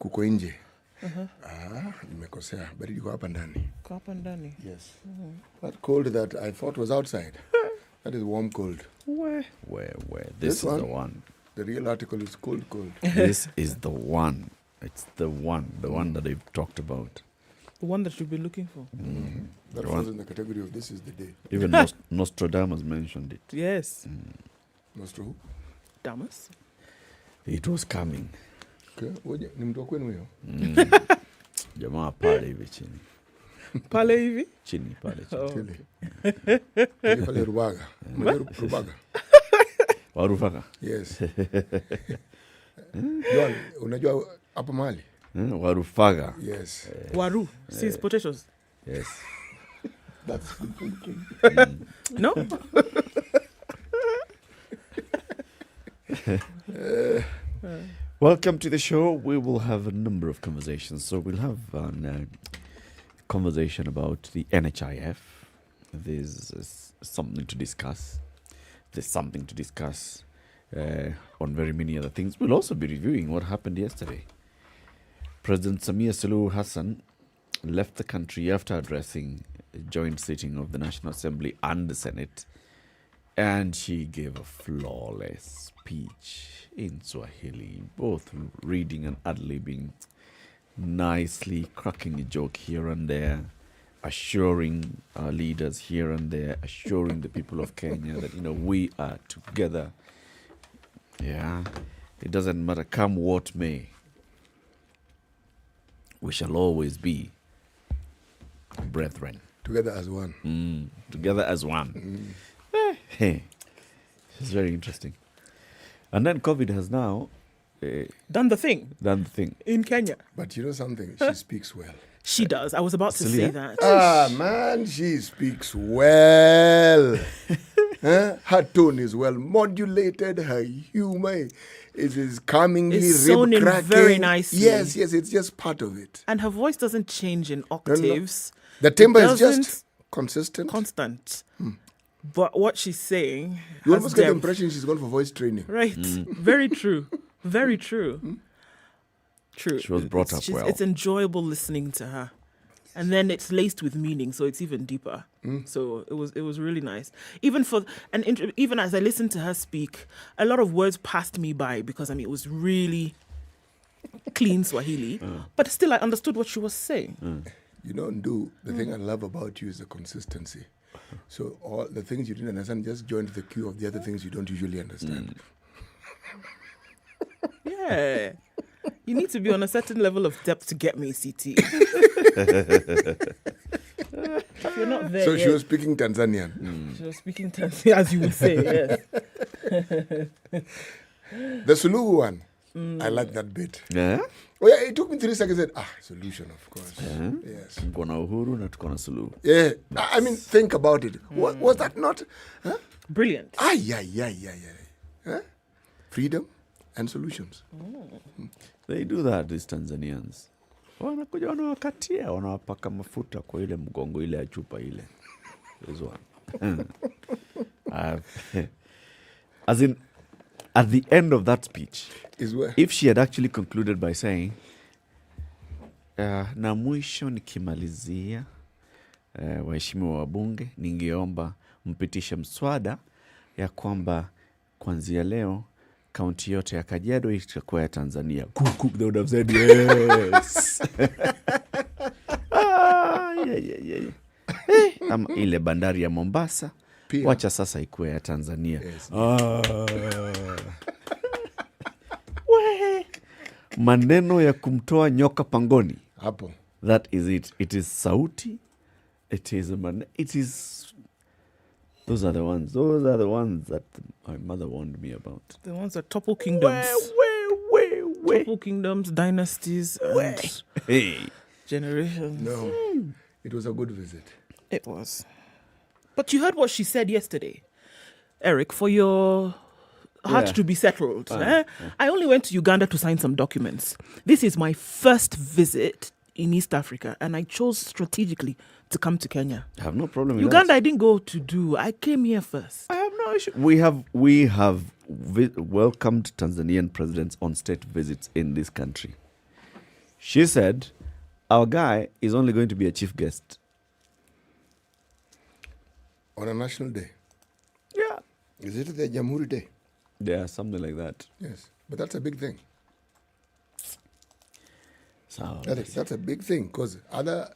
kuko nje. Nimekosea. Baridi kwa hapa ndani. Kwa hapa ndani. Yes. That cold that I thought was outside. That is warm cold. Where? This is one, the one. The real article is cold. This is the one. It's the one that they've talked about. The one that you've been looking for. That falls in the category of this is the day. Even Nostradamus mentioned it. Yes. Nostradamus? It was coming. Okay. Ni mtu wa kwenu huyo? Jamaa pale hivi chini. Pale hivi? Chini pale chini. Pale Rubaga. Rubaga. Warufaga? Yes. John, unajua hapa mahali? Warufaga. Yes. Waru. Seeds potatoes. Yes. That's good thinking. No? Welcome to the show. We will have a number of conversations. So we'll have a conversation about the NHIF. There's something to discuss. There's something to discuss on very many other things. We'll also be reviewing what happened yesterday. President Samia Suluhu Hassan left the country after addressing a joint sitting of the National Assembly and the Senate. And she gave a flawless speech in Swahili, both reading and ad-libbing, nicely cracking a joke here and there, assuring our leaders here and there, assuring the people of Kenya that, we are together. Yeah, it doesn't matter, come what may. We shall always be brethren. Together as one. Together as one. Hey, it's very interesting. And then COVID has now Done the thing. In Kenya. But you know something? She speaks well. She does. I was about to say that. Man, she speaks well. Her tone is well modulated. Her humor is calmingly rib-cracking. Very nicely. Yes, it's just part of it. And her voice doesn't change in octaves. No. The timbre is just consistent. Constant. But what she's saying... You almost get the impression she's gone for voice training. Right. Very true. Very true. True. She was brought up well. It's enjoyable listening to her. And then it's laced with meaning, so it's even deeper. So it was really nice. Even as I listened to her speak, a lot of words passed me by because it was really clean Swahili. But still, I understood what she was saying. You know, Ndu, the thing I love about you is the consistency. So all the things you didn't understand just joined the queue of the other things you don't usually understand. Yeah. You need to be on a certain level of depth to get me, CT. If you're not there So yet, she was speaking Tanzanian. She was speaking Tanzanian, as you would say, yes. The Suluhu one, I like that bit. Yeah? Oh yeah, it took me 3 seconds. I said, solution, of course. Yes. Tuko na uhuru na tuko na Suluhu. Yeah. I mean, think about it. Was that not? Huh? Brilliant. Yeah. Freedom and solutions. They do that, these Tanzanians. Wanakuja wanawakatia, wanawapaka mafuta kwa ile mgongo ile ya chupa ile. This one. As in, at the end of that speech, if she had actually concluded by saying, na mwisho nikimalizia, waheshimiwa wabunge, ningeomba mpitishe mswada ya kwamba kuanzia leo kaunti yote ya Kajiado itakuwa ya Tanzania. They would have said yes. Yeah. Ama ile bandari ya Mombasa, Pia. Wacha sasa ikuwe ya Tanzania. Yes. Maneno ya kumtoa nyoka pangoni. Hapo. That is it. It is sauti. It is Those are the ones that my mother warned me about. The ones that topple kingdoms. Topple kingdoms, dynasties, and generations. No, it was a good visit. It was. But you heard what she said yesterday, Eric, for your heart to be settled. I only went to Uganda to sign some documents. This is my first visit in East Africa, and I chose strategically to come to Kenya. I have no problem with Uganda, that. I didn't go to do. I came here first. I have no issue. We have welcomed Tanzanian presidents on state visits in this country. She said, our guy is only going to be a chief guest. On a national day. Yeah. Is it the Jamhuri Day? Yeah, something like that. Yes. But that's a big thing. So That's a big thing because other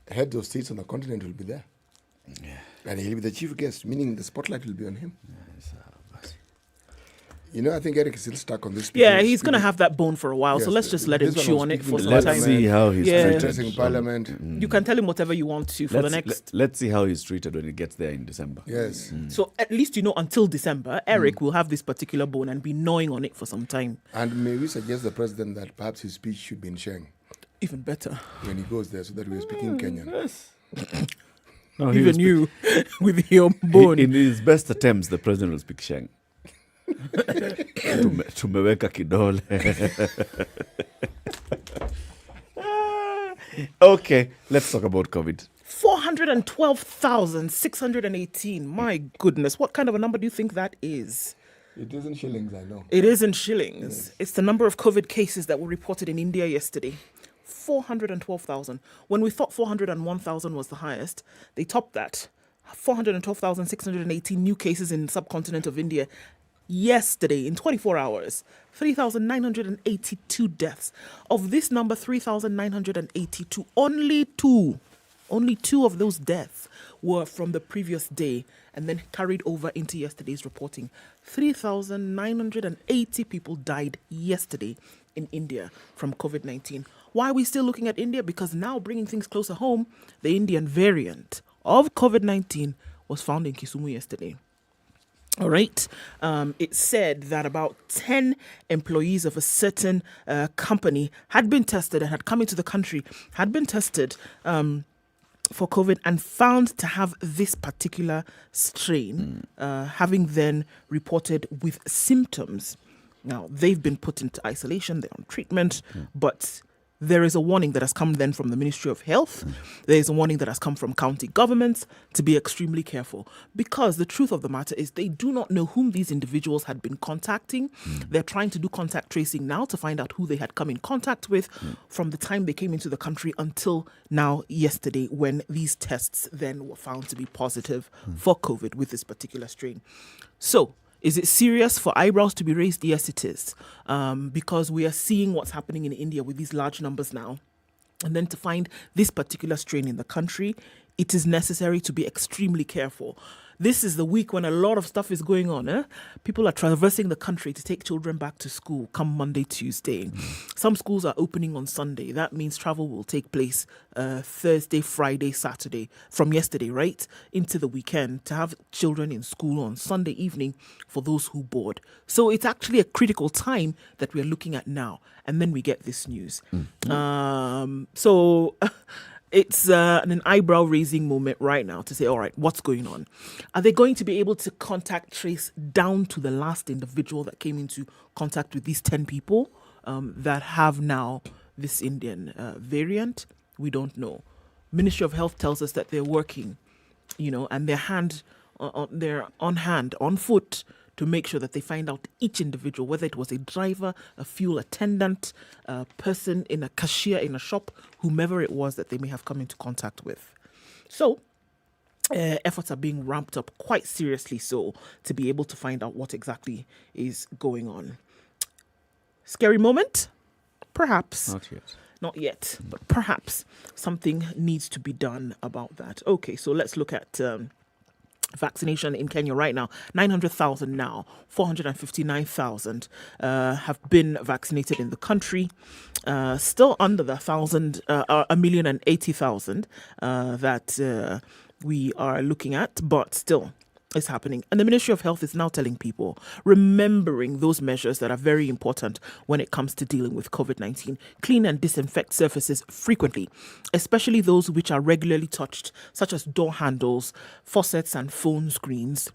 heads of states on the continent will be there. yeah. And he'll be the chief guest, meaning the spotlight will be on him. So, but- I think Eric is still stuck on this. Yeah, he's going to have that bone for a while, so Yes, let's just let him this one chew was on it speaking for to some let's time. see how he's Yeah. treated. addressing Parliament. You can tell him whatever you want to for the next. Let's see how he's treated when he gets there in December. Yes. So at least until December, Eric will have this particular bone and be gnawing on it for some time. And may we suggest the president that perhaps his speech should be in Sheng Even better. when he goes there so that we're speaking Kenyan. Yes. No, he will Even speak- you with your bone. In his best attempts, the president will speak Sheng. Tumeweka kidole. Okay, let's talk about COVID. 412,618. My goodness, what kind of a number do you think that is? It isn't shillings, I know. It is in shillings. It's the number of COVID cases that were reported in India yesterday. 412,000. When we thought 401,000 was the highest, they topped that. 412,618 new cases in the subcontinent of India yesterday in 24 hours. 3,982 deaths. Of this number, 3,982, only two of those deaths were from the previous day and then carried over into yesterday's reporting. 3,980 people died yesterday in India from COVID-19. Why are we still looking at India? Because now, bringing things closer home, the Indian variant of COVID-19 was found in Kisumu yesterday. All right. It said that about 10 employees of a certain company had been tested and had come into the country, had been tested for COVID and found to have this particular strain, having then reported with symptoms. Now, they've been put into isolation, they're on treatment, but there is a warning that has come then from the Ministry of Health. There is a warning that has come from county governments to be extremely careful, because the truth of the matter is they do not know whom these individuals had been contacting. They're trying to do contact tracing now to find out who they had come in contact with from the time they came into the country until now yesterday, when these tests then were found to be positive for COVID with this particular strain. So, is it serious for eyebrows to be raised? Yes, it is. Because we are seeing what's happening in India with these large numbers now. And then to find this particular strain in the country, it is necessary to be extremely careful. This is the week when a lot of stuff is going on. People are traversing the country to take children back to school come Monday, Tuesday. Some schools are opening on Sunday. That means travel will take place Thursday, Friday, Saturday, from yesterday, right, into the weekend, to have children in school on Sunday evening for those who board. So it's actually a critical time that we're looking at now. And then we get this news. It's an eyebrow-raising moment right now to say, all right, what's going on? Are they going to be able to contact trace down to the last individual that came into contact with these 10 people that have now this Indian variant? We don't know. Ministry of Health tells us that they're working, and they're on foot to make sure that they find out each individual, whether it was a driver, a fuel attendant, a person in a cashier in a shop, whomever it was that they may have come into contact with. So, efforts are being ramped up quite seriously so to be able to find out what exactly is going on. Scary moment? Perhaps. Not yet, but perhaps something needs to be done about that. Okay, so let's look at vaccination in Kenya right now. 900,000 now. 459,000 have been vaccinated in the country. Still under the 1,080,000 that we are looking at, but still it's happening. And the Ministry of Health is now telling people, remembering those measures that are very important when it comes to dealing with COVID-19. Clean and disinfect surfaces frequently, especially those which are regularly touched, such as door handles, faucets and phone screens.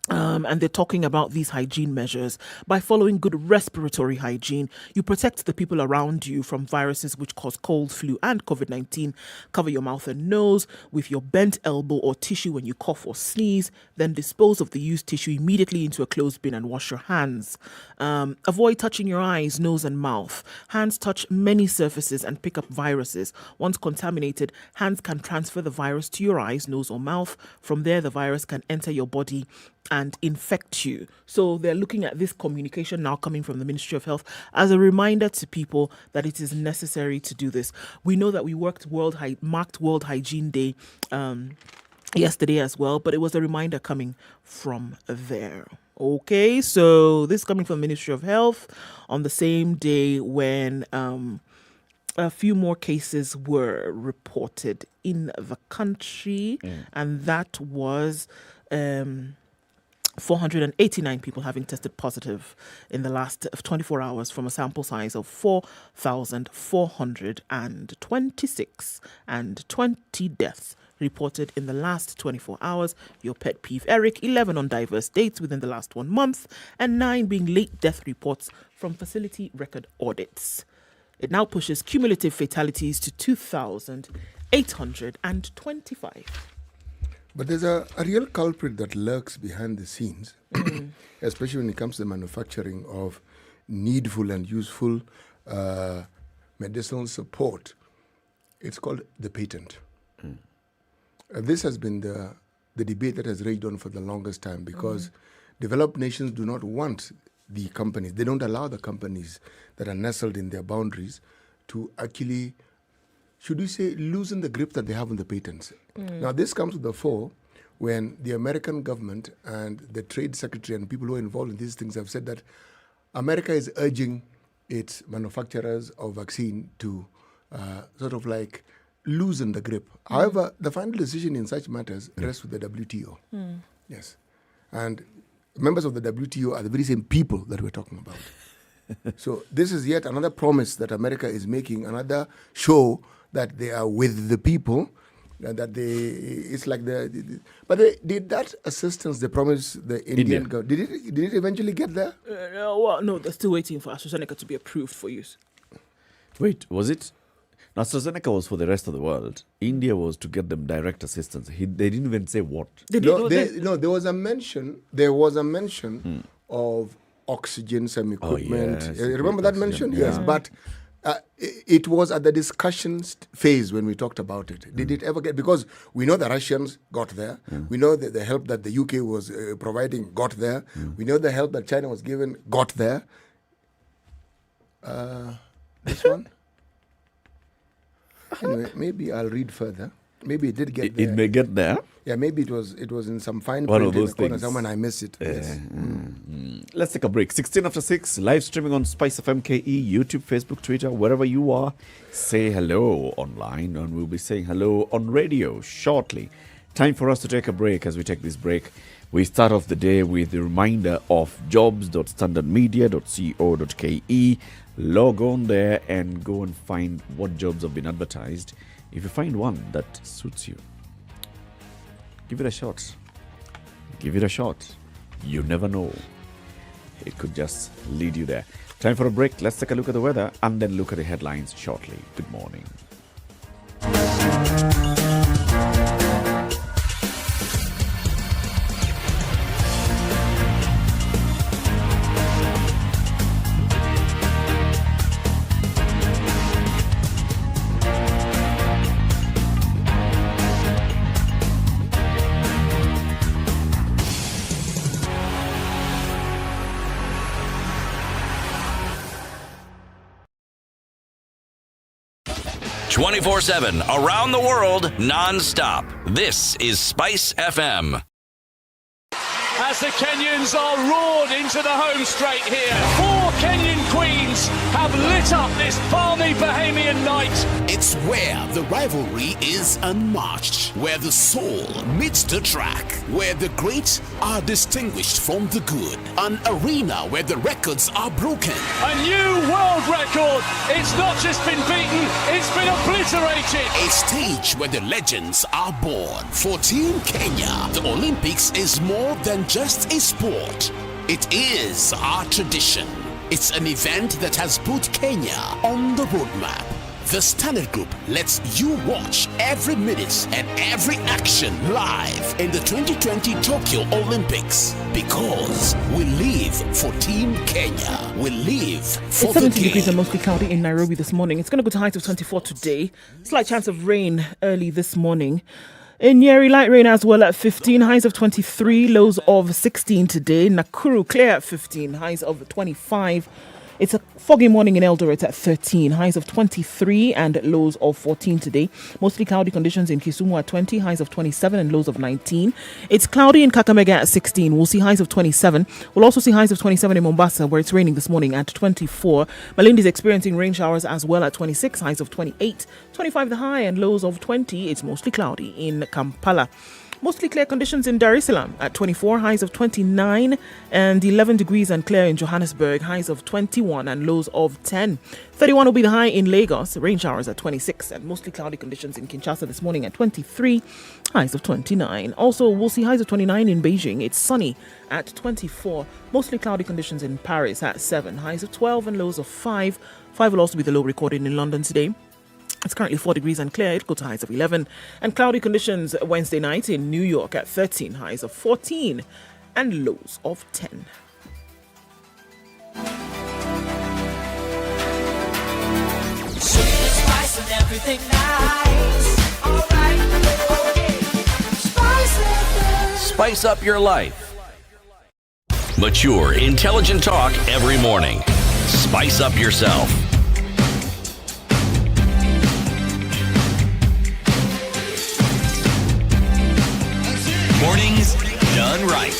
And they're talking about these hygiene measures. By following good respiratory hygiene, you protect the people around you from viruses which cause cold, flu, and COVID-19. Cover your mouth and nose with your bent elbow or tissue when you cough or sneeze. Then dispose of the used tissue immediately into a closed bin and wash your hands. Avoid touching your eyes, nose, and mouth. Hands touch many surfaces and pick up viruses. Once contaminated, hands can transfer the virus to your eyes, nose, or mouth. From there, the virus can enter your body and infect you. So they're looking at this communication now coming from the Ministry of Health as a reminder to people that it is necessary to do this. We know that we marked World Hygiene Day yesterday as well, but it was a reminder coming from there. Okay, so this is coming from the Ministry of Health on the same day when a few more cases were reported in the country, and that was 489 people having tested positive in the last 24 hours from a sample size of 4,426, and 20 deaths reported in the last 24 hours. Your pet peeve, Eric, 11 on diverse dates within the last 1 month, and 9 being late death reports from facility record audits. It now pushes cumulative fatalities to 2,825. But there's a real culprit that lurks behind the scenes, especially when it comes to the manufacturing of needful and useful medicinal support. It's called the patent. This has been the debate that has raged on for the longest time, because developed nations do not want the companies. They don't allow the companies that are nestled in their boundaries to actually, should we say, loosen the grip that they have on the patents. Now, this comes to the fore when the American government and the trade secretary and people who are involved in these things have said that America is urging its manufacturers of vaccine to sort of like loosen the grip. However, the final decision in such matters rests with the WTO. Yes. And members of the WTO are the very same people that we're talking about. So this is yet another promise that America is making, another show that they are with the people, that it's like but did that assistance they promised the Indian government, did it eventually get there? No, they're still waiting for AstraZeneca to be approved for use. Wait, was it? Now, AstraZeneca was for the rest of the world. India was to get them direct assistance. They didn't even say what. There was a mention. Of oxygen, some equipment. Yes, remember that mention? Yes, but it was at the discussion phase when we talked about it. Did it ever get? Because we know the Russians got there. We know that the help that the UK was providing got there. We know the help that China was giving got there. This one. Anyway, maybe I'll read further. Maybe it did get there. It may get there. Yeah, maybe it was in some fine one print of those in the corner things. somewhere and I missed it. Yes. Let's take a break. 16 after 6, live streaming on SpiceFM KE, YouTube, Facebook, Twitter, wherever you are. Say hello online, and we'll be saying hello on radio shortly. Time for us to take a break. As we take this break, we start off the day with the reminder of jobs.standardmedia.co.ke. Log on there and go and find what jobs have been advertised. If you find one that suits you, give it a shot. Give it a shot. You never know. It could just lead you there. Time for a break. Let's take a look at the weather and then look at the headlines shortly. Good morning. 24/7 around the world, non-stop. This is Spice FM. As the Kenyans are roared into the home straight here. 4 Kenyan queens have lit up this balmy Bahamian night. right. It's where the rivalry is unmatched, where the soul meets the track, where the great are distinguished from the good. An arena where the records are broken. A new world record. It's not just been beaten, it's been obliterated. A stage where the legends are born. For Team Kenya, the Olympics is more than just a sport. It is our tradition. It's an event that has put Kenya on the roadmap. The Standard Group lets you watch every minute and every action live in the 2020 Tokyo Olympics, because we live for Team Kenya. We live for It's the 70 degrees and game. mostly cloudy in Nairobi this morning. It's going to go to heights of 24 today. Slight chance of rain early this morning. In Nyeri, light rain as well at 15, highs of 23, lows of 16 today. Nakuru, clear at 15, highs of 25. It's a foggy morning in Eldoret at 13, highs of 23 and lows of 14 today. Mostly cloudy conditions in Kisumu at 20, highs of 27 and lows of 19. It's cloudy in Kakamega at 16. We'll see highs of 27. We'll also see highs of 27 in Mombasa, where it's raining this morning at 24. Malindi is experiencing rain showers as well at 26, highs of 28. 25 the high and lows of 20. It's mostly cloudy in Kampala. Mostly clear conditions in Dar es Salaam at 24, highs of 29 and 11 degrees and clear in Johannesburg, highs of 21 and lows of 10. 31 will be the high in Lagos, rain showers at 26 and mostly cloudy conditions in Kinshasa this morning at 23, highs of 29. Also, we'll see highs of 29 in Beijing. It's sunny at 24, mostly cloudy conditions in Paris at 7, highs of 12 and lows of 5. 5 will also be the low recorded in London today. It's currently 4 degrees and clear. It'll go to highs of 11. And cloudy conditions Wednesday night in New York at 13, highs of 14 and lows of 10. Spice and everything nice. All right, okay. SpiceFM. Spice up your life. Mature, intelligent talk every morning. Spice up yourself. Mornings done right.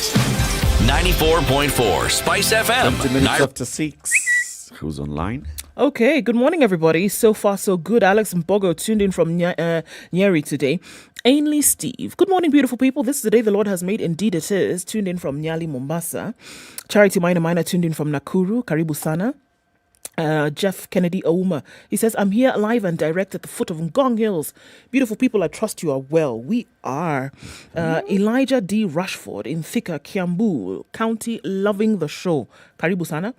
94.4 Spice FM. 20 minutes after 6. Who's online? Okay, good morning, everybody. So far, so good. Alex Mbogo tuned in from Nyeri today. Ainley Steve. Good morning, beautiful people. This is the day the Lord has made. Indeed, it is. Tuned in from Nyali, Mombasa. Charity Minor tuned in from Nakuru. Karibu Sana. Jeff Kennedy Ouma. He says, I'm here live and direct at the foot of Ngong Hills. Beautiful people, I trust you are well. We are. Elijah D. Rushford in Thika, Kiambu County, loving the show. Karibu Sana.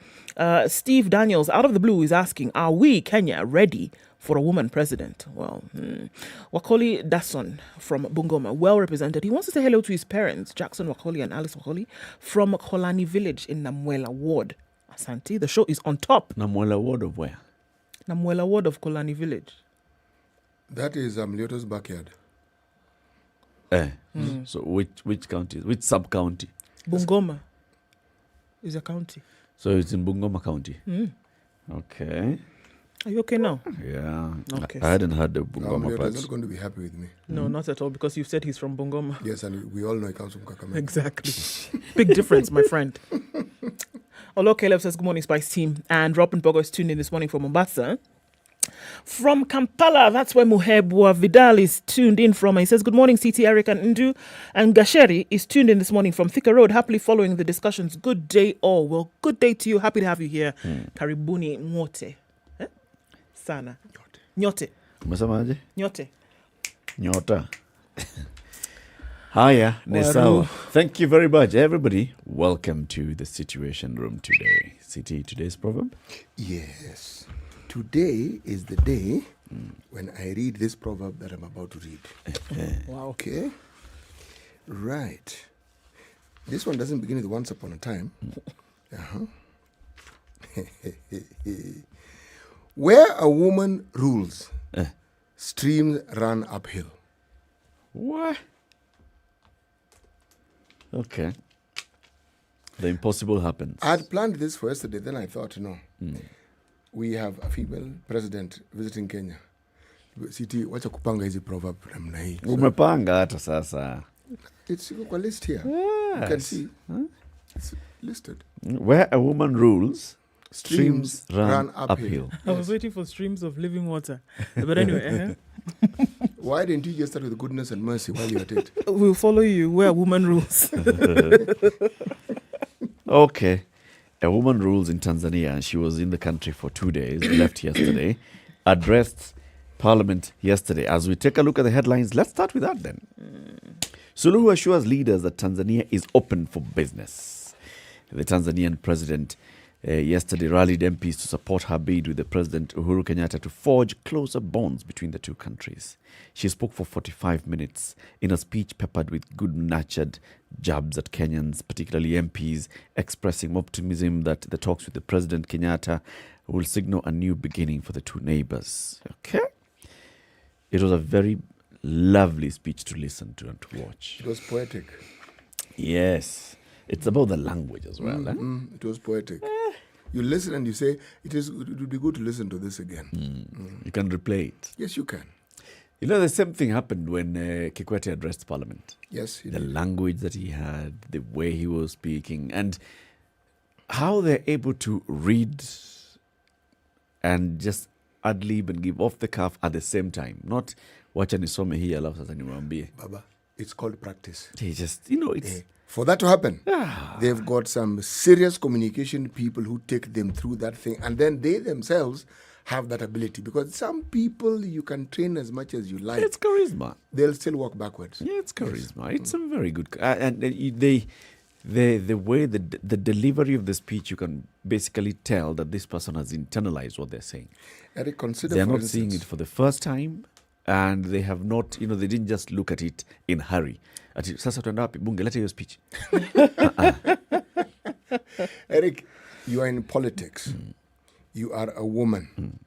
Steve Daniels, out of the blue, is asking, are we, Kenya, ready for a woman president? Well, Wakoli Dason from Bungoma, well represented. He wants to say hello to his parents, Jackson Wakoli and Alice Wakoli, from Kolani Village in Namwela Ward. Asante, the show is on top. Namwela Ward of where? Namwela Ward of Kolani Village. That is Lyoto's backyard. So which county? Which sub-county? Bungoma is a county. So it's in Bungoma County. Okay. Are you okay now? Yeah. Okay. I hadn't heard the Bungoma Lyoto is parts. not going to be happy with me. No, not at all, because you've said he's from Bungoma. Yes, and we all know he comes from Kakamega. Exactly. Big difference, my friend. Olo Caleb says, good morning, Spice team. And Robin Bogo is tuned in this morning from Mombasa. From Kampala, that's where Muhebwa Vidal is tuned in from. He says, good morning, CT, Eric and Ndu. And Gasheri is tuned in this morning from Thika Road, happily following the discussions. Good day all. Well, good day to you. Happy to have you here. Karibuni Nwote. Sana. Nyote. Umesemaje? Nyote. Nyota. Hiya, Nesao. Thank you very much, everybody. Welcome to the Situation Room today. CT, today's proverb? Yes. Today is the day when I read this proverb that I'm about to read. Wow. Okay? Right. This one doesn't begin with once upon a time. Where a woman rules, streams run uphill. What? Okay. The impossible happens. I had planned this for yesterday, then I thought, no. We have a female president visiting Kenya. CT, wacha kupanga hizi proverb namna hii. Umepanga hata sasa. It's a list here. You can see. It's listed. Where a woman rules, Streams run uphill. I was waiting for streams of living water. But anyway, Why didn't you just start with goodness and mercy while you're at it? we'll follow you where woman rules. Okay. A woman rules in Tanzania, and she was in the country for 2 days, left yesterday, addressed Parliament yesterday. As we take a look at the headlines, let's start with that then. Suluhu assures leaders that Tanzania is open for business. The Tanzanian president yesterday rallied MPs to support her bid with the President Uhuru Kenyatta to forge closer bonds between the two countries. She spoke for 45 minutes in a speech peppered with good-natured jabs at Kenyans, particularly MPs, expressing optimism that the talks with the President Kenyatta will signal a new beginning for the two neighbors. Okay? It was a very lovely speech to listen to and to watch. It was poetic. Yes. It's about the language as well. It was poetic. You listen and you say, it would be good to listen to this again. You can replay it. Yes, you can. You know, the same thing happened when Kikwete addressed Parliament. Yes, he The did. language that he had, the way he was speaking, and how they're able to read and just ad-lib and give off the cuff at the same time. Not wacha nisome hii alafu sasa niwaambie. Baba, it's called practice. They just, you know, it's... For that to happen, they've got some serious communication people who take them through that thing, and then they themselves have that ability. Because some people you can train as much as you like, It's charisma. they'll still walk backwards. Yeah, it's charisma. It's a very good... and the way, the delivery of the speech, you can basically tell that this person has internalized what they're saying. Eric, consider, They're for not instance, seeing it for the first time, and they have not, you know, they didn't just look at it in hurry. Ati, sasa tuenda wapi? Bunge, leta hiyo speech. Eric, you are in politics. You are a woman.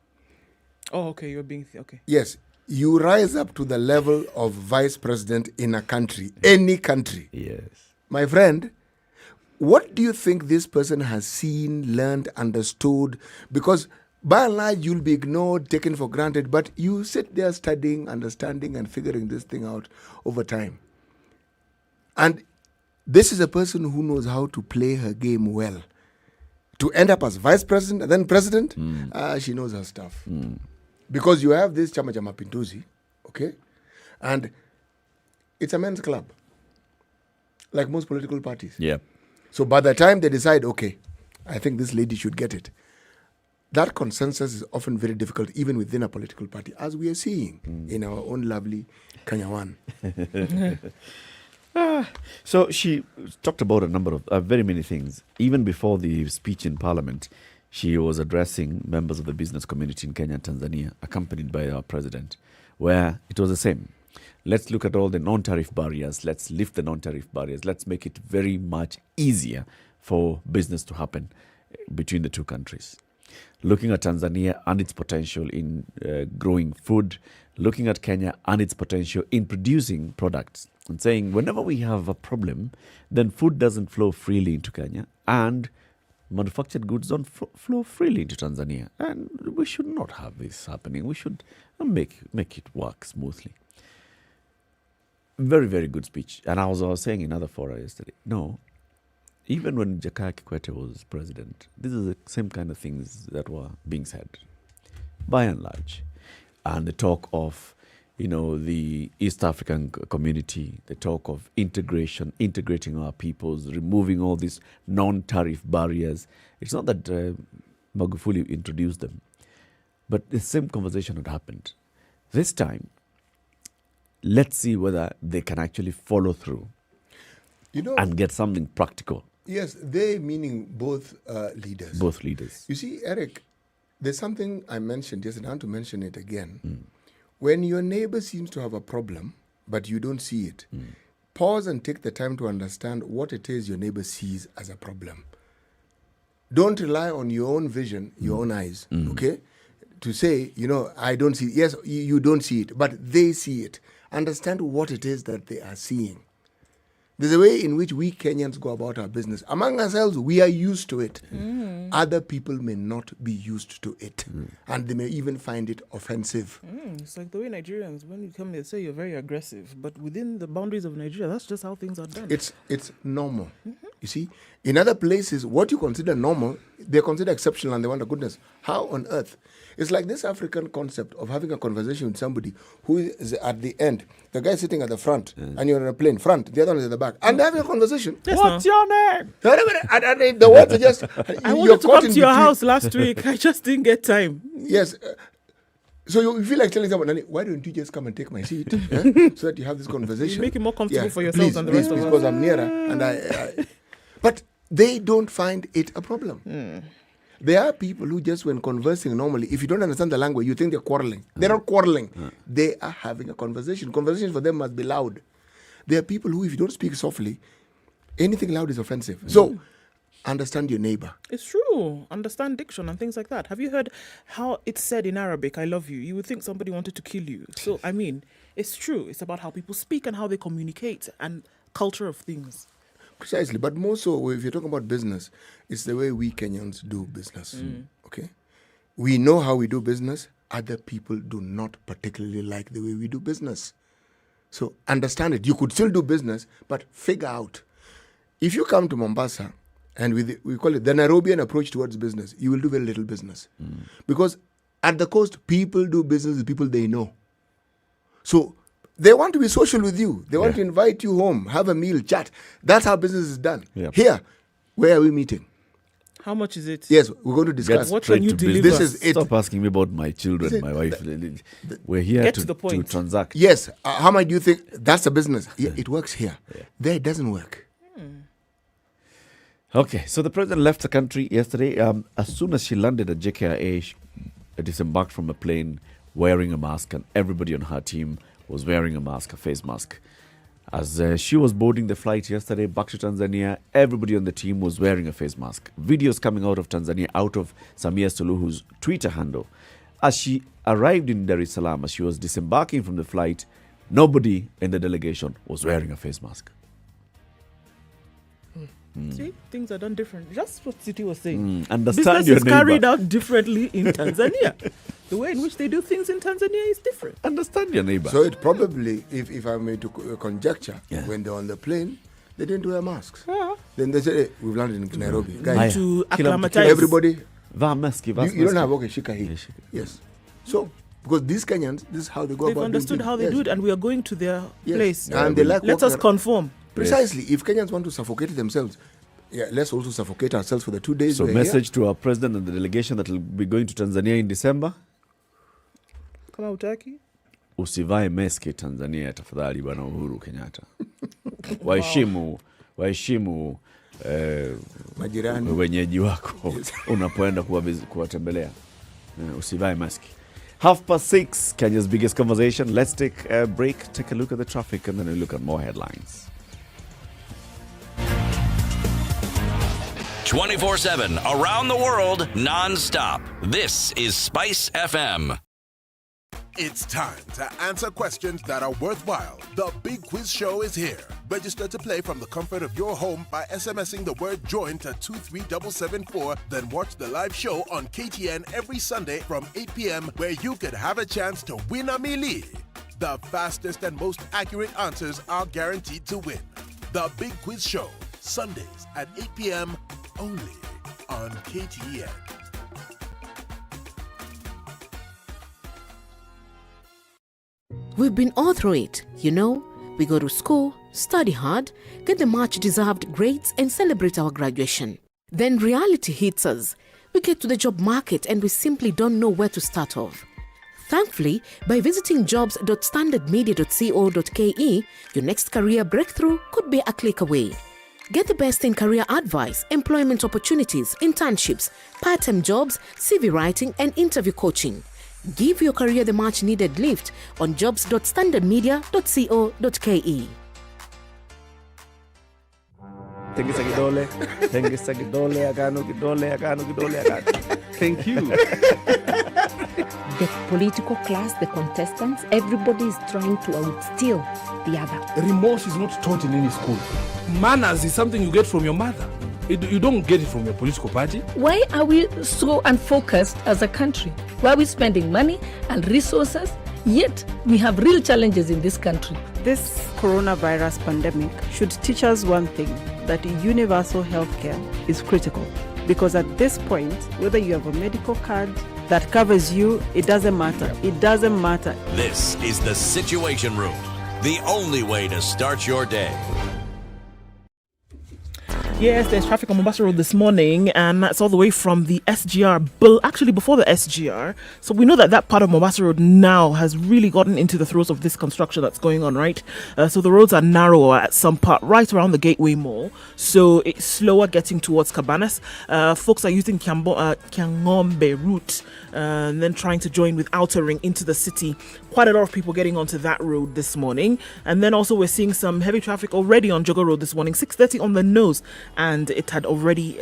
Oh, okay, you're being... okay. Yes, you rise up to the level of vice president in a country, any country. Yes. My friend, what do you think this person has seen, learned, understood? Because by and large, you'll be ignored, taken for granted, but you sit there studying, understanding, and figuring this thing out over time. And this is a person who knows how to play her game well. To end up as vice president and then president, she knows her stuff. Because you have this Chama cha Mapinduzi, okay? And it's a men's club, like most political parties. Yeah. So by the time they decide, okay, I think this lady should get it, that consensus is often very difficult, even within a political party, as we are seeing in our own lovely Kanyawan. So she talked about a number of very many things. Even before the speech in Parliament, she was addressing members of the business community in Kenya and Tanzania, accompanied by our president, where it was the same. Let's look at all the non-tariff barriers. Let's lift the non-tariff barriers. Let's make it very much easier for business to happen between the two countries. Looking at Tanzania and its potential in growing food, looking at Kenya and its potential in producing products, and saying whenever we have a problem, then food doesn't flow freely into Kenya and manufactured goods don't flow freely into Tanzania. And we should not have this happening. We should make it work smoothly. Very, very good speech. And I was saying in other fora yesterday, no, even when Jakaya Kikwete was president, this is the same kind of things that were being said, by and large. And the talk of, you know, the East African community, the talk of integration, integrating our peoples, removing all these non-tariff barriers. It's not that Magufuli introduced them, but the same conversation had happened. This time, let's see whether they can actually follow through, You know, and get something practical. yes, they meaning both leaders. Both leaders. You see, Eric, there's something I mentioned yesterday. I want to mention it again. When your neighbor seems to have a problem, but you don't see it, pause and take the time to understand what it is your neighbor sees as a problem. Don't rely on your own vision, your own eyes, okay? To say, you know, I don't see it. Yes, you don't see it, but they see it. Understand what it is that they are seeing. There's a way in which we Kenyans go about our business. Among ourselves, we are used to it. Other people may not be used to it. And they may even find it offensive. It's like the way Nigerians, when you come here, say you're very aggressive. But within the boundaries of Nigeria, that's just how things are done. It's normal. You see, in other places, what you consider normal, they consider exceptional and they wonder, goodness, how on earth? It's like this African concept of having a conversation with somebody who is at the end. The guy sitting at the front, and you're in a plane, front, the other one is at the back, and they're having a conversation. What's your name? And the words are just... I wanted to come to your house last week. I just didn't get time. Yes. So you feel like telling someone, Nani, why don't you just come and take my seat? So that you have this conversation. You make it more comfortable for yourself please, than the please, rest of us. because I'm nearer. And I but they don't find it a problem. There are people who just, when conversing normally, if you don't understand the language, you think they're quarreling. They're not quarreling. They are having a conversation. Conversation for them must be loud. There are people who, if you don't speak softly, anything loud is offensive. So, understand your neighbor. It's true. Understand diction and things like that. Have you heard how it's said in Arabic, I love you? You would think somebody wanted to kill you. So, I mean, it's true. It's about how people speak and how they communicate and culture of things. Precisely. But more so, if you're talking about business, it's the way we Kenyans do business. Okay? We know how we do business. Other people do not particularly like the way we do business. So, understand it. You could still do business, but figure out. If you come to Mombasa, and we call it the Nairobian approach towards business, you will do very little business. Because at the coast, people do business with people they know. So they want to be social with you. They want to invite you home, have a meal, chat. That's how business is done. Yeah. Here, where are we meeting? How much is it? Yes, we're going to discuss. What can you deliver? This is it. Stop asking me about my children, my wife. We're here Get to to the point. to transact. Yes, how much do you think? That's a business. Yeah, it works here. There, it doesn't work. Okay, so the president left the country yesterday. As soon as she landed at JKIA, she disembarked from a plane wearing a mask, and everybody on her team was wearing a mask, a face mask. As she was boarding the flight yesterday back to Tanzania, everybody on the team was wearing a face mask. Videos coming out of Tanzania, out of Samia Suluhu's Twitter handle. As she arrived in Dar es Salaam, as she was disembarking from the flight, nobody in the delegation was wearing a face mask. See, things are done different. Just what City was saying. Understand Business your is neighbor. carried out differently in Tanzania. The way in which they do things in Tanzania is different. Understand your neighbor. So it probably, if I may to conjecture, Yeah. when they're on the plane, they didn't wear masks. Yeah. Then they say, hey, we've landed in Nairobi. Guys, To Kila mtu- acclimatize. everybody, Va maski, va you don't maski. have, okay, shika hii. Yeah, shika. Yes. So, because these Kenyans, this is how they go They've about understood doing how they things. do it, and we are going to their Yes. place. And they like Let walking us around. conform. Precisely. If Kenyans want to suffocate themselves, let's also suffocate ourselves for the 2 days. So we're message to our president and the delegation that will be going to Tanzania in December. Kama utaki. Usivae meski Tanzania tafadhali bwana Uhuru Kenyatta. Waheshimu Majirani. wenyeji wako unapoenda kuwatembelea. Usivae maski. 6:30, Kenya's biggest conversation. Let's take a break, take a look at the traffic, and then we'll look at more headlines. 24/7 around the world, non-stop. This is Spice FM. It's time to answer questions that are worthwhile. The Big Quiz Show is here. Register to play from the comfort of your home by SMSing the word JOIN to 23774. Then watch the live show on KTN every Sunday from 8 p.m. where you could have a chance to win a mealie. The fastest and most accurate answers are guaranteed to win. The Big Quiz Show, Sundays at 8 p.m. only on KTN. We've been all through it, you know. We go to school, study hard, get the much-deserved grades, and celebrate our graduation. Then reality hits us. We get to the job market and we simply don't know where to start off. Thankfully, by visiting jobs.standardmedia.co.ke, your next career breakthrough could be a click away. Get the best in career advice, employment opportunities, internships, part-time jobs, CV writing, and interview coaching. Give your career the much-needed lift on jobs.standardmedia.co.ke. Tengisa kidole, agano kidole. Thank you. The political class, the contestants, everybody is trying to outsteal the other. Remorse is not taught in any school. Manners is something you get from your mother. You don't get it from your political party. Why are we so unfocused as a country? Why are we spending money and resources, yet we have real challenges in this country? this coronavirus pandemic should teach us one thing, that universal healthcare is critical. Because at this point, whether you have a medical card that covers you, it doesn't matter. It doesn't matter. This is the Situation Room, the only way to start your day. Yes, there's traffic on Mombasa Road this morning, and that's all the way from the SGR. But actually, before the SGR, so we know that that part of Mombasa Road now has really gotten into the throes of this construction that's going on, right? So the roads are narrower at some part, right around the Gateway Mall. So it's slower getting towards Cabanas. Folks are using Kiangombe route, and then trying to join with Outer Ring into the city. Quite a lot of people getting onto that road this morning. And then also we're seeing some heavy traffic already on Jogo Road this morning, 6:30 on the nose. And it had already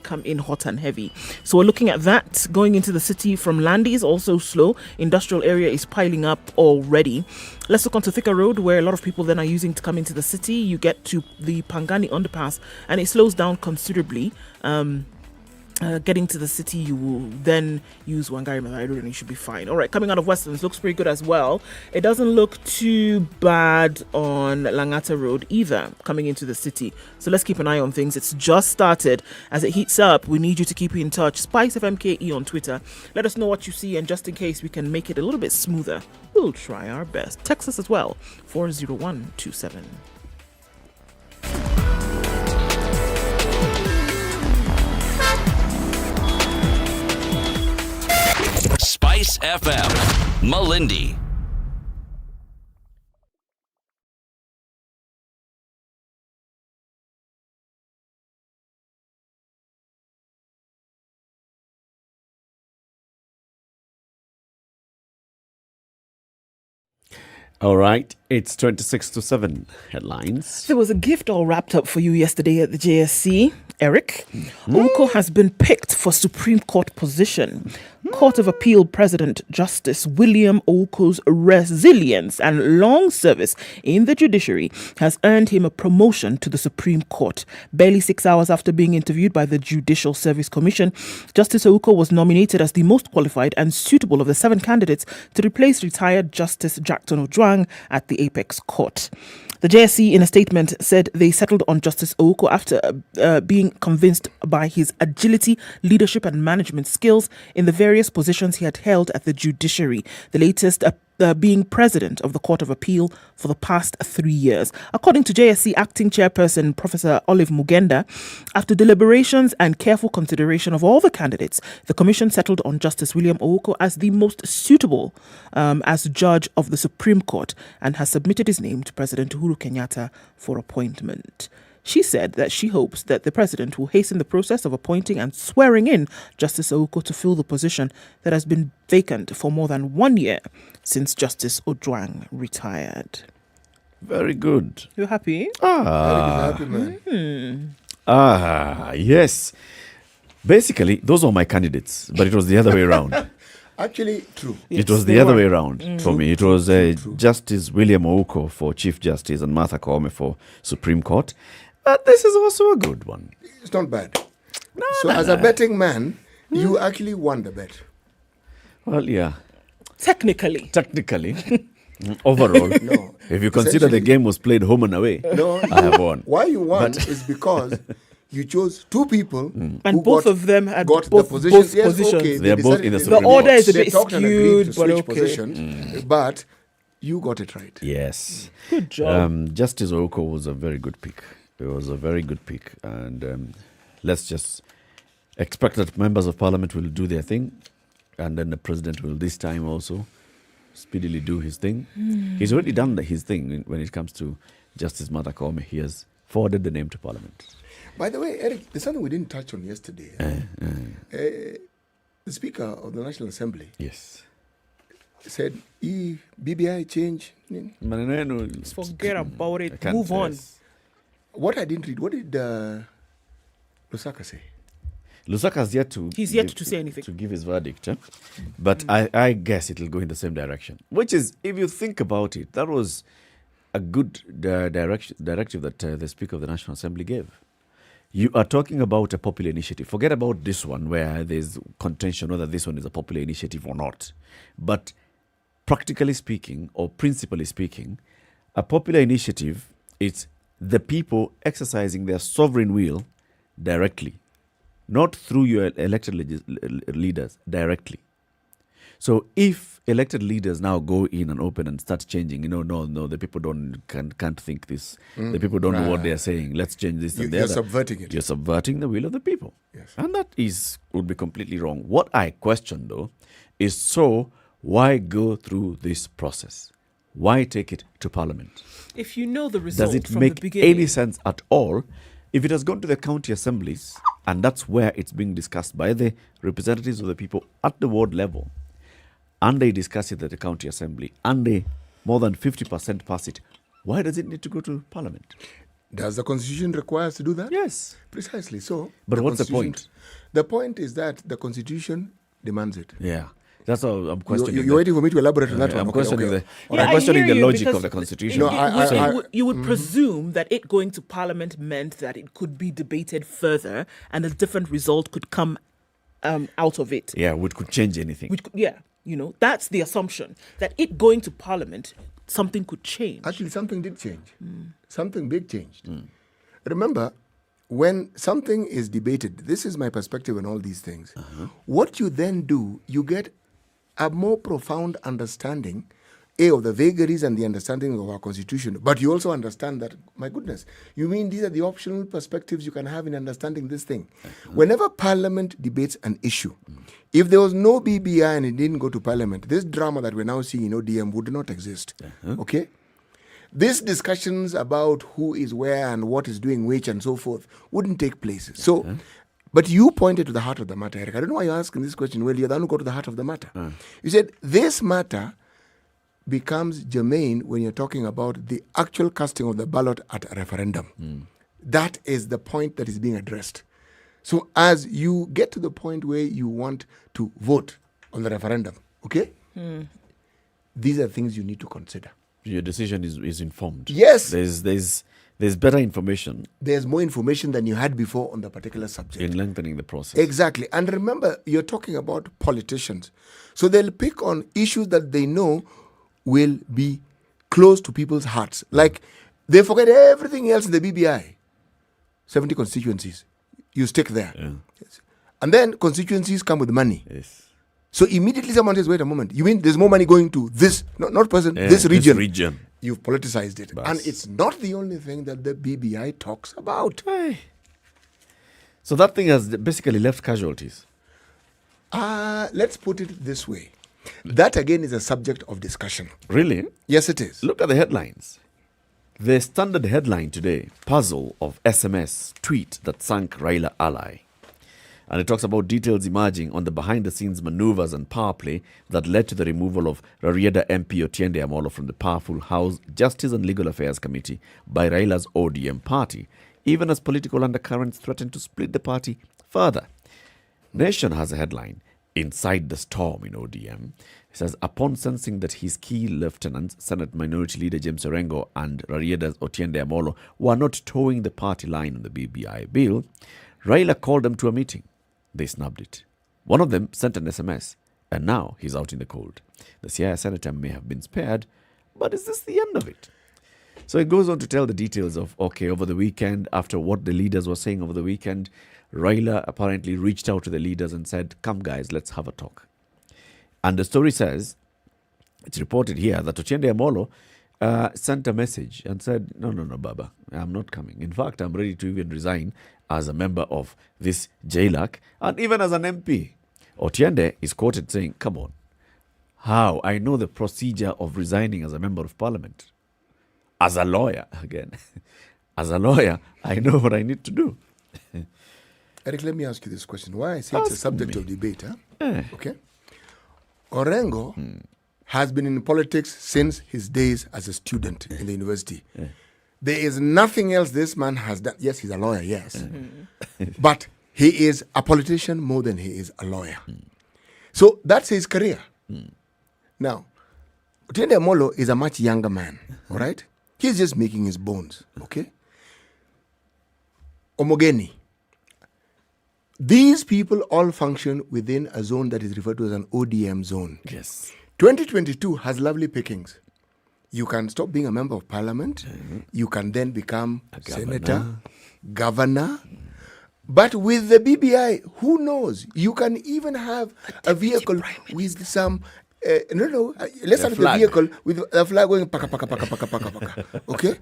come in hot and heavy. So we're looking at that. Going into the city from Landy is also slow. Industrial area is piling up already. Let's look onto Thika Road, where a lot of people then are using to come into the city. You get to the Pangani underpass and it slows down considerably. Getting to the city, you will then use Wangari Maathai Road and you should be fine. All right, coming out of Westlands looks pretty good as well. It doesn't look too bad on Langata Road either, coming into the city. So let's keep an eye on things. It's just started. As it heats up, we need you to keep in touch. SpiceFM KE on Twitter. Let us know what you see, and just in case we can make it a little bit smoother, we'll try our best. Text us as well, 40127. Spice FM, Malindi. All right, it's 26 to 7 headlines. There was a gift all wrapped up for you yesterday at the JSC. Eric, Oko has been picked for Supreme Court position. Court of Appeal President Justice William Oko's resilience and long service in the judiciary has earned him a promotion to the Supreme Court. Barely 6 hours after being interviewed by the Judicial Service Commission, Justice Oko was nominated as the most qualified and suitable of the 7 candidates to replace retired Justice Jackton Ojwang at the Apex Court. The JSC, in a statement, said they settled on Justice Oko after being convinced by his agility, leadership and management skills in the various positions he had held at the judiciary, the latest being president of the Court of Appeal for the past 3 years. According to JSC acting chairperson Professor Olive Mugenda, after deliberations and careful consideration of all the candidates, the commission settled on Justice William Oko as the most suitable as judge of the Supreme Court and has submitted his name to President Uhuru Kenyatta for appointment. She said that she hopes that the president will hasten the process of appointing and swearing in Justice Oko to fill the position that has been vacant for more than 1 year since Justice Ojwang retired. Very good. You happy? Happy, man. Yes. Basically, those were my candidates, but it was the other way around. Actually, true. It was the other way around for me. It was Justice William Oko for Chief Justice and Martha Koome for Supreme Court. This is also a good one. It's not bad. As a betting man, you actually won the bet. Well, yeah. Technically. Overall, No. if you consider the game was played home and away, No. I have won. Why you won is because you chose 2 people And both of them had got both the positions. both Yes, positions. okay, They are both in the decided Supreme The order is a they bit talked and agreed to skewed, but switch okay. positions, but you got it right. Yes. Good job. Justice Oko was a very good pick. It was a very good pick. And let's just expect that members of parliament will do their thing. And then the president will this time also speedily do his thing. He's already done his thing when it comes to Justice Martha Koome. He has forwarded the name to parliament. By the way, Eric, there's something we didn't touch on yesterday. The Speaker of the National Assembly Yes. said, BBI change. Forget about it. Move on. What I didn't read, what did Lusaka say? Lusaka has yet to... He's yet to say anything. To give his verdict. But I guess it will go in the same direction. Which is, if you think about it, that was a good directive that the Speaker of the National Assembly gave. You are talking about a popular initiative. Forget about this one where there's contention whether this one is a popular initiative or not. But practically speaking, or principally speaking, A popular initiative is the people exercising their sovereign will directly, not through your elected leaders, directly. So if elected leaders now go in and open and start changing, no, the people can't think this. The people don't know what they are saying. Let's change this and that. You're subverting it. You're subverting the will of the people. Yes. And that would be completely wrong. What I question, though, is so why go through this process? Why take it to Parliament? If you know the result Does it from make the beginning, any sense at all? If it has gone to the county assemblies, and that's where it's being discussed by the representatives of the people at the ward level, and they discuss it at the county assembly, and they more than 50% pass it, why does it need to go to Parliament? Does the Constitution require us to do that? Yes. Precisely. So, But what's the point? The point is that the Constitution demands it. Yeah. That's how I'm questioning. You're waiting for me to elaborate on that one. I'm Okay, questioning okay. I'm questioning the logic of the Constitution. You would presume that it going to Parliament meant that it could be debated further and a different result could come out of it. Yeah, which could change anything. That's the assumption, that it going to Parliament, something could change. Actually, something did change. Something big changed. Remember, when something is debated, this is my perspective on all these things. What you then do, you get a more profound understanding, of the vagaries and the understanding of our Constitution. But you also understand that, my goodness, you mean these are the optional perspectives you can have in understanding this thing. Whenever Parliament debates an issue, if there was no BBI and it didn't go to Parliament, this drama that we're now seeing in ODM would not exist. Okay? These discussions about who is where and what is doing which and so forth wouldn't take place. So, but you pointed to the heart of the matter, Eric. I don't know why you're asking this question. Well, you're the one who got to the heart of the matter. You said this matter becomes germane when you're talking about the actual casting of the ballot at a referendum. That is the point that is being addressed. So as you get to the point where you want to vote on the referendum, okay? These are things you need to consider. Your decision is informed. Yes. There's better information. There's more information than you had before on the particular subject. In lengthening the process. Exactly. And remember, you're talking about politicians. So they'll pick on issues that they know will be close to people's hearts. Like, they forget everything else in the BBI. 70 constituencies. You stick there. Yes. And then constituencies come with money. Yes. So immediately someone says, wait a moment, you mean there's more money going to this, not person, this region. This region. You've politicized it. And it's not the only thing that the BBI talks about. So that thing has basically left casualties. Let's put it this way. That again is a subject of discussion. Really? Yes, it is. Look at the headlines. The standard headline today, puzzle of SMS tweet that sank Raila ally. And it talks about details emerging on the behind-the-scenes maneuvers and power play that led to the removal of Rarieda MP Ochieng Amolo from the powerful House Justice and Legal Affairs Committee by Raila's ODM party, even as political undercurrents threatened to split the party further. Nation has a headline, Inside the Storm in ODM. It says, upon sensing that his key lieutenants, Senate Minority Leader James Orengo and Rarieda's Ochieng Amolo, were not towing the party line on the BBI bill, Raila called them to a meeting. They snubbed it. One of them sent an SMS, and now he's out in the cold. The Siaya senator may have been spared, but is this the end of it? So it goes on to tell the details of, over the weekend, after what the leaders were saying over the weekend, Raila apparently reached out to the leaders and said, come guys, let's have a talk. And the story says, it's reported here that Ochieng Amolo sent a message and said, no, Baba, I'm not coming. In fact, I'm ready to even resign as a member of this JLAC and even as an MP. Ochieng is quoted saying, come on, how? I know the procedure of resigning as a member of parliament. As a lawyer, again. As a lawyer, I know what I need to do. Eric, let me ask you this question. Why I say it's a subject of debate, Okay. Orengo has been in politics since his days as a student in the university. There is nothing else this man has done. Yes, he's a lawyer, yes. But he is a politician more than he is a lawyer. So that's his career. Now, Ochieng Amolo is a much younger man, all right? He's just making his bones, okay? Omogeni. These people all function within a zone that is referred to as an ODM zone. Yes. 2022 has lovely pickings. You can stop being a member of parliament. You can then become senator, governor. But with the BBI, who knows? You can even have a vehicle with some. Let's have the vehicle with a flag going paka paka paka paka paka paka. Okay.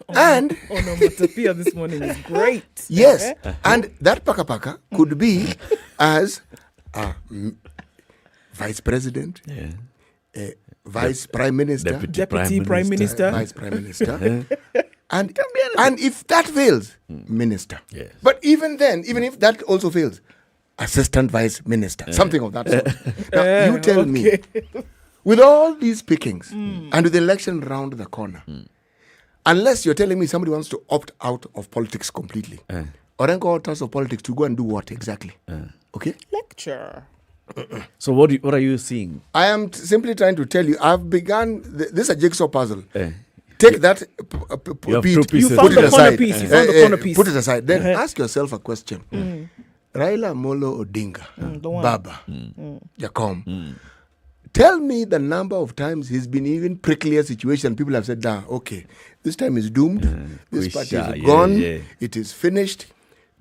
And Matapia this morning is great. Yes, and that paka paka could be as vice president, vice prime minister, deputy prime minister, vice prime minister, and if that fails, minister. Yes. But even then, even if that also fails, assistant vice minister, something of that sort. Now you tell me, with all these pickings and with the election round the corner. Unless you're telling me somebody wants to opt out of politics completely. Orengo out of politics to go and do what exactly? Okay? Lecture. So what are you seeing? I am simply trying to tell you, I've begun, this is a jigsaw puzzle. Take that piece, you found the corner piece. You found the corner piece. Put it aside. Then ask yourself a question. Raila Molo Odinga, Baba, Jacom. Tell me the number of times he's been even pricklier situation. People have said, okay, this time is doomed. This party is gone. It is finished.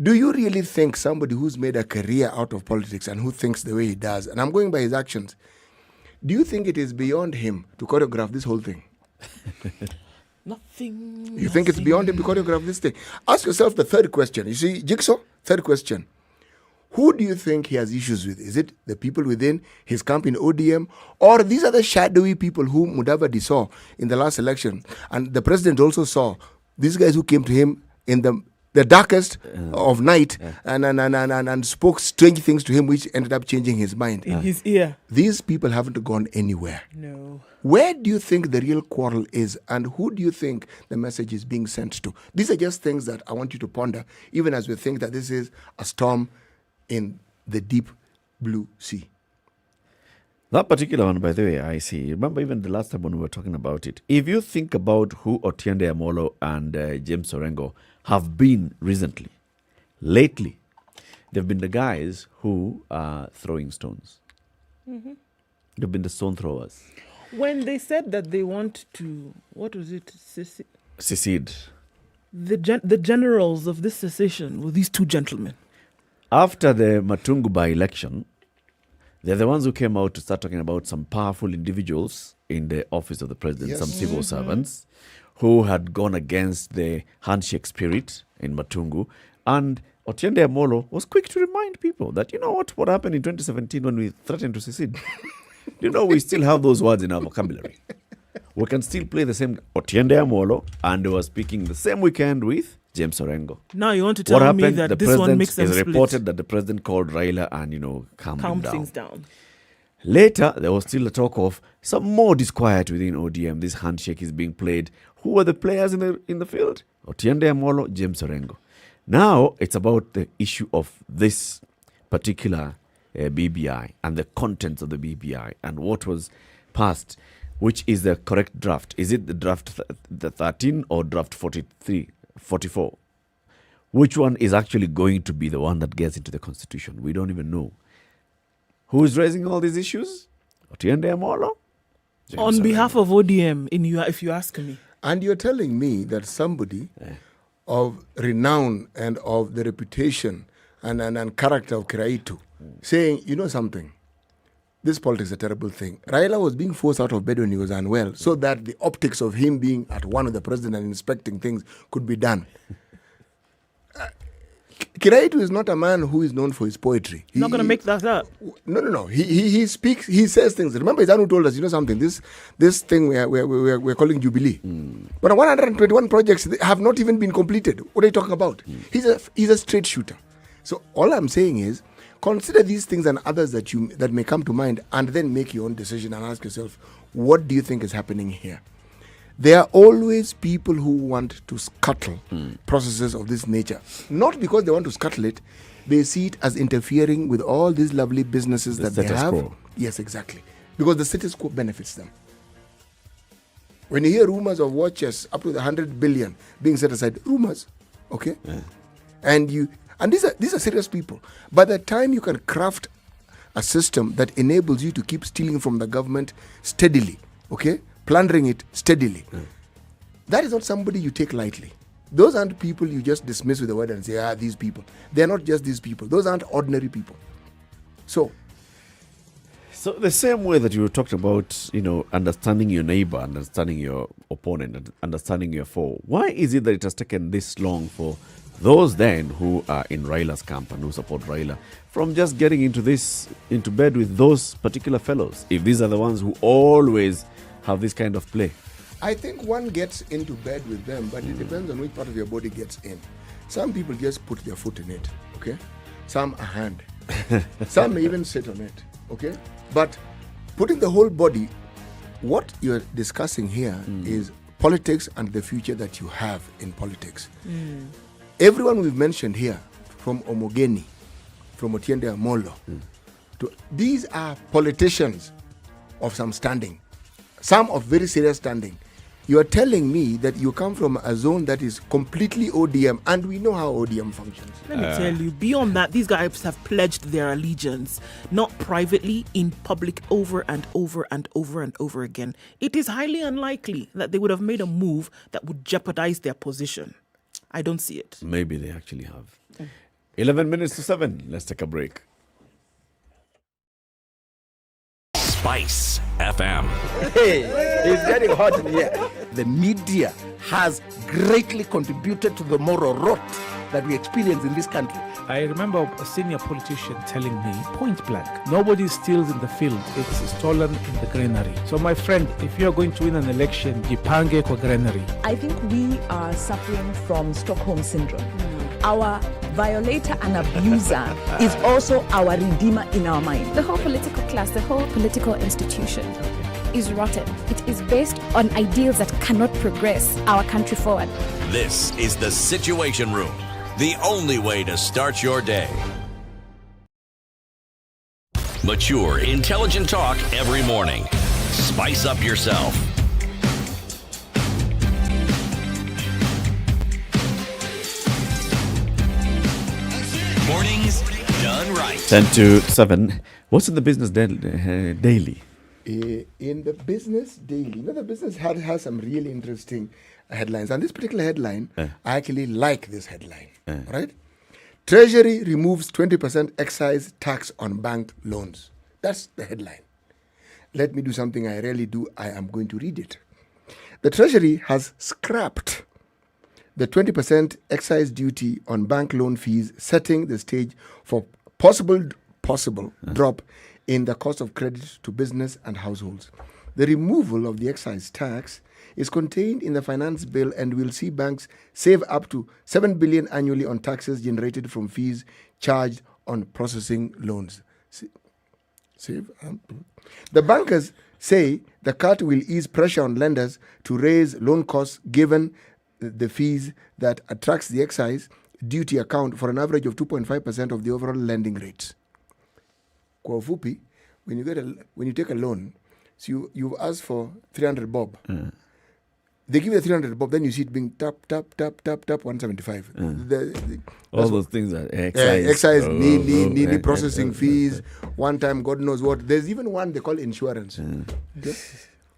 Do you really think somebody who's made a career out of politics and who thinks the way he does, and I'm going by his actions, do you think it is beyond him to choreograph this whole thing? Nothing. You think it's beyond him to choreograph this thing? Ask yourself the third question. You see, Jigsaw, third question. Who do you think he has issues with? Is it the people within his camp in ODM? Or these are the shadowy people whom Mudavadi saw in the last election? And the president also saw these guys who came to him in the darkest of night and spoke strange things to him, which ended up changing his mind. In his ear. These people haven't gone anywhere. No. Where do you think the real quarrel is, and who do you think the message is being sent to? These are just things that I want you to ponder, even as we think that this is a storm in the deep blue sea. That particular one, by the way, I see. Remember even the last time when we were talking about it. If you think about who Otiende Amolo and James Orengo have been recently, lately, they've been the guys who are throwing stones. They've been the stone throwers. When they said that they want to, what was it? Secede. The generals of this secession were these two gentlemen. After the Matungu by-election, they're the ones who came out to start talking about some powerful individuals in the office of the president, some civil servants, who had gone against the handshake spirit in Matungu. And Otiende Amolo was quick to remind people that, you know what happened in 2017 when we threatened to secede? We still have those words in our vocabulary. We can still play the same Otiende Amolo, and they were speaking the same weekend with James Orengo. Now you want to tell me that this one makes them split. It is reported that the president called Raila and, calmed things down. Later, there was still a talk of some more disquiet within ODM. This handshake is being played. Who were the players in the field? Otiende Amolo, James Orengo. Now, it's about the issue of this particular BBI and the contents of the BBI and what was passed, which is the correct draft. Is it the draft the 13 or draft 44? Which one is actually going to be the one that gets into the constitution? We don't even know. Who is raising all these issues? Otiende Amolo? On behalf of ODM, if you ask me. And you're telling me that somebody of renown and of the reputation and character of Kiraitu saying, you know something, this politics is a terrible thing. Raila was being forced out of bed when he was unwell so that the optics of him being at one with the president and inspecting things could be done. Kiraitu is not a man who is known for his poetry. He's not going to make that up. No. He speaks, he says things. Remember, his who told us, you know something, this thing we're calling Jubilee. But 121 projects have not even been completed. What are you talking about? He's a straight shooter. So all I'm saying is, consider these things and others that may come to mind, and then make your own decision and ask yourself, what do you think is happening here? There are always people who want to scuttle processes of this nature. Not because they want to scuttle it, they see it as interfering with all these lovely businesses that they have. Quo. Yes, exactly. Because the status quo benefits them. When you hear rumors of watches up to the 100 billion being set aside, rumors, okay? Yeah. And these are serious people. By the time you can craft a system that enables you to keep stealing from the government steadily, okay? plundering it steadily. That is not somebody you take lightly. Those aren't people you just dismiss with a word and say, these people. They're not just these people. Those aren't ordinary people. So the same way that you talked about, understanding your neighbor, understanding your opponent, and understanding your foe, why is it that it has taken this long for those then who are in Raila's camp and who support Raila from just getting into bed with those particular fellows, if these are the ones who always have this kind of play? I think one gets into bed with them, but it depends on which part of your body gets in. Some people just put their foot in it, okay? Some a hand. Some may even sit on it, okay? But putting the whole body, what you're discussing here is politics and the future that you have in politics. Everyone we've mentioned here, from Omogeni, from Otiende Amolo, these are politicians of some standing, some of very serious standing. You are telling me that you come from a zone that is completely ODM, and we know how ODM functions. Let me tell you, beyond that, these guys have pledged their allegiance, not privately, in public, over and over and over and over again. It is highly unlikely that they would have made a move that would jeopardize their position. I don't see it. Maybe they actually have. 11 minutes to 7. Let's take a break. Spice FM. Hey, it's getting hot in here. The media has greatly contributed to the moral rot that we experience in this country. I remember a senior politician telling me, point blank, nobody steals in the field, it's stolen in the granary. So my friend, if you're going to win an election, jipange kwa granary. I think we are suffering from Stockholm syndrome. Our violator and abuser is also our redeemer in our mind. The whole political class, the whole political institution is rotten. It is based on ideals that cannot progress our country forward. This is the Situation Room, the only way to start your day. Mature, intelligent talk every morning. Spice up yourself. Mornings done right. 10 to 7. What's in the business daily? In the business daily, the business has some really interesting headlines. And this particular headline, I actually like this headline. Right? Treasury removes 20% excise tax on bank loans. That's the headline. Let me do something I rarely do. I am going to read it. The Treasury has scrapped the 20% excise duty on bank loan fees, setting the stage for possible drop in the cost of credit to business and households. The removal of the excise tax is contained in the finance bill and will see banks save up to 7 billion annually on taxes generated from fees charged on processing loans. The bankers say the cut will ease pressure on lenders to raise loan costs given the fees that attracts the excise duty account for an average of 2.5% of the overall lending rates. Kwa ufupi, when you take a loan, so you ask for 300 bob. They give you the 300 bob, then you see it being tap 175. All those things are excise. Nearly processing fees, one time God knows what. There's even one they call insurance. Okay?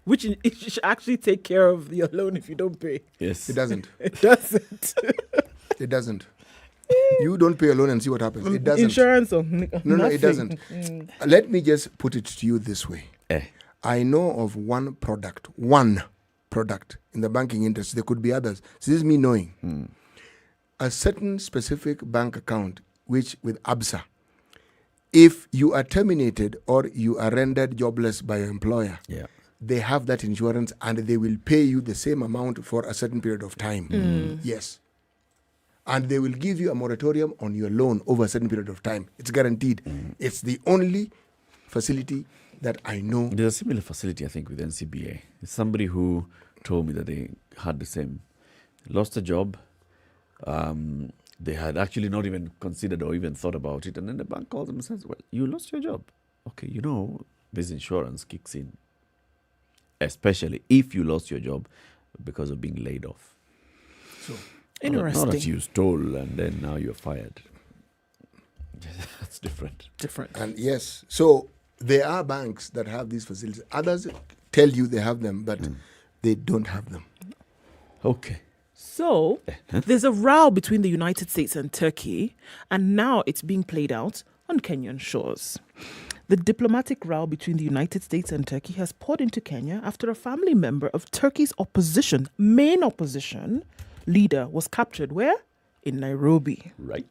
Which it should actually take care of your loan if you don't pay. Yes. It doesn't. It doesn't. It doesn't. You don't pay a loan and see what happens. It doesn't. Insurance or No, it doesn't. Let me just put it to you this way. I know of one product in the banking industry. There could be others. So this is me knowing. A certain specific bank account, which with ABSA, if you are terminated or you are rendered jobless by your employer, they have that insurance and they will pay you the same amount for a certain period of time. Yes. And they will give you a moratorium on your loan over a certain period of time. It's guaranteed. It's the only facility that I know. There's a similar facility, I think, with NCBA. It's somebody who told me that they had the same. Lost a job. They had actually not even considered or even thought about it. And then the bank calls them and says, well, you lost your job. Okay, this insurance kicks in. Especially if you lost your job because of being laid off. So, interesting. Not that you stole and then now you're fired. That's different. And yes, so there are banks that have these facilities. Others tell you they have them, but they don't have them. Okay. So there's a row between the United States and Turkey, and now it's being played out on Kenyan shores. The diplomatic row between the United States and Turkey has poured into Kenya after a family member of Turkey's main opposition leader was captured. Where? In Nairobi. Right.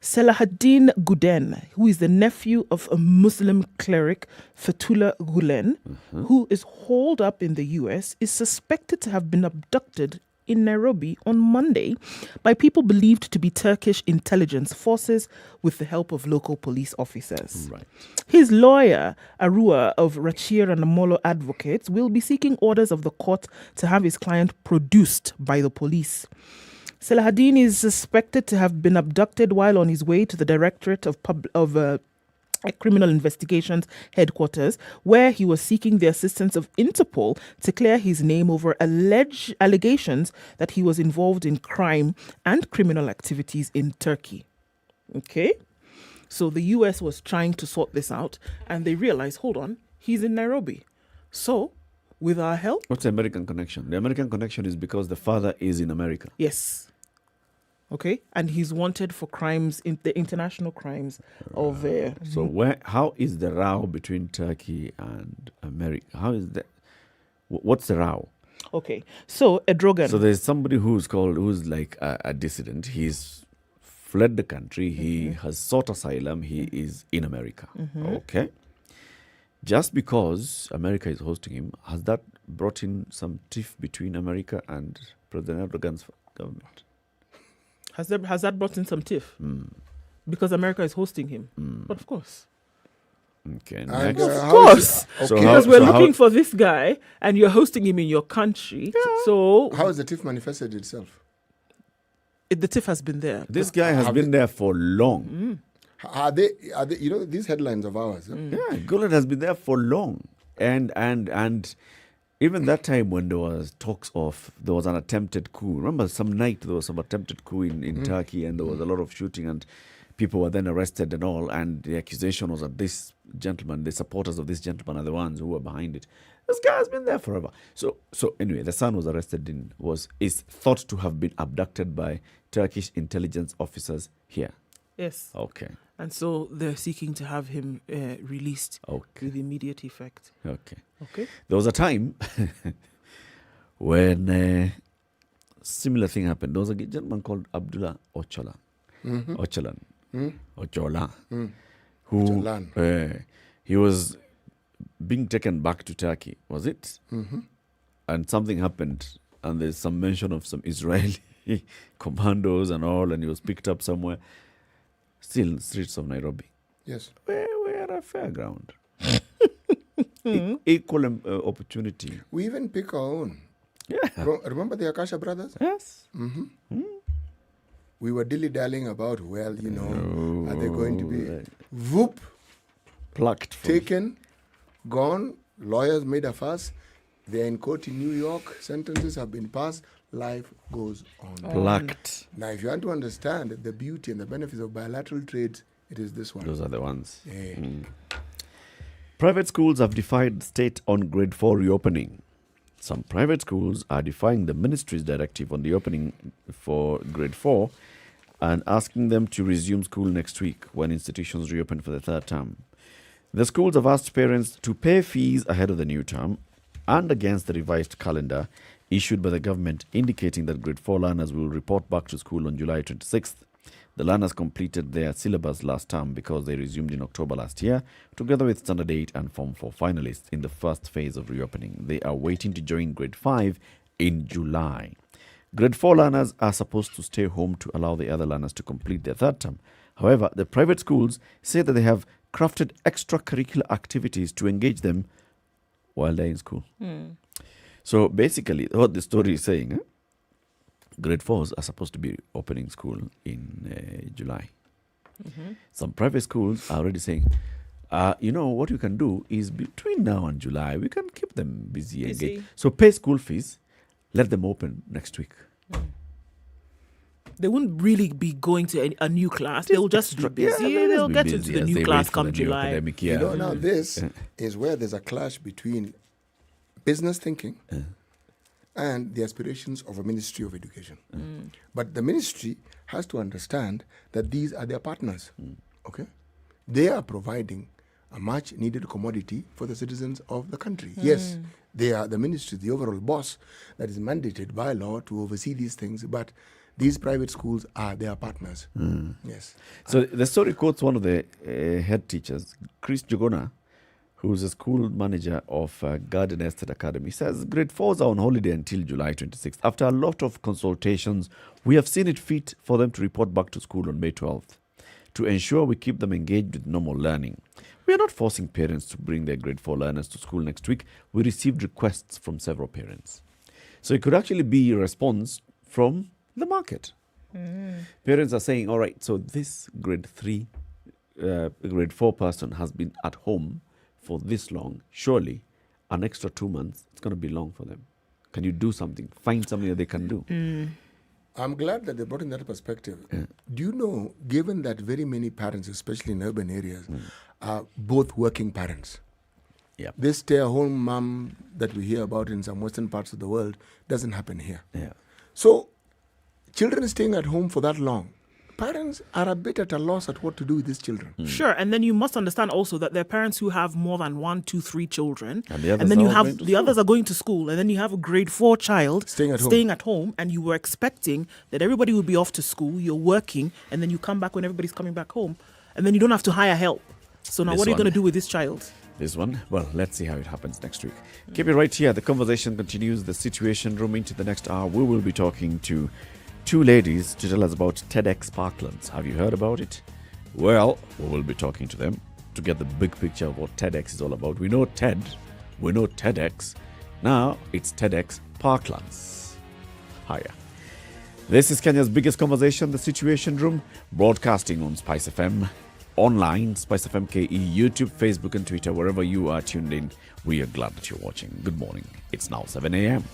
Selahattin Guden, who is the nephew of a Muslim cleric, Fethullah Gulen, who is holed up in the US, is suspected to have been abducted in Nairobi on Monday by people believed to be Turkish intelligence forces with the help of local police officers. Right. His lawyer, Arua of Rachir and Amolo Advocates, will be seeking orders of the court to have his client produced by the police. Selahattin is suspected to have been abducted while on his way to the Directorate of Criminal Investigations headquarters, where he was seeking the assistance of Interpol to clear his name over alleged allegations that he was involved in crime and criminal activities in Turkey. Okay? So the US was trying to sort this out, and they realized, hold on, he's in Nairobi. So, with our help... What's the American connection? The American connection is because the father is in America. Yes. Okay, and he's wanted for crimes, in the international crimes of... So how is the row between Turkey and America? How is that? What's the row? Okay, so Erdogan... So there's somebody who's like a dissident. He's fled the country. He has sought asylum. He is in America. Okay. Just because America is hosting him, has that brought in some tiff between America and President Erdogan's government? Has that brought in some tiff? Because America is hosting him. But of course. Okay. Of course. So because we're looking for this guy and you're hosting him in your country. Yeah. So how has the tiff manifested itself? The tiff has been there. This guy has been there for long. Are they, you know, these headlines of ours? Yeah, Gulen has been there for long. And even that time when there was talks of, there was an attempted coup. Remember some night there was some attempted coup in Turkey, and there was a lot of shooting and people were then arrested and all. And the accusation was that this gentleman, the supporters of this gentleman are the ones who were behind it. This guy has been there forever. So anyway, the son was arrested is thought to have been abducted by Turkish intelligence officers here. Yes. Okay. And so they're seeking to have him released with immediate effect. Okay. Okay. There was a time when similar thing happened. There was a gentleman called Abdullah Ochola. Ochola. Who he was being taken back to Turkey, was it? And something happened, and there's some mention of some Israeli commandos and all, and he was picked up somewhere. Still in the streets of Nairobi. Yes. We're a fairground. Equal opportunity. We even pick our own. Yeah. Remember the Akasha brothers? Yes. We were dilly-dallying about, well, you know, are they going to be whoop, plucked, taken, gone, lawyers made a fuss, they're in court in New York, sentences have been passed, life goes on. Plucked. Now, if you want to understand the beauty and the benefits of bilateral trade, it is this one. Those are the ones. Yeah. Private schools have defied state on grade 4 reopening. Some private schools are defying the ministry's directive on the opening for grade 4 and asking them to resume school next week when institutions reopen for the third term. The schools have asked parents to pay fees ahead of the new term and against the revised calendar issued by the government indicating that grade 4 learners will report back to school on July 26th. The learners completed their syllabus last term because they resumed in October last year, together with Standard 8 and Form 4 finalists in the first phase of reopening. They are waiting to join grade 5 in July. Grade 4 learners are supposed to stay home to allow the other learners to complete their third term. However, the private schools say that they have crafted extracurricular activities to engage them while they're in school. So basically, what the story is saying, grade 4s are supposed to be opening school in July. Some private schools are already saying, you know, what you can do is between now and July, we can keep them busy. Engaged. So pay school fees, let them open next week. They wouldn't really be going to a new class. They'll just be busy. Yeah, they'll get into the new class come July. You know, now this is where there's a clash between business thinking and the aspirations of a Ministry of Education. But the ministry has to understand that these are their partners. Okay? They are providing a much needed commodity for the citizens of the country. Yes, they are the ministry, the overall boss that is mandated by law to oversee these things, but these private schools are their partners. Yes. So the story quotes one of the head teachers, Chris Jogona, who's a school manager of Garden Estate Academy. He says grade 4s are on holiday until July 26th. After a lot of consultations, we have seen it fit for them to report back to school on May 12th to ensure we keep them engaged with normal learning. We are not forcing parents to bring their grade 4 learners to school next week. We received requests from several parents. So it could actually be a response from the market. Parents are saying, all right, so this grade 4 person has been at home for this long. Surely an extra 2 months, it's going to be long for them. Can you do something? Find something that they can do. I'm glad that they brought in that perspective. Do you know, given that very many parents, especially in urban areas, are both working parents, this stay-at-home mom that we hear about in some western parts of the world doesn't happen here. So children staying at home for that long, parents are a bit at a loss at what to do with these children. Sure, and then you must understand also that there are parents who have more than 1, 2, 3 children, and the then you have the others are going to school, and then you have a grade 4 child staying at home, and you were expecting that everybody would be off to school, you're working, and then you come back when everybody's coming back home, and then you don't have to hire help. So now what are you going to do with this child? This one, well, let's see how it happens next week. Keep it right here. The conversation continues. The Situation Room into the next hour. We will be talking to 2 ladies to tell us about TEDx Parklands. Have you heard about it? Well, we will be talking to them to get the big picture of what TEDx is all about. We know TED, we know TEDx. Now it's TEDx Parklands. Hiya. This is Kenya's biggest conversation, The Situation Room, broadcasting on SpiceFM, online, SpiceFM KE, YouTube, Facebook and Twitter, wherever you are tuned in. We are glad that you're watching. Good morning. It's now 7 a.m.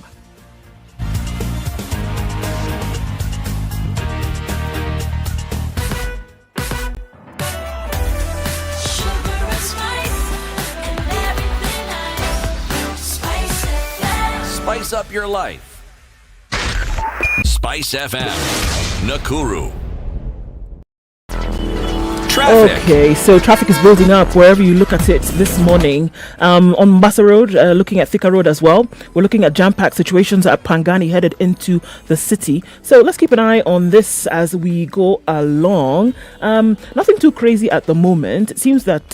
Spice up your life. Spice FM, Nakuru. Traffic. Okay, so traffic is building up wherever you look at it this morning. On Mombasa Road, looking at Thika Road as well. We're looking at jam-packed situations at Pangani headed into the city. So let's keep an eye on this as we go along. Nothing too crazy at the moment. It seems that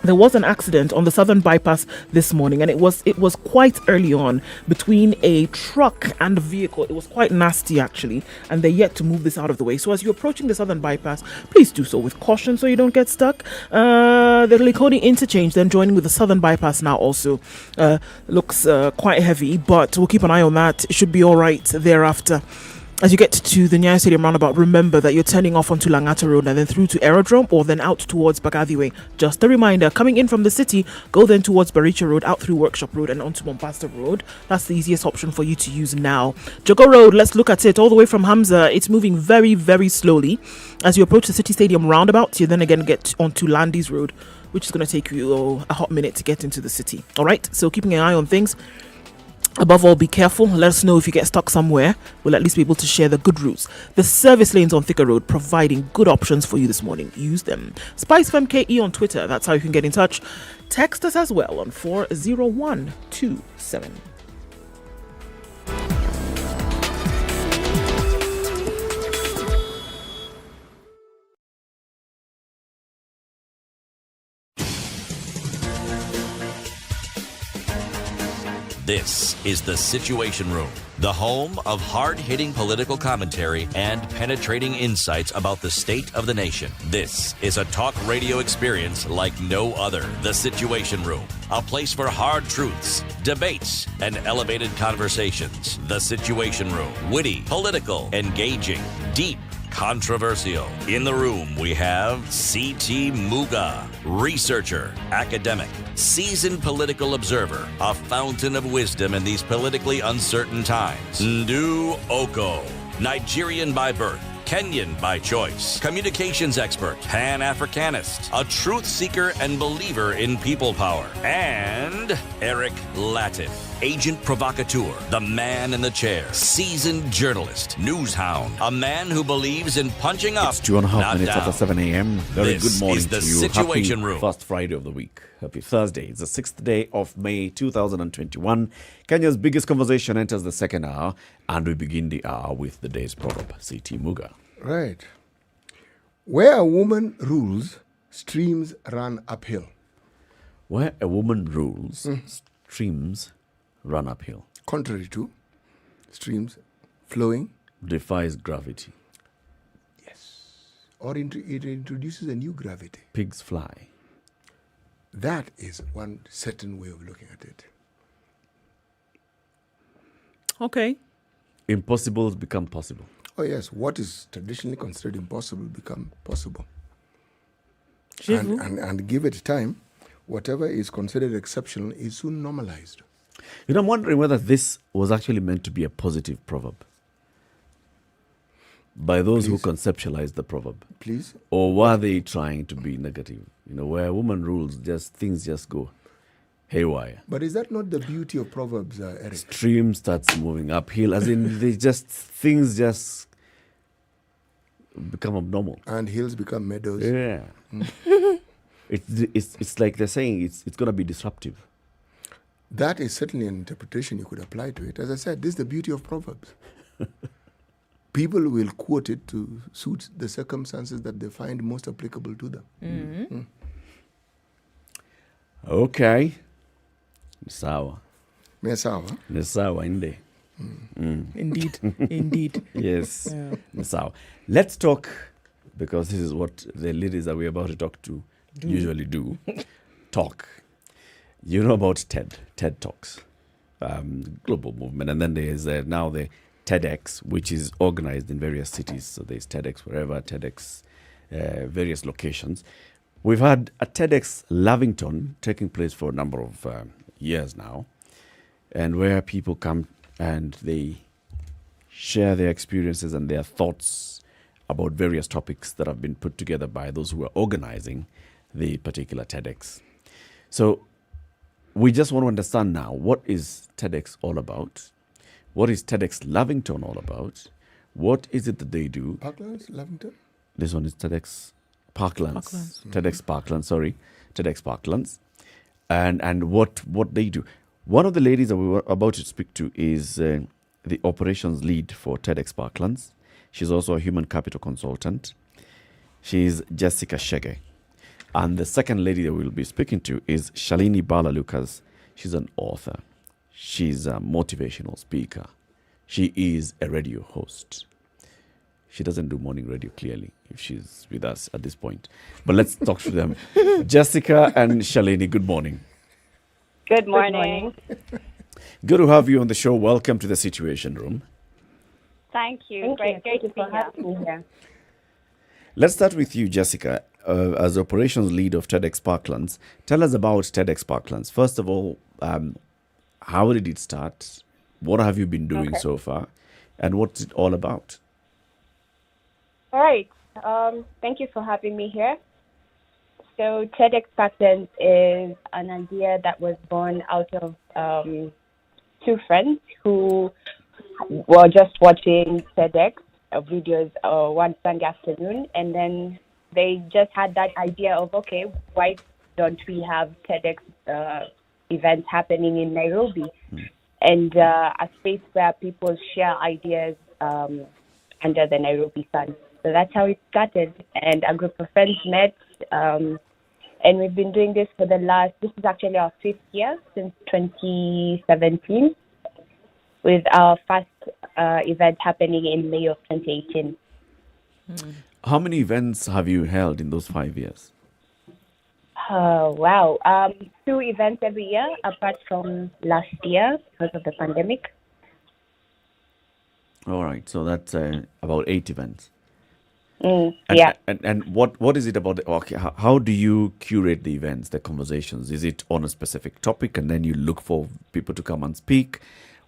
there was an accident on the southern bypass this morning, and it was quite early on between a truck and a vehicle. It was quite nasty actually, and they're yet to move this out of the way. So as you're approaching the southern bypass, please do so with caution so you don't get stuck. The Likoni interchange then joining with the southern bypass now also looks quite heavy, but we'll keep an eye on that. It should be all right thereafter. As you get to the Nyeri Stadium roundabout, remember that you're turning off onto Langata Road and then through to Aerodrome or then out towards Bagadi Way. Just a reminder, coming in from the city, go then towards Baricha Road, out through Workshop Road and onto Mombasa Road. That's the easiest option for you to use now. Jogo Road, let's look at it. All the way from Hamza, it's moving very, very slowly. As you approach the City Stadium roundabout, you then again get onto Landis Road, which is going to take you a hot minute to get into the city. All right, so keeping an eye on things. Above all, be careful. Let us know if you get stuck somewhere. We'll at least be able to share the good routes. The service lanes on Thika Road providing good options for you this morning. Use them. SpiceFM KE on Twitter. That's how you can get in touch. Text us as well on 40127. This is The Situation Room, the home of hard-hitting political commentary and penetrating insights about the state of the nation. This is a talk radio experience like no other. The Situation Room, a place for hard truths, debates, and elevated conversations. The Situation Room, witty, political, engaging, deep, controversial. In the room, we have C.T. Muga, researcher, academic, seasoned political observer, a fountain of wisdom in these politically uncertain times. Ndu Oko, Nigerian by birth, Kenyan by choice, communications expert, Pan-Africanist, a truth seeker and believer in people power, and Eric Latif, agent provocateur, the man in the chair, seasoned journalist, news hound, a man who believes in punching up, It's 2.5 not minutes down. after 7 a.m. Very This good morning is the to you. Situation Happy Room. first Friday of the week. Happy Thursday. It's the 6th day of May 2021. Kenya's biggest conversation enters the second hour, and we begin the hour with the day's proverb. C.T. Muga. Right. Where a woman rules, streams run uphill. Where a woman rules, streams run uphill. Contrary to streams flowing. Defies gravity. Or it introduces a new gravity. Pigs fly. That is one certain way of looking at it. Okay. Impossibles become possible. Oh yes, what is traditionally considered impossible become possible. J'avoue. And give it time, whatever is considered exceptional is soon normalized. You know, I'm wondering whether this was actually meant to be a positive proverb by those who conceptualized the proverb. Please. Or were they trying to be negative? You know, where a woman rules, things just go haywire. But is that not the beauty of proverbs, Eric? Stream starts moving uphill, as in things just become abnormal. And hills become meadows. Yeah. It's like they're saying it's going to be disruptive. That is certainly an interpretation you could apply to it. As I said, this is the beauty of proverbs. People will quote it to suit the circumstances that they find most applicable to them. Mm-hmm. Okay. Ni sawa. Ni sawa. Ni sawa inde. Indeed. Indeed. Yes. Yeah. Ni sawa. Let's talk, because this is what the ladies that we're about to talk to usually do. Talk. You know about TED Talks, global movement. And then there's now the TEDx, which is organized in various cities. So there's TEDx wherever, TEDx various locations. We've had a TEDx Lavington taking place for a number of years now, and where people come and they share their experiences and their thoughts about various topics that have been put together by those who are organizing the particular TEDx. So we just want to understand now, what is TEDx all about? What is TEDx Lavington all about? What is it that they do? Parklands, Lavington? This one is TEDx Parklands. TEDx Parklands, sorry. TEDx Parklands. And what they do. One of the ladies that we were about to speak to is the operations lead for TEDx Parklands. She's also a human capital consultant. She's Jessica Shege. And the second lady that we'll be speaking to is Shalini Bala Lucas. She's an author. She's a motivational speaker. She is a radio host. She doesn't do morning radio, clearly, if she's with us at this point. But let's talk to them. Jessica and Shalini, good morning. Good morning. Good to have you on the show. Welcome to the Situation Room. Thank you. Great to be here. Let's start with you, Jessica. As operations lead of TEDx Parklands, tell us about TEDx Parklands. First of all, how did it start? What have you been doing so far? And what's it all about? All right. Thank you for having me here. So TEDx Parklands is an idea that was born out of two friends who were just watching TEDx videos one Sunday afternoon, and then they just had that idea of, okay, why don't we have TEDx events happening in Nairobi? And a space where people share ideas under the Nairobi sun. So that's how it started. And a group of friends met, and we've been doing this for this is actually our 5th year since 2017, with our first event happening in May of 2018. How many events have you held in those 5 years? Wow. 2 events every year, apart from last year because of the pandemic. All right. So that's about 8 events. Yeah. And what is it about? How do you curate the events, the conversations? Is it on a specific topic and then you look for people to come and speak?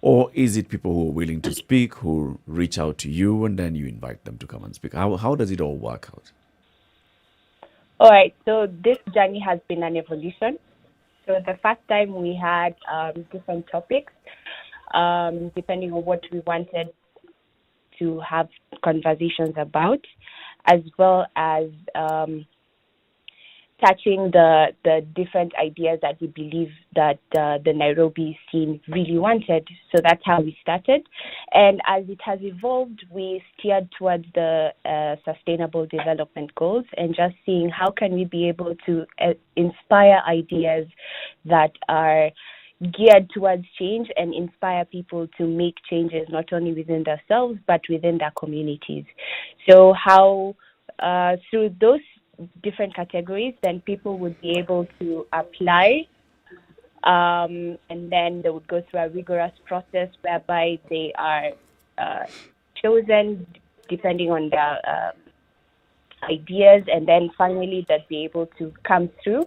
Or is it people who are willing to speak, who reach out to you, and then you invite them to come and speak? How does it all work out? All right, so this journey has been an evolution. So the first time we had different topics, depending on what we wanted to have conversations about, as well as touching the different ideas that we believe that the Nairobi scene really wanted. So that's how we started. And as it has evolved, we steered towards the sustainable development goals and just seeing how can we be able to inspire ideas that are geared towards change and inspire people to make changes not only within themselves but within their communities. So how through those different categories, then people would be able to apply, and then they would go through a rigorous process whereby they are chosen depending on their ideas, and then finally they'd be able to come through,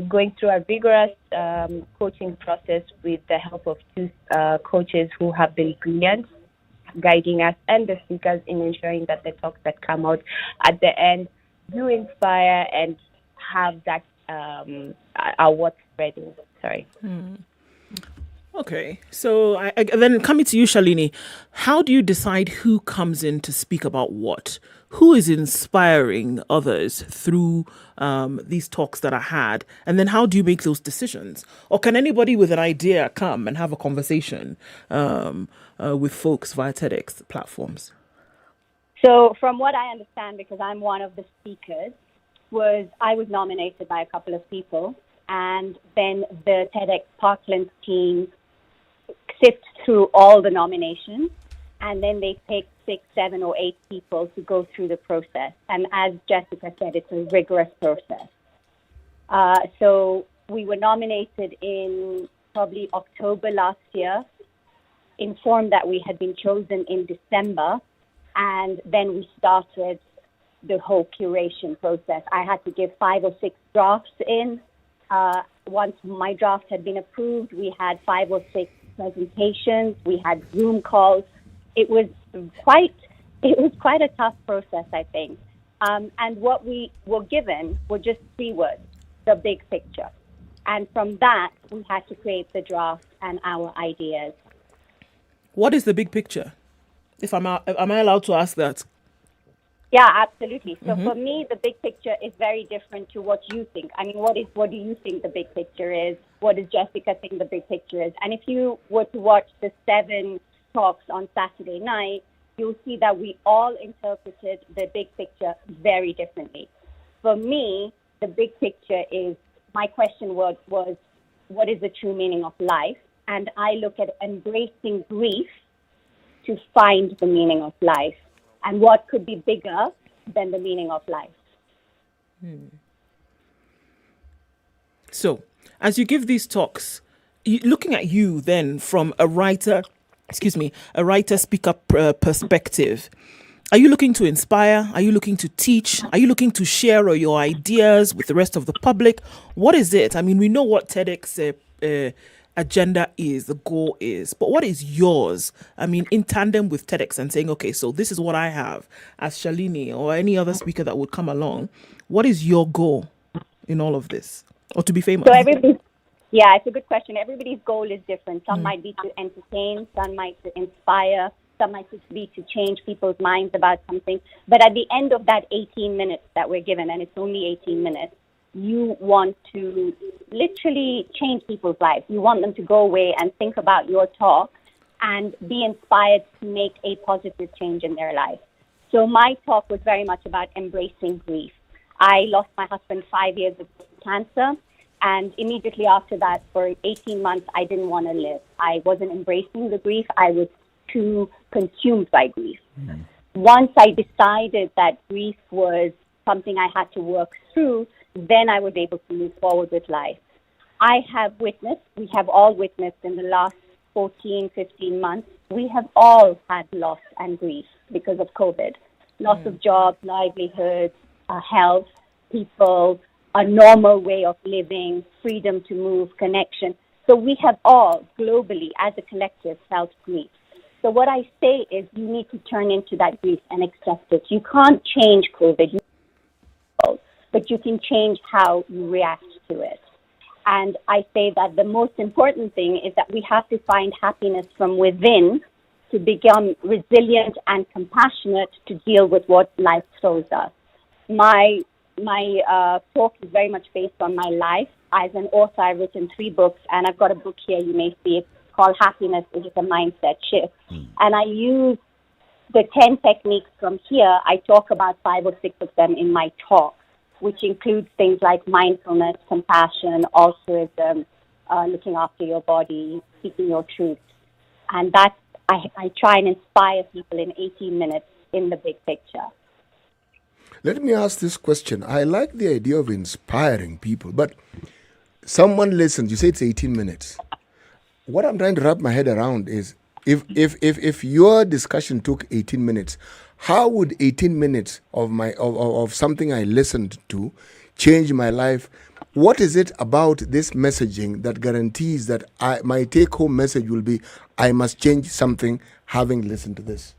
going through a rigorous coaching process with the help of two coaches who have been brilliant, guiding us and the speakers in ensuring that the talks that come out at the end do inspire and have that award spreading. Sorry. Okay, so I then coming to you, Shalini, how do you decide who comes in to speak about what? Who is inspiring others through these talks that are had? And then how do you make those decisions? Or can anybody with an idea come and have a conversation with folks via TEDx platforms? So from what I understand, because I'm one of the speakers, I was nominated by a couple of people, and then the TEDx Parklands team sift through all the nominations, and then they pick 6, 7, or 8 people to go through the process. And as Jessica said, it's a rigorous process. So we were nominated in probably October last year, informed that we had been chosen in December, and then we started the whole curation process. I had to give 5 or 6 drafts in. Once my draft had been approved, we had 5 or 6 presentations. We had Zoom calls. It was quite a tough process, I think. And what we were given were just 3 words: the big picture. And from that, we had to create the draft and our ideas. What is the big picture? Am I allowed to ask that? Yeah, absolutely. So for me, the big picture is very different to what you think. I mean, what do you think the big picture is? What does Jessica think the big picture is? And if you were to watch the 7 talks on Saturday night, you'll see that we all interpreted the big picture very differently. For me, the big picture is, my question was what is the true meaning of life? And I look at embracing grief to find the meaning of life, and what could be bigger than the meaning of life. So, as you give these talks, looking at you then from a writer-speaker perspective, are you looking to inspire? Are you looking to teach? Are you looking to share your ideas with the rest of the public? What is it? I mean, we know what TEDx agenda is, the goal is, but what is yours? I mean, in tandem with TEDx and saying, okay, so this is what I have as Shalini or any other speaker that would come along. What is your goal in all of this? Or to be famous? So yeah, it's a good question. Everybody's goal is different. Some might be to entertain, some might to inspire, some might be to change people's minds about something. But at the end of that 18 minutes that we're given, and it's only 18 minutes, you want to literally change people's lives. You want them to go away and think about your talk and be inspired to make a positive change in their life. So my talk was very much about embracing grief. I lost my husband 5 years ago to cancer, and immediately after that, for 18 months, I didn't want to live. I wasn't embracing the grief. I was too consumed by grief. Once I decided that grief was something I had to work through, then I was able to move forward with life. We have all witnessed in the last 14, 15 months, we have all had loss and grief because of COVID. Loss of jobs, livelihoods, health, people, a normal way of living, freedom to move, connection. So we have all, globally, as a collective, felt grief. So what I say is you need to turn into that grief and accept it. You can't change COVID, but you can change how you react to it. And I say that the most important thing is that we have to find happiness from within to become resilient and compassionate to deal with what life throws us. My talk is very much based on my life. As an author, I've written 3 books, and I've got a book here you may see. It's called Happiness, which is a mindset shift. And I use the 10 techniques from here. I talk about 5 or 6 of them in my talk, which includes things like mindfulness, compassion, altruism, looking after your body, speaking your truth. And that's, I try and inspire people in 18 minutes in the big picture. Let me ask this question. I like the idea of inspiring people, but someone listens. You say it's 18 minutes. What I'm trying to wrap my head around is if your discussion took 18 minutes, how would 18 minutes of something I listened to change my life? What is it about this messaging that guarantees that my take-home message will be, I must change something having listened to this?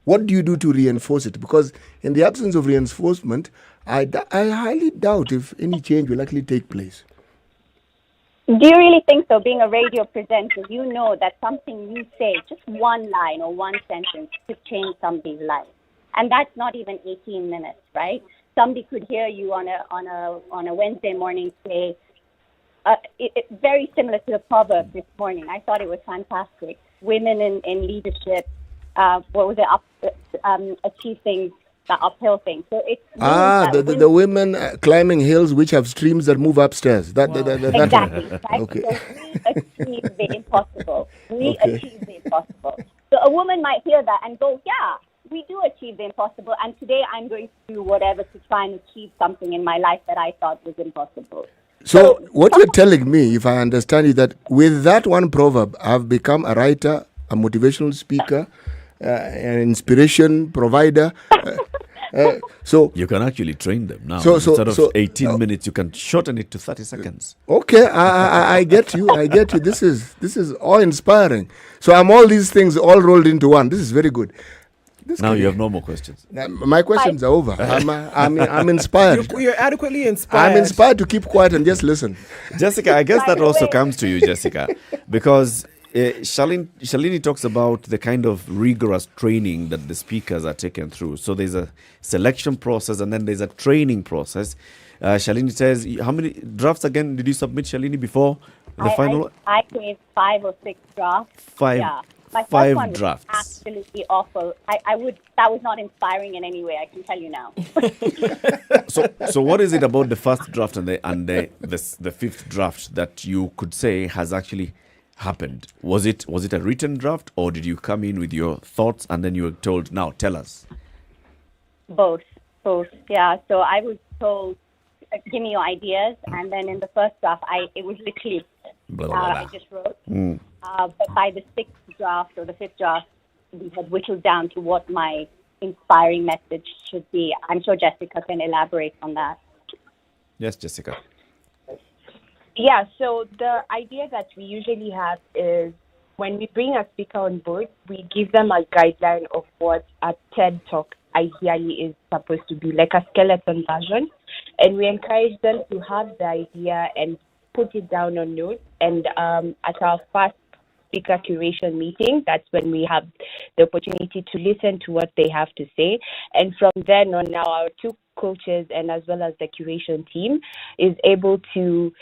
What do you do to reinforce it? Because in the absence of reinforcement, I highly doubt if any change will actually take place. Do you really think so? Being a radio presenter, you know that something you say, just one line or one sentence, could change somebody's life. And that's not even 18 minutes, right? Somebody could hear you on a Wednesday morning say, it's very similar to the proverb this morning. I thought it was fantastic. Women in leadership, achieve things, the uphill thing. So it's the women climbing hills which have streams that move upstairs. Exactly. Right? Okay. So we achieve the impossible. Achieve the impossible. So a woman might hear that and go, yeah, we do achieve the impossible. And today I'm going to do whatever to try and achieve something in my life that I thought was impossible. So what you're telling me, if I understand you, that with that one proverb, I've become a writer, a motivational speaker, an inspiration provider. So you can actually train them now. So instead of 18 minutes, you can shorten it to 30 seconds. Okay, I get you. I get you. This is awe-inspiring. So I'm all these things all rolled into one. This is very good. Now you have no more questions. My questions are over. I'm inspired. You're adequately inspired. I'm inspired to keep quiet and just listen. Jessica, I guess that also comes to you, Jessica, because Shalini talks about the kind of rigorous training that the speakers are taken through. So there's a selection process and then there's a training process. Shalini says, how many drafts again did you submit, Shalini, before the final? I gave 5 or 6 drafts. 5. Yeah. My first 5 one was drafts. absolutely awful. That was not inspiring in any way, I can tell you now. So what is it about the first draft and the fifth draft that you could say has actually happened? Was it a written draft, or did you come in with your thoughts and then you were told, now tell us? Both. Yeah. So I was told, give me your ideas, and then in the first draft, it was literally I just wrote. But by the 6th draft or the 5th draft, we had whittled down to what my inspiring message should be. I'm sure Jessica can elaborate on that. Yes, Jessica. Yeah, so the idea that we usually have is when we bring a speaker on board, we give them a guideline of what a TED Talk ideally is supposed to be, like a skeleton version. And we encourage them to have the idea and put it down on notes. And at our first speaker curation meeting, that's when we have the opportunity to listen to what they have to say. And from then on, now our 2 coaches and as well as the curation team is able to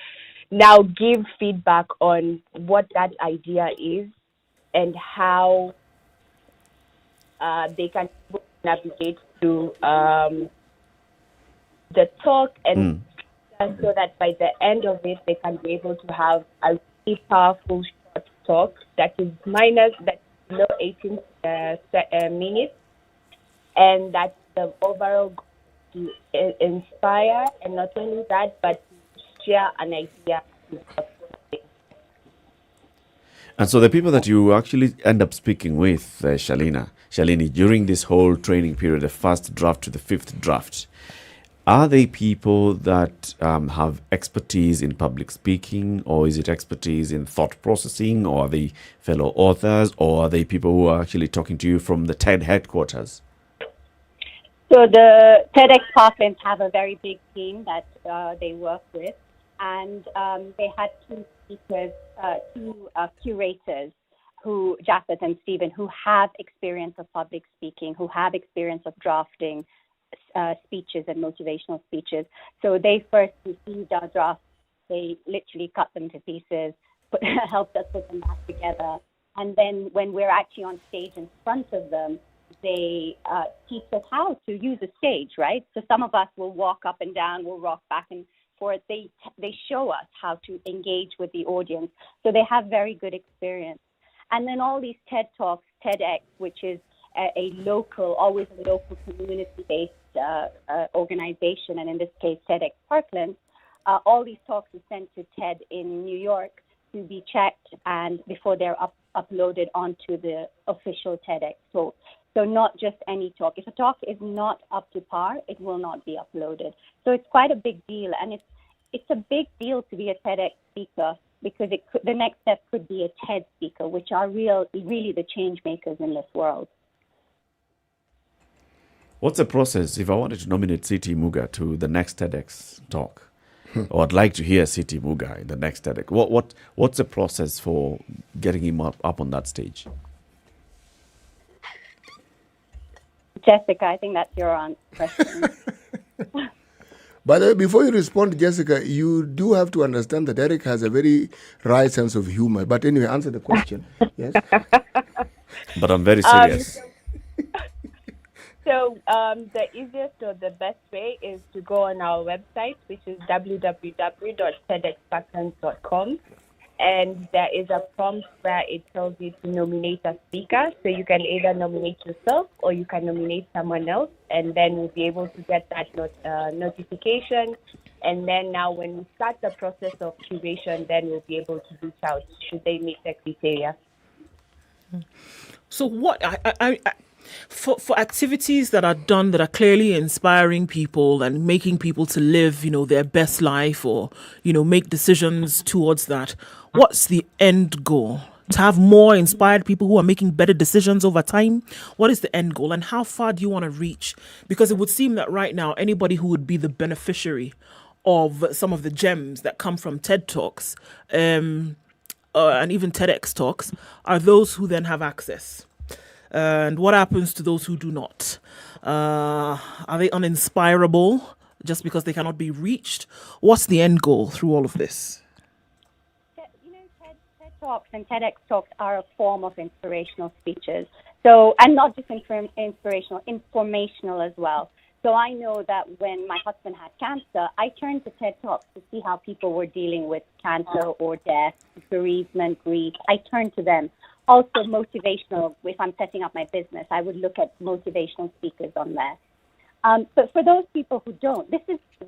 now give feedback on what that idea is and how they can navigate through the talk, and so that by the end of it, they can be able to have a really powerful short talk that is below 18 minutes, and that's the overall goal to inspire, and not only that, but to share an idea. And so the people that you actually end up speaking with, Shalini, during this whole training period, the first draft to the 5th draft, Are they people that have expertise in public speaking, or is it expertise in thought processing, or are they fellow authors, or are they people who are actually talking to you from the TED headquarters? So the TEDx Parklands have a very big team that they work with, and they had two speakers, two curators, Japheth and Stephen, who have experience of public speaking, who have experience of drafting speeches and motivational speeches. So they first received our drafts. They literally cut them to pieces, helped us put them back together. And then when we're actually on stage in front of them, they teach us how to use a stage, right? So some of us will walk up and down, we'll rock back and forth. They show us how to engage with the audience. So they have very good experience. And then all these TED Talks, TEDx, which is always a local community-based organization, and in this case, TEDx Parklands, all these talks are sent to TED in New York to be checked and before they're uploaded onto the official TEDx. So not just any talk. If a talk is not up to par, it will not be uploaded. So it's quite a big deal, and it's a big deal to be a TEDx speaker, because the next step could be a TED speaker, which are really the change makers in this world. What's the process if I wanted to nominate Siti Muga to the next TEDx talk? Or I'd like to hear Siti Muga in the next TEDx. What's the process for getting him up on that stage? Jessica, I think that's your question. By the way, before you respond, Jessica, you do have to understand that Eric has a very wry sense of humor. But anyway, answer the question. Yes. But I'm very serious. So the easiest or the best way is to go on our website, which is www.tedxparklands.com. And there is a prompt where it tells you to nominate a speaker. So you can either nominate yourself or you can nominate someone else. And then we'll be able to get that notification. And then now when we start the process of curation, then we'll be able to reach out should they meet the criteria. So what for activities that are done that are clearly inspiring people and making people to live, their best life, or, make decisions towards that, what's the end goal? To have more inspired people who are making better decisions over time? What is the end goal, and how far do you want to reach? Because it would seem that right now, anybody who would be the beneficiary of some of the gems that come from TED Talks and even TEDx Talks are those who then have access. And what happens to those who do not? Are they uninspirable just because they cannot be reached? What's the end goal through all of this? TED Talks and TEDx Talks are a form of inspirational speeches. So, and not just inspirational, informational as well. So I know that when my husband had cancer, I turned to TED Talks to see how people were dealing with cancer or death, bereavement, grief. I turned to them. Also motivational, if I'm setting up my business, I would look at motivational speakers on there. But for those people who don't,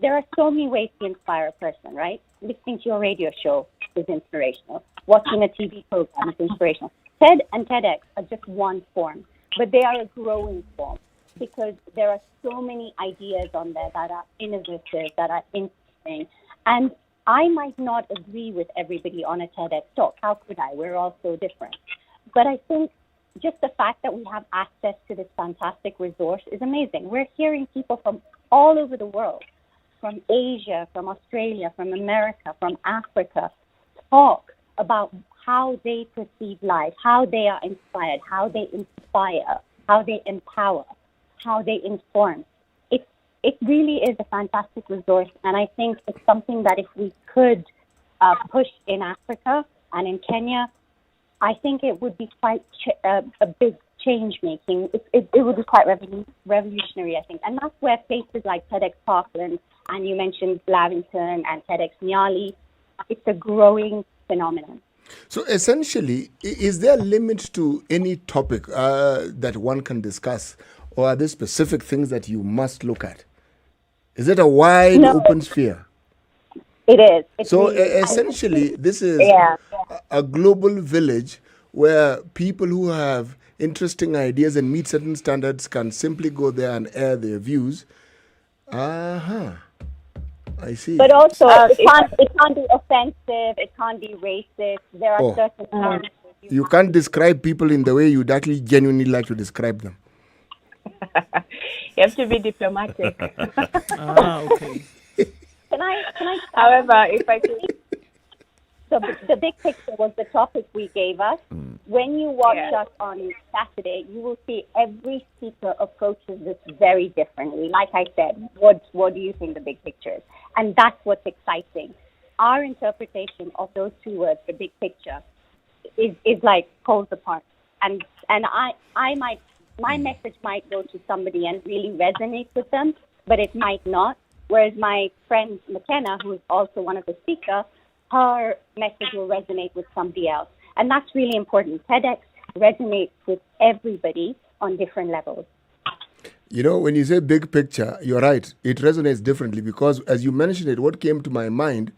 there are so many ways to inspire a person, right? Listening to your radio show is inspirational. Watching a TV program is inspirational. TED and TEDx are just one form, but they are a growing form because there are so many ideas on there that are innovative, that are interesting. And I might not agree with everybody on a TEDx talk. How could I? We're all so different. But I think just the fact that we have access to this fantastic resource is amazing. We're hearing people from all over the world, from Asia, from Australia, from America, from Africa, talk about how they perceive life, how they are inspired, how they inspire, how they empower, how they inform. It really is a fantastic resource, and I think it's something that if we could push in Africa and in Kenya, I think it would be quite a big change-making. It would be quite revolutionary, I think. And that's where places like TEDx Parklands, and you mentioned Lavington and TEDx Nyeri, it's a growing phenomenon. So essentially, is there a limit to any topic that one can discuss, or are there specific things that you must look at? Is it a wide open sphere? It is. Essentially, this is a global village where people who have interesting ideas and meet certain standards can simply go there and air their views. I see. But also, it can't be offensive. It can't be racist. There are certain terms. You can't describe people in the way you'd actually genuinely like to describe them. You have to be diplomatic. Okay. Can I? However, if I could. So the big picture was the topic we gave us. When you watch us on Saturday, you will see every speaker approaches this very differently. Like I said, what do you think the big picture is? And that's what's exciting. Our interpretation of those two words, the big picture, is like poles apart. And my message might go to somebody and really resonate with them, but it might not. Whereas my friend McKenna, who is also one of the speakers, her message will resonate with somebody else. And that's really important. TEDx resonates with everybody on different levels. You know, when you say big picture, you're right. It resonates differently because, as you mentioned it, what came to my mind,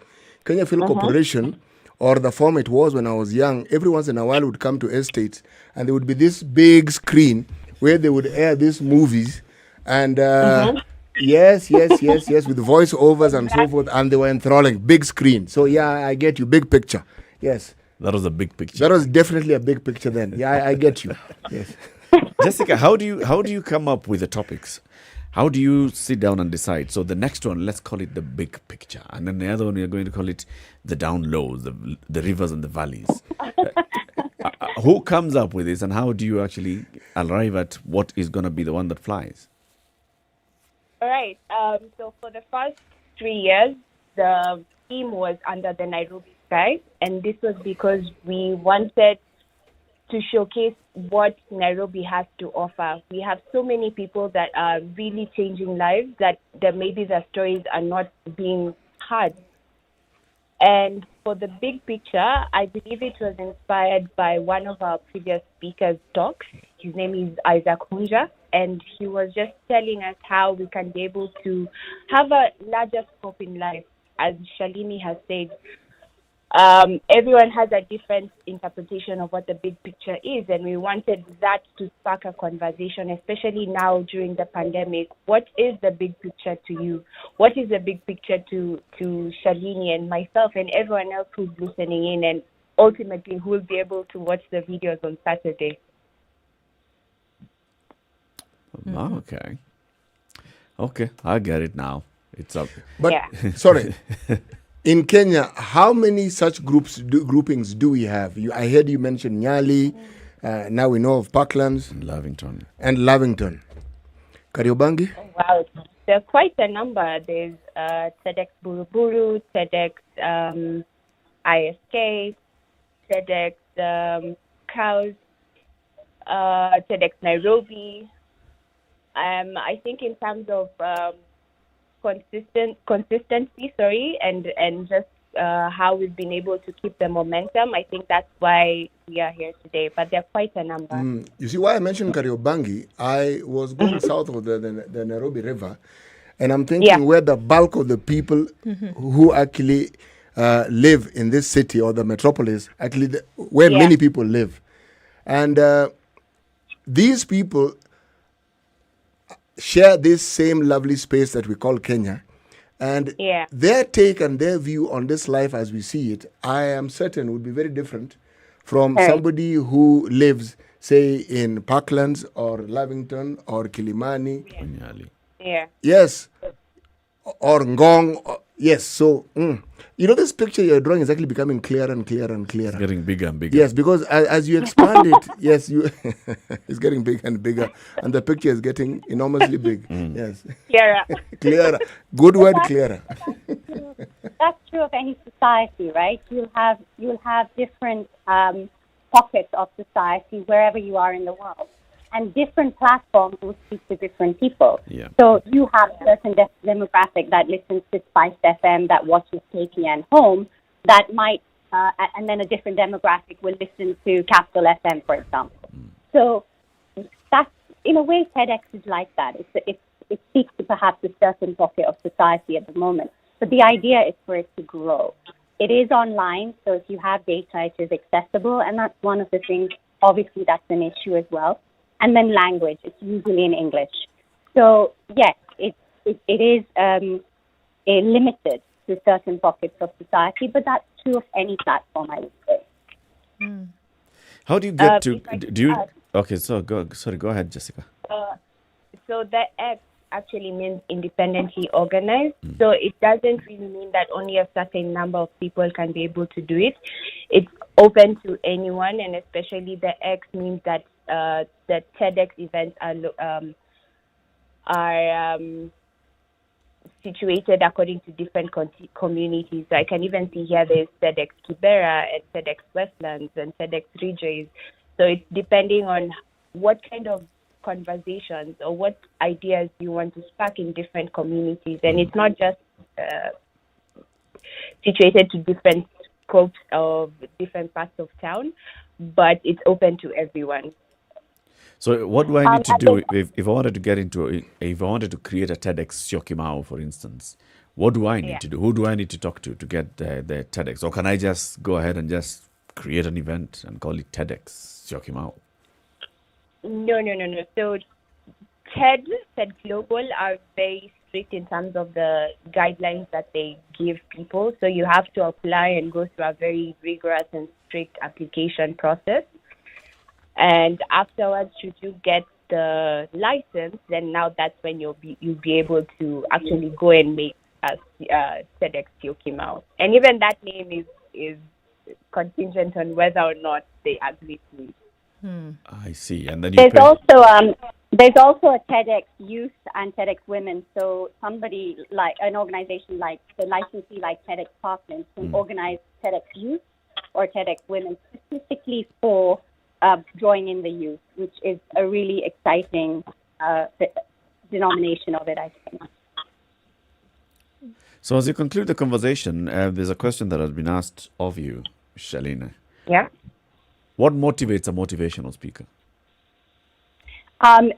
Kenya Film Corporation, or the form it was when I was young, every once in a while would come to estates and there would be this big screen where they would air these movies and yes, with voiceovers and so forth, and they were enthralling. Big screen. So yeah, I get you. Big picture. Yes. That was a big picture. That was definitely a big picture then. Yeah, I get you. Yes. Jessica, how do you come up with the topics? How do you sit down and decide? So the next one, let's call it the big picture, and then the other one, we're going to call it the down lows, the rivers and the valleys. Who comes up with this, and how do you actually arrive at what is going to be the one that flies? All right. So for the first 3 years, the theme was under the Nairobi sky, and this was because we wanted to showcase what Nairobi has to offer. We have so many people that are really changing lives that maybe their stories are not being heard. And for the big picture, I believe it was inspired by one of our previous speakers' talks. His name is Isaac Hunja, and he was just telling us how we can be able to have a larger scope in life. As Shalini has said, everyone has a different interpretation of what the big picture is, and we wanted that to spark a conversation, especially now during the pandemic. What is the big picture to you? What is the big picture to Shalini and myself and everyone else who's listening in, and ultimately who will be able to watch the videos on Saturday? Okay, I get it now. It's up. But sorry. In Kenya, how many such groupings do we have? I heard you mention Nyeri. Now we know of Parklands. And Lavington. Kariobangi? Wow, there are quite a number. There's TEDx Buruburu, TEDx ISK, TEDx Cows, TEDx Nairobi. I think in terms of consistency, and just how we've been able to keep the momentum, I think that's why we are here today. But there are quite a number. You see why I mentioned Kariobangi? I was going south of the Nairobi River, and I'm thinking where the bulk of the people who actually live in this city or the metropolis, actually where many people live. And these people share this same lovely space that we call Kenya. And their take and their view on this life as we see it, I am certain would be very different from somebody who lives, say, in Parklands or Lavington or Kilimani. Yes. Or Ngong. Yes. So, you know, this picture you're drawing is actually becoming clearer and clearer and clearer. It's getting bigger and bigger. Yes, because as you expand it, it's getting bigger and bigger, and the picture is getting enormously big. Yes. Clearer. Good word, clearer. That's true of any society, right? You'll have different pockets of society wherever you are in the world, and different platforms will speak to different people. So you have a certain demographic that listens to SpiceFM, that watches KPN Home, that might, and then a different demographic will listen to Capital FM, for example. So that's, in a way, TEDx is like that. It speaks to perhaps a certain pocket of society at the moment. But the idea is for it to grow. It is online, so if you have data, it is accessible, and that's one of the things, obviously, that's an issue as well. And then language, it's usually in English. So, yes, it is limited to certain pockets of society, but that's true of any platform, I would say. How do you get to? if I Do you? could Okay, so go ahead, Jessica. So the X actually means independently organized. So it doesn't really mean that only a certain number of people can be able to do it. It's open to anyone, and especially the X means that the TEDx events are situated according to different communities. So I can even see here there's TEDx Kibera and TEDx Westlands and TEDx Rejoice. So it's depending on what kind of conversations or what ideas you want to spark in different communities. And it's not just situated to different scopes of different parts of town, but it's open to everyone. So what do I need to do if I wanted to get into if I wanted to create a TEDx Syokimau, for instance? What do I need to do? Who do I need to talk to get the TEDx? Or can I just go ahead and just create an event and call it TEDx Syokimau? No. So TED Global are very strict in terms of the guidelines that they give people. So you have to apply and go through a very rigorous and strict application process. And afterwards, should you get the license, then now that's when you'll be able to actually go and make a TEDx Syokimau. And even that name is contingent on whether or not they agree to it. I see. And then there's also a TEDx Youth and TEDx Women. So somebody like an organization like the licensee like TEDx Parklands can organize TEDx Youth or TEDx Women specifically for drawing in the youth, which is a really exciting denomination of it, I think. So as you conclude the conversation, there's a question that has been asked of you, Shalina. Yeah. What motivates a motivational speaker?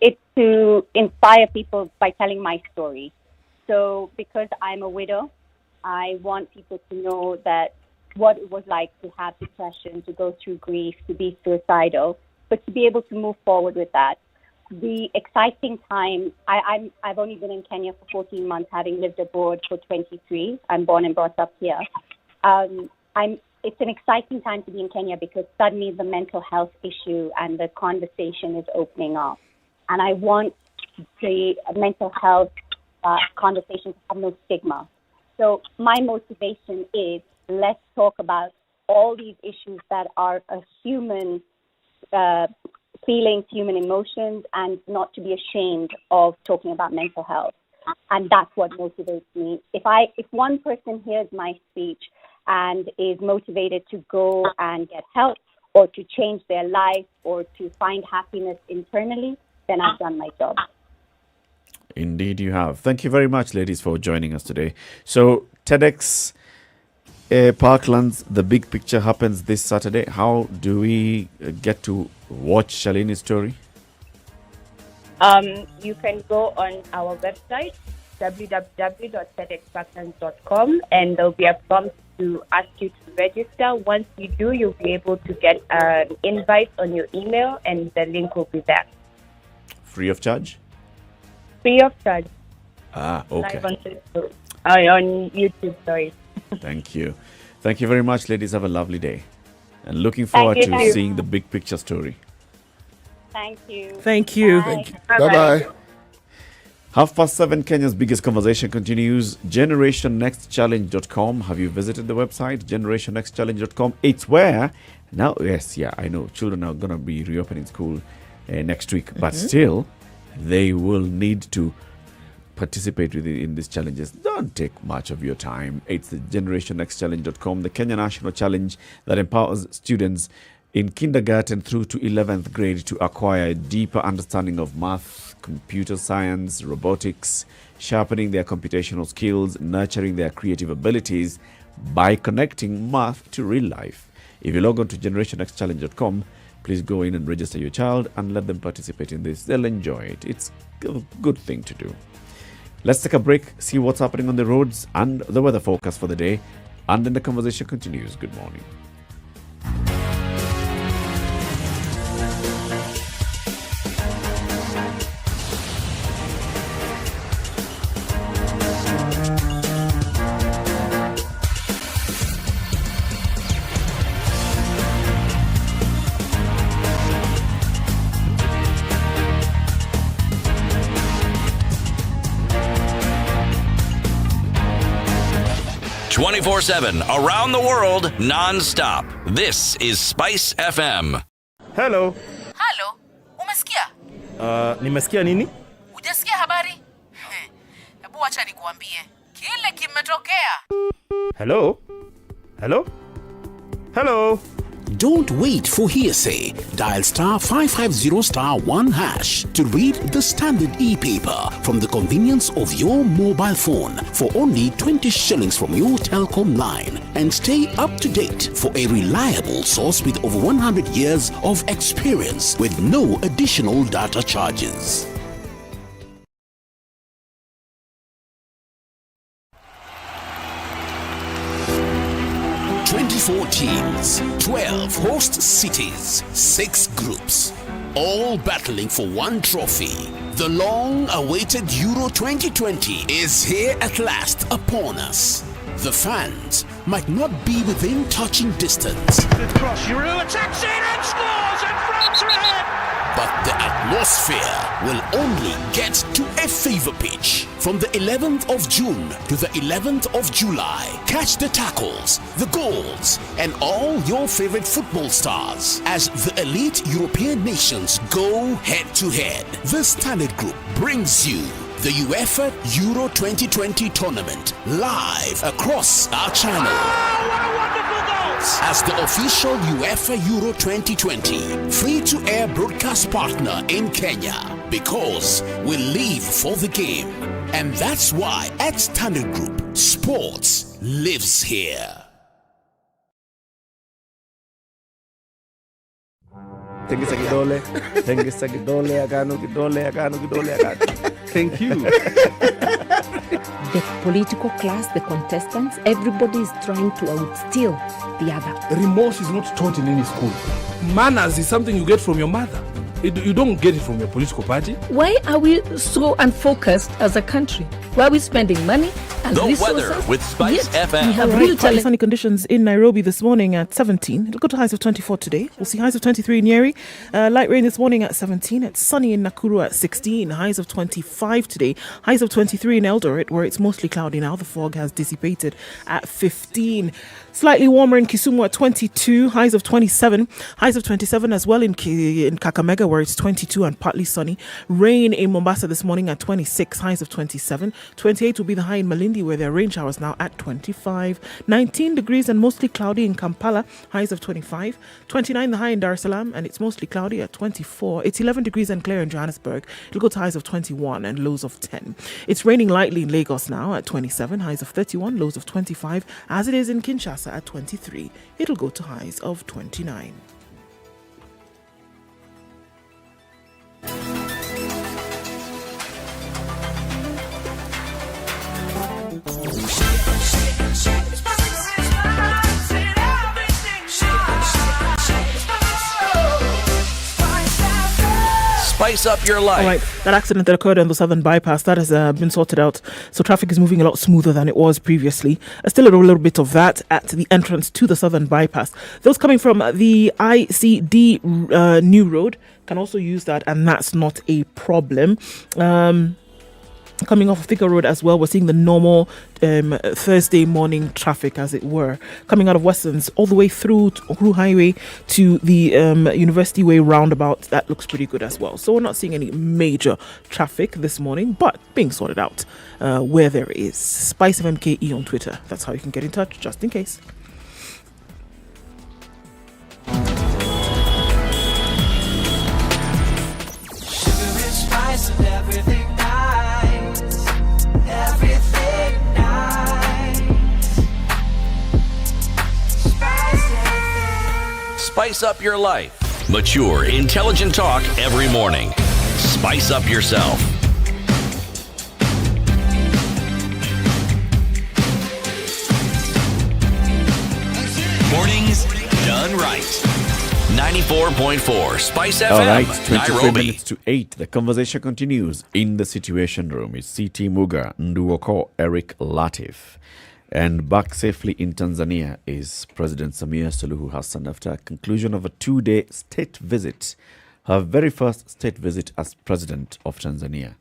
It's to inspire people by telling my story. So because I'm a widow, I want people to know that what it was like to have depression, to go through grief, to be suicidal, but to be able to move forward with that. The exciting time, I've only been in Kenya for 14 months, having lived abroad for 23. I'm born and brought up here. It's an exciting time to be in Kenya because suddenly the mental health issue and the conversation is opening up. And I want the mental health conversation to have no stigma. So my motivation is let's talk about all these issues that are a human feelings, human emotions, and not to be ashamed of talking about mental health. And that's what motivates me. If one person hears my speech and is motivated to go and get help or to change their life or to find happiness internally, then I've done my job. Indeed you have. Thank you very much, ladies, for joining us today. So TEDx Parklands, the big picture happens this Saturday. How do we get to watch Shalini's story? You can go on our website, www.tedxparklands.com, and there'll be a prompt to ask you to register. Once you do, you'll be able to get an invite on your email, and the link will be there. Free of charge? Free of charge. Ah, okay. Live on Facebook. On YouTube, sorry. Thank you. Thank you very much, ladies. Have a lovely day. And looking forward to seeing the big picture story. Thank you. Thank you. Bye. Bye-bye. 7:30, Kenya's biggest conversation continues. GenerationNextChallenge.com. Have you visited the website? GenerationNextChallenge.com. It's where now, yes, yeah, I know children are going to be reopening school next week, but still, they will need to participate in these challenges. Don't take much of your time. It's the GenerationNextChallenge.com, the Kenya National Challenge that empowers students in kindergarten through to 11th grade to acquire a deeper understanding of math, computer science, robotics, sharpening their computational skills, nurturing their creative abilities by connecting math to real life. If you log on to GenerationNextChallenge.com, please go in and register your child and let them participate in this. They'll enjoy it. It's a good thing to do. Let's take a break, see what's happening on the roads and the weather forecast for the day. And then the conversation continues. Good morning. 24/7, around the world, non-stop. This is Spice FM. Hello. Halo, umesikia? Nimesikia nini? Hujasikia habari? Hebu acha nikuambie. Kile kimetokea. Hello? Hello? Hello? Don't wait for hearsay. Dial *550*1# to read the standard e-paper from the convenience of your mobile phone for only 20 shillings from your telecom line, and stay up to date for a reliable source with over 100 years of experience with no additional data charges. Four teams, 12 host cities, 6 groups, all battling for one trophy. The long-awaited Euro 2020 is here at last upon us. The fans might not be within touching distance. Good cross, Giroud attacks it and scores, and France are ahead! But the atmosphere will only get to a fever pitch. From the 11th of June to the 11th of July, catch the tackles, the goals, and all your favorite football stars as the elite European nations go head-to-head. The Standard Group brings you the UEFA Euro 2020 tournament live across our channel. Oh, what a wonderful goal! As the official UEFA Euro 2020 free-to-air broadcast partner in Kenya, because we live for the game. And that's why at Standard Group, sports lives here. Tengesa kidole, agano kidole. Thank you. The political class, the contestants, everybody is trying to outsteal the other. Remorse is not taught in any school. Manners is something you get from your mother. You don't get it from your political party. Why are we so unfocused as a country? Why are we spending money and The resources? weather with Spice FM. We have All real right, partly talent. sunny conditions in Nairobi this morning at 17. It'll go to highs of 24 today. We'll see highs of 23 in Nyeri. Light rain this morning at 17. It's sunny in Nakuru at 16. Highs of 25 today. Highs of 23 in Eldoret, where it's mostly cloudy now. The fog has dissipated at 15. Slightly warmer in Kisumu at 22. Highs of 27. Highs of 27 as well in Kakamega, where it's 22 and partly sunny. Rain in Mombasa this morning at 26. Highs of 27. 28 will be the high in Malindi, where there are rain showers now at 25. 19 degrees and mostly cloudy in Kampala. Highs of 25. 29 the high in Dar es Salaam, and it's mostly cloudy at 24. It's 11 degrees and clear in Johannesburg. It'll go to highs of 21 and lows of 10. It's raining lightly in Lagos now at 27. Highs of 31, lows of 25. As it is in Kinshasa at 23. It'll go to highs of 29. Spice up your life. All right, that accident that occurred on the southern bypass, that has been sorted out. So traffic is moving a lot smoother than it was previously. Still a little bit of that at the entrance to the southern bypass. Those coming from the ICD New Road can also use that, and that's not a problem. Coming off of Thika Road as well, we're seeing the normal Thursday morning traffic, as it were, coming out of Westlands all the way through Highway to the University Way roundabout. That looks pretty good as well. So we're not seeing any major traffic this morning, but being sorted out where there is. SpiceFMKE on Twitter. That's how you can get in touch, just in case. Sugar and spice and everything nice. Everything nice. Spice FM. Spice up your life. Mature, intelligent talk every morning. Spice up yourself. Mornings done right. 94.4 Spice FM. All right, 23 Nairobi. minutes to 8. The conversation continues in the Situation Room. It's CT Muga, Nduoko, Eric Latif. And back safely in Tanzania is President Samia Suluhu Hassan after a conclusion of a 2-day state visit, her very first state visit as President of Tanzania.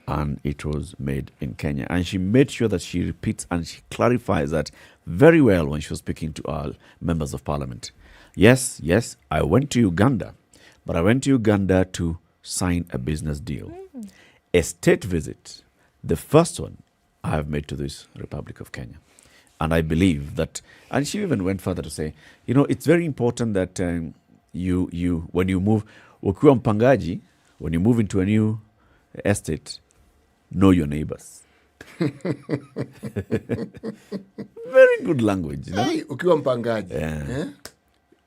and it was made in Kenya. And she made sure that she repeats and she clarifies that very well when she was speaking to our members of parliament. Yes, I went to Uganda, but I went to Uganda to sign a business deal. A state visit, the first one I have made to this Republic of Kenya. And I believe that, and she even went further to say, it's very important that you when you move, ukiwa mpangaji, when you move into a new estate, know your neighbors. Very good language. Hey, ukiwa mpangaji. Yeah.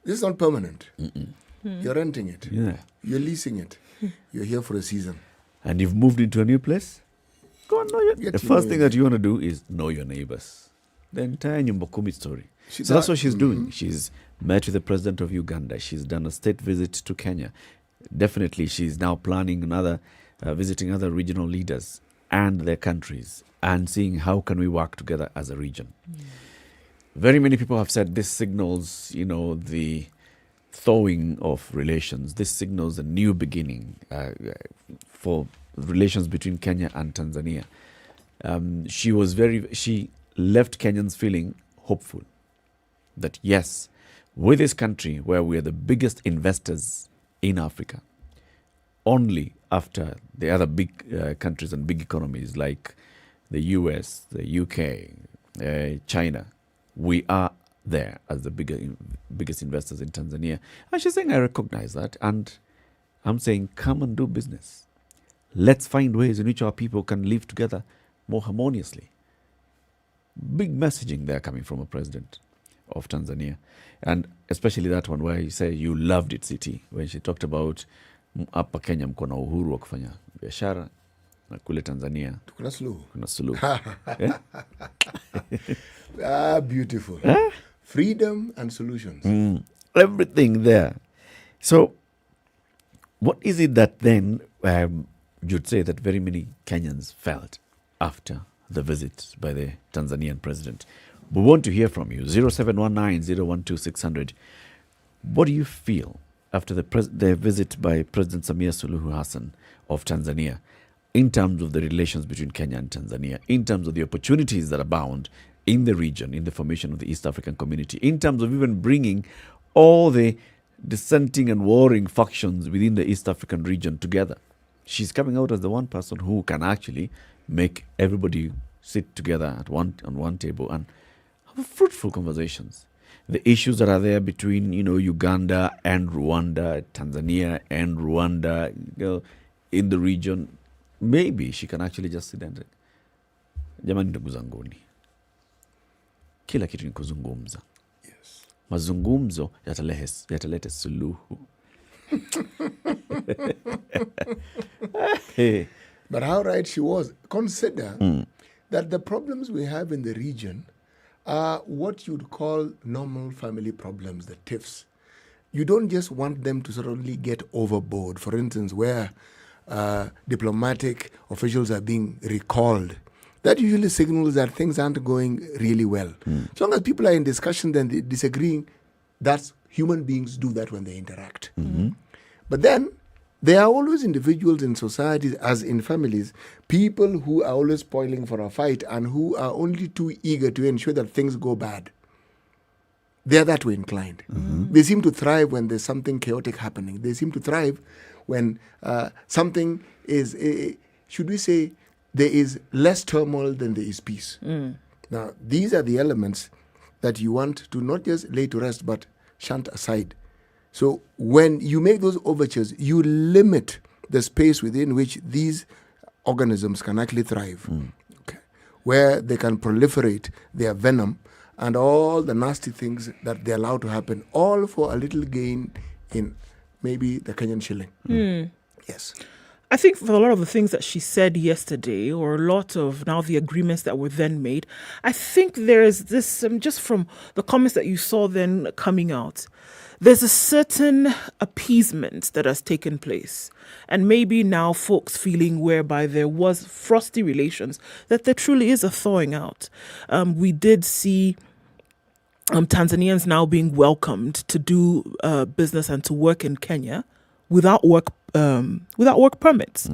This is not permanent. You're renting it. Yeah. You're leasing it. You're here for a season. And you've moved into a new place? Go and know the first thing that you want to do is know your neighbors. The entire Nyumba Kumi story. So that's what she's doing. She's met with the president of Uganda. She's done a state visit to Kenya. Definitely, she's now planning another, visiting other regional leaders and their countries and seeing how can we work together as a region. Very many people have said this signals, the thawing of relations. This signals a new beginning for relations between Kenya and Tanzania. She left Kenyans feeling hopeful that yes, with this country where we are the biggest investors in Africa, only after the other big countries and big economies like the US, the UK, China, we are there as the biggest investors in Tanzania. And she's saying, I recognize that. And I'm saying, come and do business. Let's find ways in which our people can live together more harmoniously. Big messaging there coming from a president of Tanzania. And especially that one where he said, you loved it, City, when she talked about hapa Kenya mko na uhuru wa kufanya biashara na kule Tanzania kuna suluhu. Beautiful. Freedom and solutions. Everything there. So what is it that then you'd say that very many Kenyans felt after the visit by the Tanzanian president? We want to hear from you. 0719-012-600. What do you feel after the visit by President Samia Suluhu Hassan of Tanzania in terms of the relations between Kenya and Tanzania, in terms of the opportunities that abound in the region, in the formation of the East African community, in terms of even bringing all the dissenting and warring factions within the East African region together? She's coming out as the one person who can actually make everybody sit together on one table and have fruitful conversations. The issues that are there between, Uganda and Rwanda, Tanzania and Rwanda, in the region, maybe she can actually just sit and say, jamani ndugu zanguni, kila kitu ni kuzungumza. Yes. Mazungumzo yatalete suluhu. Hey. But how right she was. Consider that the problems we have in the region are what you'd call normal family problems, the TIFs. You don't just want them to suddenly get overboard. For instance, where diplomatic officials are being recalled. That usually signals that things aren't going really well. As long as people are in discussion, then they're disagreeing, that's human beings do that when they interact. But then there are always individuals in societies, as in families, people who are always spoiling for a fight and who are only too eager to ensure that things go bad. They're that way inclined. They seem to thrive when there's something chaotic happening. They seem to thrive when something is, should we say, there is less turmoil than there is peace. Now, these are the elements that you want to not just lay to rest, but shunt aside. So when you make those overtures, you limit the space within which these organisms can actually thrive, where they can proliferate their venom and all the nasty things that they allow to happen, all for a little gain in maybe the Kenyan shilling. Yes. I think for a lot of the things that she said yesterday, or a lot of now the agreements that were then made, I think there's this, just from the comments that you saw then coming out, there's a certain appeasement that has taken place. And maybe now folks feeling whereby there was frosty relations, that there truly is a thawing out. We did see Tanzanians now being welcomed to do business and to work in Kenya without work permits.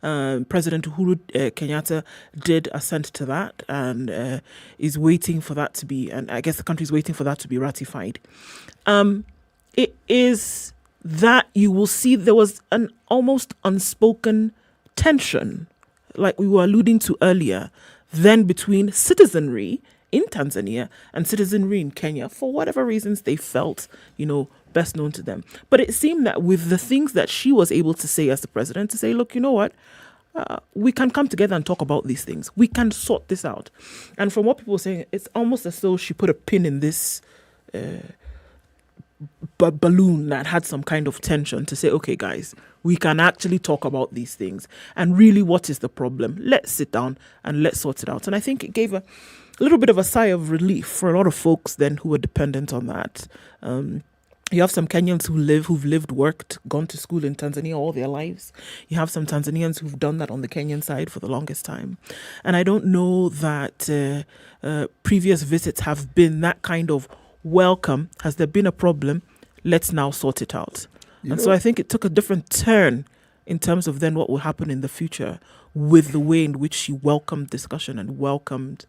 President Uhuru Kenyatta did assent to that and is waiting for that to be, and I guess the country is waiting for that to be ratified. It is that you will see there was an almost unspoken tension, like we were alluding to earlier, then between citizenry in Tanzania and citizenry in Kenya, for whatever reasons they felt, best known to them. But it seemed that with the things that she was able to say as the president, to say, look, you know what, we can come together and talk about these things. We can sort this out. And from what people were saying, it's almost as though she put a pin in this balloon that had some kind of tension to say, okay, guys, we can actually talk about these things. And really, what is the problem? Let's sit down and let's sort it out. And I think it gave a little bit of a sigh of relief for a lot of folks then who were dependent on that. You have some Kenyans who've lived, worked, gone to school in Tanzania all their lives. You have some Tanzanians who've done that on the Kenyan side for the longest time. And I don't know that previous visits have been that kind of welcome. Has there been a problem? Let's now sort it out. So I think it took a different turn in terms of then what will happen in the future with the way in which she welcomed discussion and welcomed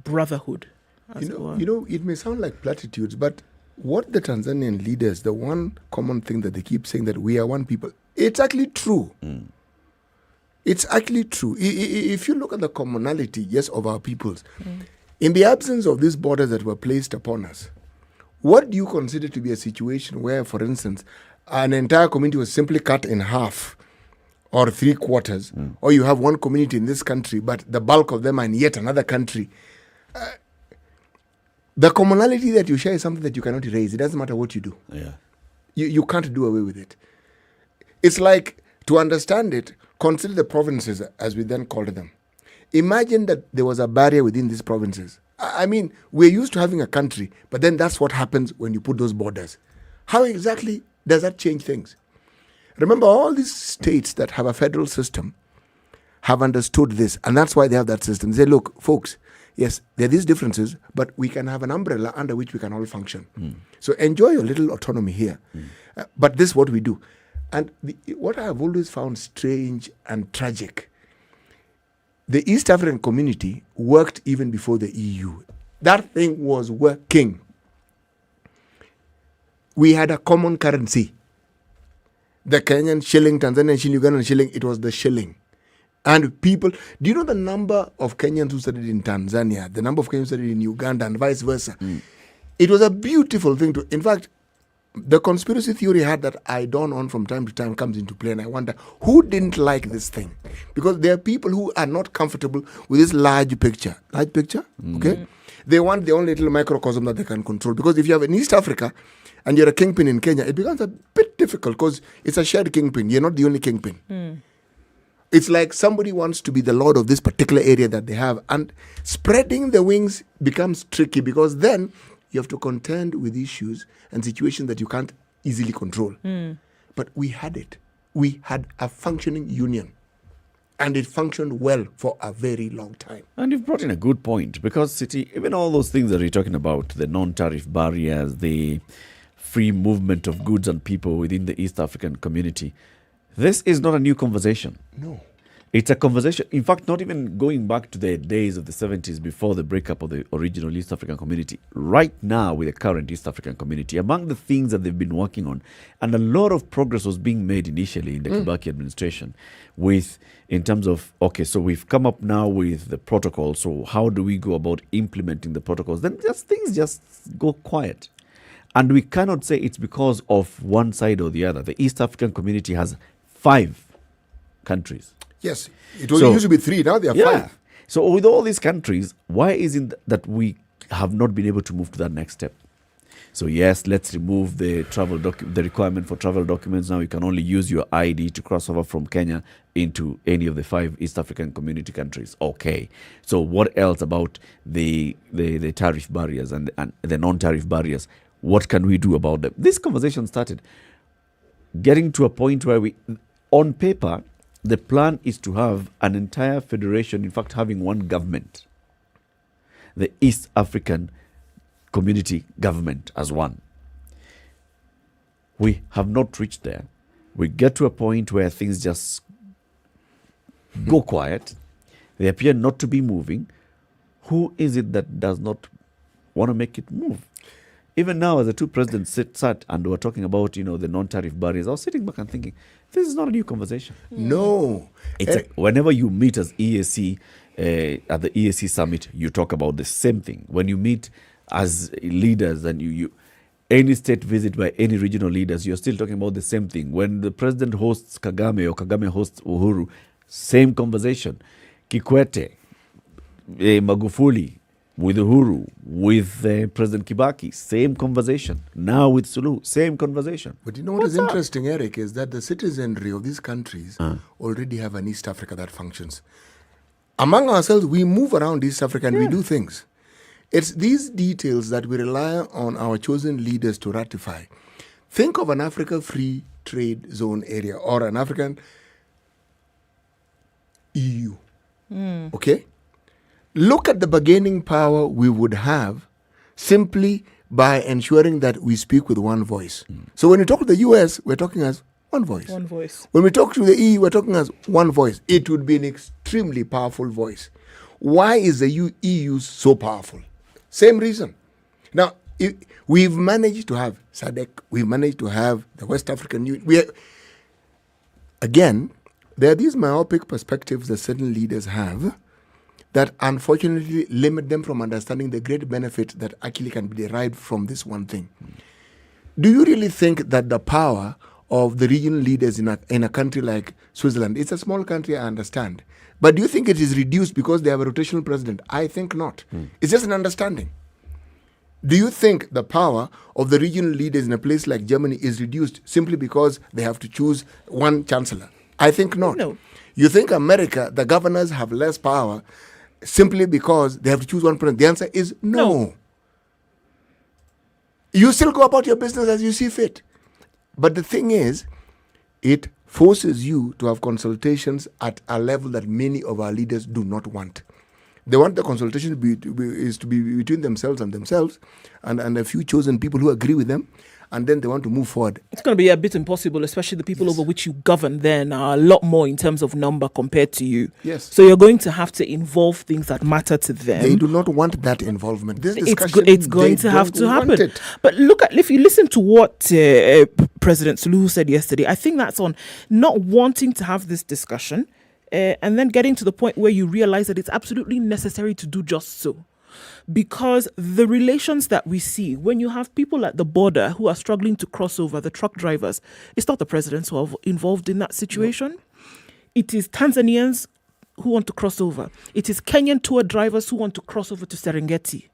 brotherhood. It may sound like platitudes, but what the Tanzanian leaders, the one common thing that they keep saying that we are one people, it's actually true. It's actually true. If you look at the commonality, yes, of our peoples, in the absence of these borders that were placed upon us, what do you consider to be a situation where, for instance, an entire community was simply cut in half or 3/4, or you have one community in this country, but the bulk of them are in yet another country? The commonality that you share is something that you cannot erase. It doesn't matter what you do. Yeah. You can't do away with it. It's like, to understand it, consider the provinces, as we then called them. Imagine that there was a barrier within these provinces. I mean, we're used to having a country, but then that's what happens when you put those borders. How exactly does that change things? Remember, all these states that have a federal system have understood this, and that's why they have that system. They say, look, folks, yes, there are these differences, but we can have an umbrella under which we can all function. So enjoy your little autonomy here. But this is what we do. And what I have always found strange and tragic, the East African community worked even before the EU. That thing was working. We had a common currency. The Kenyan shilling, Tanzanian shilling, Ugandan shilling, it was the shilling. And people, do you know the number of Kenyans who studied in Tanzania, the number of Kenyans who studied in Uganda, and vice versa? It was a beautiful thing to, in fact, the conspiracy theory had that I dawn on from time to time comes into play, and I wonder who didn't like this thing, because there are people who are not comfortable with this large picture. Okay? They want their own little microcosm that they can control, because if you have in East Africa and you're a kingpin in Kenya, it becomes a bit difficult because it's a shared kingpin. You're not the only kingpin. It's like somebody wants to be the lord of this particular area that they have, and spreading the wings becomes tricky, because then you have to contend with issues and situations that you can't easily control. But we had it. We had a functioning union, and it functioned well for a very long time. And you've brought in a good point, because even all those things that you're talking about, the non-tariff barriers, the free movement of goods and people within the East African community, this is not a new conversation. No. It's a conversation, in fact, not even going back to the days of the 70s before the breakup of the original East African community. Right now, with the current East African community, among the things that they've been working on, and a lot of progress was being made initially in the Kibaki administration, in terms of, okay, so we've come up now with the protocol, so how do we go about implementing the protocols? Then things just go quiet. And we cannot say it's because of one side or the other. The East African community has 5 countries. Yes, it used to be 3, now there are 5. So with all these countries, why isn't that we have not been able to move to that next step? So yes, let's remove the the requirement for travel documents. Now you can only use your ID to cross over from Kenya into any of the 5 East African community countries. Okay, so what else about the tariff barriers and the non-tariff barriers? What can we do about them? This conversation started getting to a point where on paper, the plan is to have an entire federation, in fact, having one government, the East African Community Government as one. We have not reached there. We get to a point where things just go quiet. They appear not to be moving. Who is it that does not want to make it move? Even now, as the two presidents sat and were talking about, the non-tariff barriers, I was sitting back and thinking, this is not a new conversation. No. Whenever you meet as EAC, at the EAC summit, you talk about the same thing. When you meet as leaders and any state visit by any regional leaders, you're still talking about the same thing. When the president hosts Kagame or Kagame hosts Uhuru, same conversation. Kikwete, Magufuli, with Uhuru, with President Kibaki, same conversation. Now with Suluhu, same conversation. But you know what is interesting, Eric, is that the citizenry of these countries already have an East Africa that functions. Among ourselves, we move around East Africa and we do things. It's these details that we rely on our chosen leaders to ratify. Think of an Africa Free Trade Zone area or an African EU. Okay? Look at the bargaining power we would have simply by ensuring that we speak with one voice. So when we talk to the US, we're talking as one voice. One voice. When we talk to the EU, we're talking as one voice. It would be an extremely powerful voice. Why is the EU so powerful? Same reason. Now, we've managed to have SADC, we've managed to have the West African Union. Again, there are these myopic perspectives that certain leaders have that unfortunately limit them from understanding the great benefit that actually can be derived from this one thing. Do you really think that the power of the regional leaders in a country like Switzerland, it's a small country, I understand, but do you think it is reduced because they have a rotational president? I think not. It's just an understanding. Do you think the power of the regional leaders in a place like Germany is reduced simply because they have to choose one chancellor? I think not. No. You think America, the governors have less power simply because they have to choose one president? The answer is no. You still go about your business as you see fit. But the thing is, it forces you to have consultations at a level that many of our leaders do not want. They want the consultation to be between themselves and a few chosen people who agree with them, and then they want to move forward. It's going to be a bit impossible, especially the people over which you govern then are a lot more in terms of number compared to you. Yes. So you're going to have to involve things that matter to them. They do not want that involvement. This discussion, it's going to have to happen. It. But if you listen to what President Suluhu said yesterday, I think that's on not wanting to have this discussion and then getting to the point where you realize that it's absolutely necessary to do just so. Because the relations that we see, when you have people at the border who are struggling to cross over, the truck drivers, it's not the presidents who are involved in that situation. No. It is Tanzanians who want to cross over. It is Kenyan tour drivers who want to cross over to Serengeti.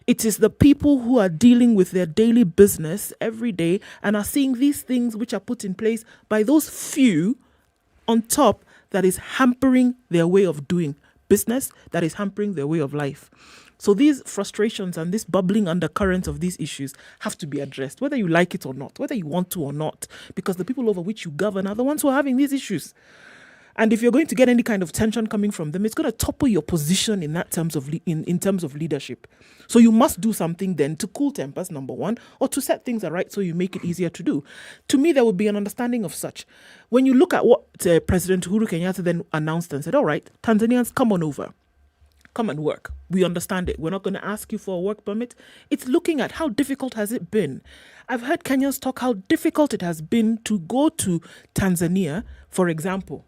It is the people who are dealing with their daily business every day and are seeing these things which are put in place by those few on top that is hampering their way of doing business, that is hampering their way of life. So these frustrations and this bubbling undercurrent of these issues have to be addressed, whether you like it or not, whether you want to or not, because the people over which you govern are the ones who are having these issues. And if you're going to get any kind of tension coming from them, it's going to topple your position in that terms of in terms of leadership. So you must do something then to cool tempers, number one, or to set things aright so you make it easier to do. To me, there would be an understanding of such. When you look at what President Uhuru Kenyatta then announced and said, all right, Tanzanians, come on over. Come and work. We understand it. We're not going to ask you for a work permit. It's looking at how difficult has it been. I've heard Kenyans talk how difficult it has been to go to Tanzania, for example,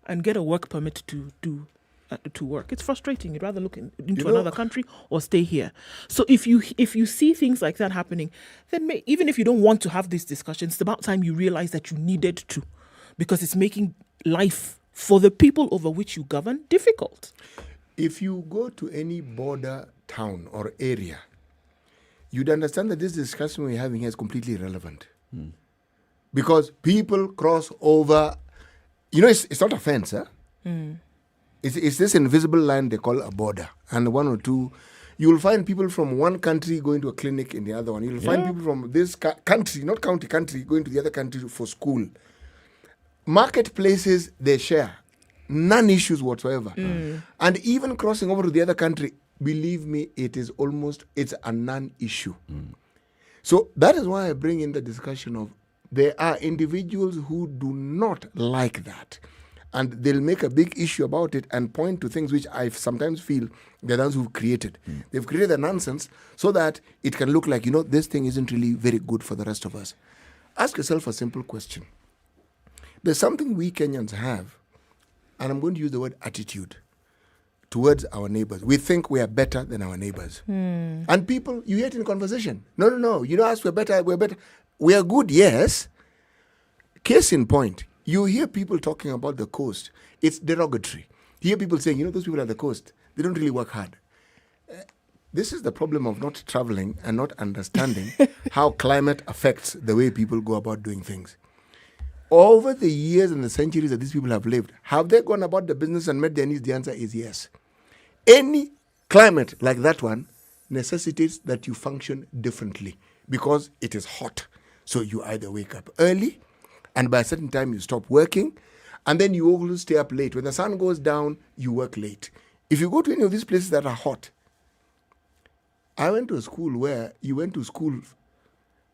and get a work permit to work. It's frustrating. You'd rather look into another country or stay here. So if you see things like that happening, then even if you don't want to have these discussions, it's about time you realize that you needed to, because it's making life for the people over which you govern difficult. If you go to any border town or area, you'd understand that this discussion we're having here is completely irrelevant. Because people cross over. It's not a fence, huh? It's this invisible line they call a border. And one or two, you'll find people from one country going to a clinic in the other one. You'll find people from this country, not country, going to the other country for school. Marketplaces, they share. None issues whatsoever. And even crossing over to the other country, believe me, it's a non-issue. So that is why I bring in the discussion of there are individuals who do not like that. And they'll make a big issue about it and point to things which I sometimes feel they're the ones who've created. They've created the nonsense so that it can look like, this thing isn't really very good for the rest of us. Ask yourself a simple question. There's something we Kenyans have, and I'm going to use the word attitude, towards our neighbors. We think we are better than our neighbors. And people, you hear it in conversation. No. You don't ask, we're better. We are good, yes. Case in point, you hear people talking about the coast. It's derogatory. You hear people saying, those people at the coast, they don't really work hard. This is the problem of not traveling and not understanding how climate affects the way people go about doing things. Over the years and the centuries that these people have lived, have they gone about the business and met their needs? The answer is yes. Any climate like that one necessitates that you function differently because it is hot. So you either wake up early, and by a certain time you stop working, and then you always stay up late. When the sun goes down, you work late. If you go to any of these places that are hot, I went to a school where you went to school,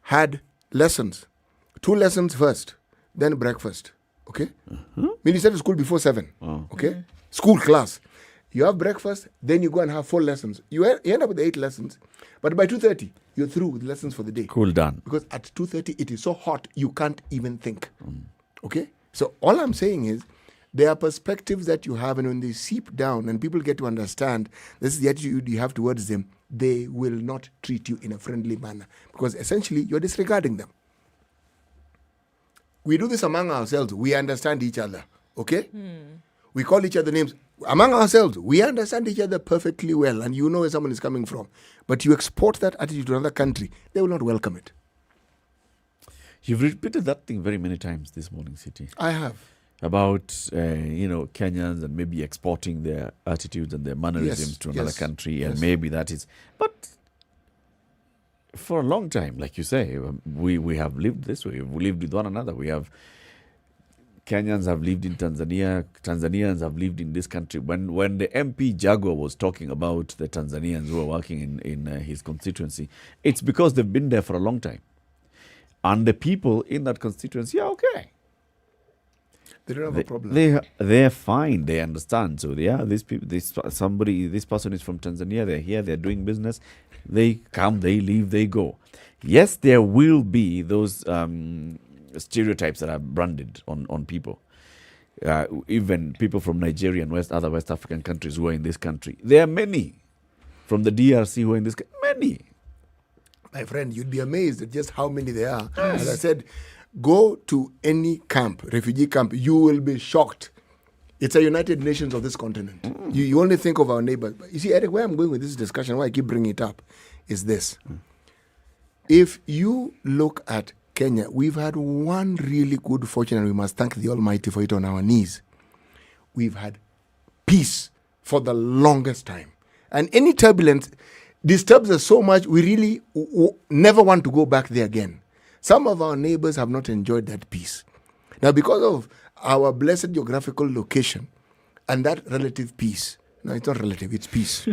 had lessons, 2 lessons first, then breakfast, okay? When you start to school before 7, okay? School class. You have breakfast, then you go and have 4 lessons. You end up with 8 lessons, but by 2:30, you're through with lessons for the day. Cool down. Because at 2:30, it is so hot, you can't even think. Okay? So all I'm saying is, there are perspectives that you have, and when they seep down and people get to understand this is the attitude you have towards them, they will not treat you in a friendly manner. Because essentially, you're disregarding them. We do this among ourselves. We understand each other. Okay? We call each other names. Among ourselves, we understand each other perfectly well, and you know where someone is coming from. But you export that attitude to another country, they will not welcome it. You've repeated that thing very many times this morning, City. I have. About, Kenyans and maybe exporting their attitudes and their mannerisms to another country, and maybe that is... But for a long time, like you say, we have lived this way. We lived with one another. Kenyans have lived in Tanzania. Tanzanians have lived in this country. When the MP Jaguar was talking about the Tanzanians who are working in his constituency, it's because they've been there for a long time. And the people in that constituency are okay. They don't have a problem. They're fine. They understand. So this person is from Tanzania. They're here. They're doing business. They come. They leave. They go. Yes, there will be those stereotypes that are branded on people. Even people from Nigeria and other West African countries who are in this country. There are many from the DRC who are in this country. Many. My friend, you'd be amazed at just how many there are. As I said, go to any camp, refugee camp, you will be shocked. It's a United Nations of this continent. You only think of our neighbors. You see, Eric, where I'm going with this discussion, why I keep bringing it up, is this. If you look at Kenya, we've had one really good fortune, and we must thank the Almighty for it on our knees. We've had peace for the longest time. And any turbulence disturbs us so much, we really never want to go back there again. Some of our neighbors have not enjoyed that peace. Now, because of our blessed geographical location and that relative peace, no, it's not relative, it's peace,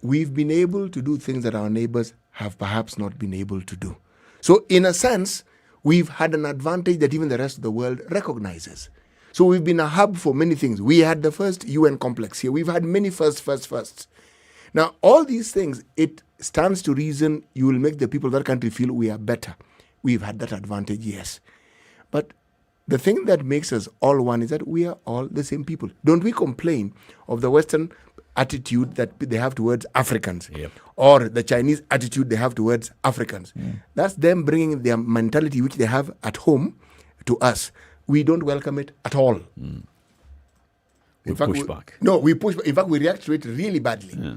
we've been able to do things that our neighbors have perhaps not been able to do. So, in a sense, we've had an advantage that even the rest of the world recognizes. So, we've been a hub for many things. We had the first UN complex here. We've had many firsts. Now, all these things, it stands to reason you will make the people of that country feel we are better. We've had that advantage, yes. But the thing that makes us all one is that we are all the same people. Don't we complain of the Western attitude that they have towards Africans, or the Chinese attitude they have towards Africans? That's them bringing their mentality, which they have at home, to us. We don't welcome it at all. We push back. No, we push back. In fact, we react to it really badly. Yeah.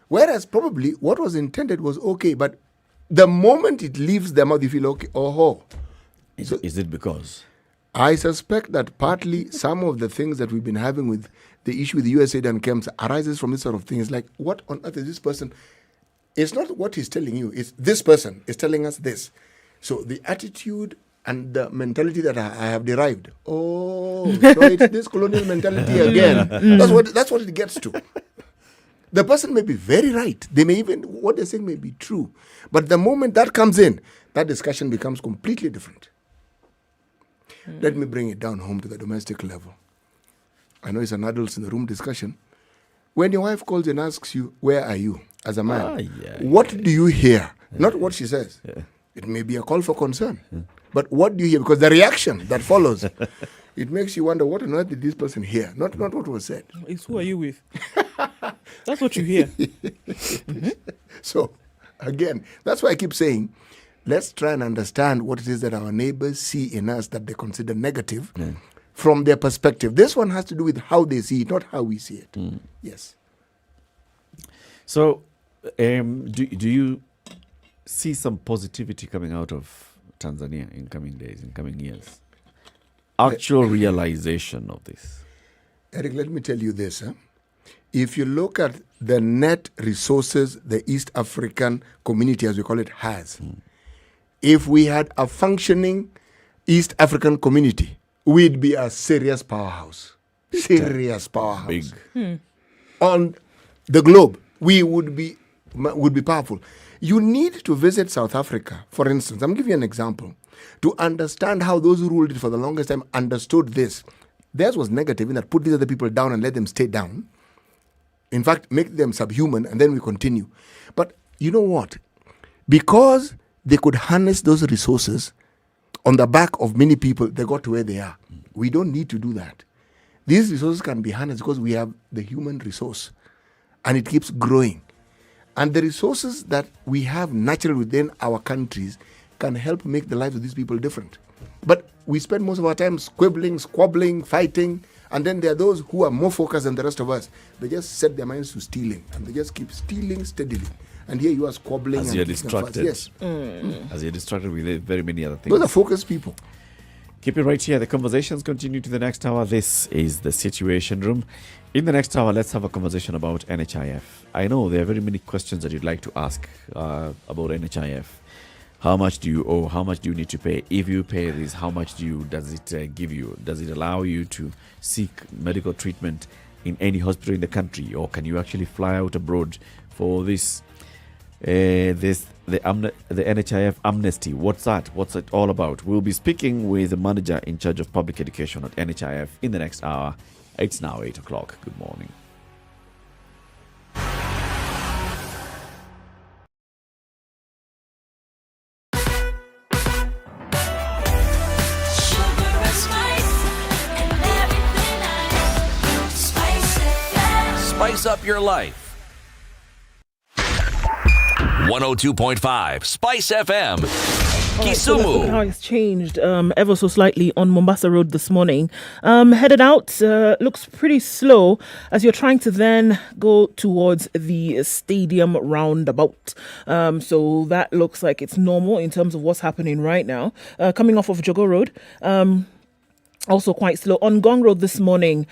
Whereas probably what was intended was okay, but the moment it leaves their mouth, you feel okay. Is it because? I suspect that partly some of the things that we've been having with the issue with the USAID and camps arises from this sort of thing. It's like, what on earth is this person? It's not what he's telling you. It's this person is telling us this. So the attitude and the mentality that I have derived. So it's this colonial mentality again. That's what it gets to. The person may be very right. They may even, what they're saying may be true. But the moment that comes in, that discussion becomes completely different. Let me bring it down home to the domestic level. I know it's an adults in the room discussion. When your wife calls and asks you, where are you, as a man, what do you hear? Not what she says. It may be a call for concern. But what do you hear? Because the reaction that follows, it makes you wonder, what on earth did this person hear? Not what was said. It's who are you with? That's what you hear. So, again, that's why I keep saying, let's try and understand what it is that our neighbors see in us that they consider negative from their perspective. This one has to do with how they see it, not how we see it. Yes. So, do you see some positivity coming out of Tanzania in coming days, in coming years? Actual realization of this. Eric, let me tell you this. If you look at the net resources the East African community, as we call it, has, if we had a functioning East African community, we'd be a serious powerhouse. Serious powerhouse. Big. On the globe, we would be powerful. You need to visit South Africa, for instance. I'm going to give you an example. To understand how those who ruled it for the longest time understood this. Theirs was negative in that put these other people down and let them stay down. In fact, make them subhuman, and then we continue. But you know what? Because they could harness those resources on the back of many people, they got to where they are. We don't need to do that. These resources can be harnessed because we have the human resource, and it keeps growing. And the resources that we have naturally within our countries can help make the lives of these people different. But we spend most of our time squabbling, fighting, and then there are those who are more focused than the rest of us. They just set their minds to stealing, and they just keep stealing steadily. And here you are squabbling. As you're distracted. Yes. As you're distracted with very many other things. Those are focused people. Keep it right here. The conversations continue to the next hour. This is the Situation Room. In the next hour, let's have a conversation about NHIF. I know there are very many questions that you'd like to ask about NHIF. How much do you owe? How much do you need to pay? If you pay this, how much does it give you? Does it allow you to seek medical treatment in any hospital in the country? Or can you actually fly out abroad for this? The NHIF amnesty. What's that? What's it all about? We'll be speaking with the manager in charge of public education at NHIF in the next hour. It's now 8 o'clock. Good morning. Spice up your life. 102.5 Spice FM. Kisumu. How it's changed ever so slightly on Mombasa Road this morning. Headed out, looks pretty slow as you're trying to then go towards the stadium roundabout. So that looks like it's normal in terms of what's happening right now. Coming off of Jogo Road. Also quite slow. On Gong Road this morning,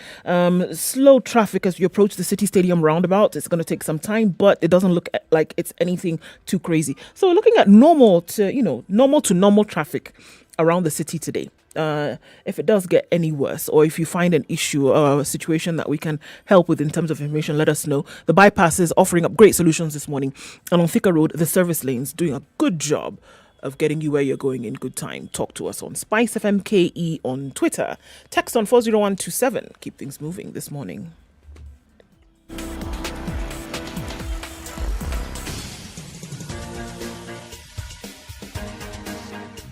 slow traffic as you approach the City Stadium roundabout. It's going to take some time, but it doesn't look like it's anything too crazy. So we're looking at normal to normal traffic around the city today. If it does get any worse, or if you find an issue or a situation that we can help with in terms of information, let us know. The bypass is offering up great solutions this morning. And on Thika Road, the service lanes doing a good job of getting you where you're going in good time. Talk to us on SpiceFM KE on Twitter. Text on 40127. Keep things moving this morning.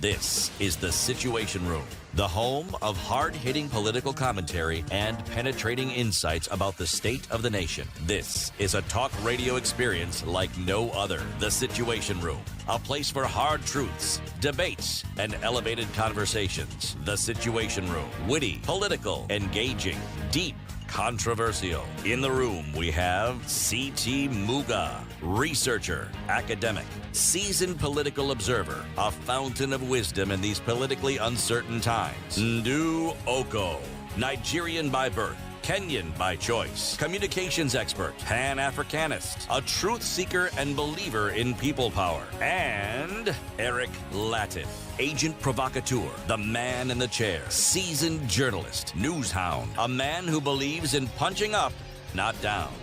This is the Situation Room, the home of hard-hitting political commentary and penetrating insights about the state of the nation. This is a talk radio experience like no other. The Situation Room, a place for hard truths, debates, and elevated conversations. The Situation Room, witty, political, engaging, deep, controversial. In the room, we have C.T. Muga, researcher, academic, seasoned political observer, a fountain of wisdom in these politically uncertain times. Ndu Oko, Nigerian by birth, Kenyan by choice, communications expert, Pan-Africanist, a truth seeker and believer in people power, and Eric Latif, agent provocateur, the man in the chair, seasoned journalist, news hound, a man who believes in punching up, not down.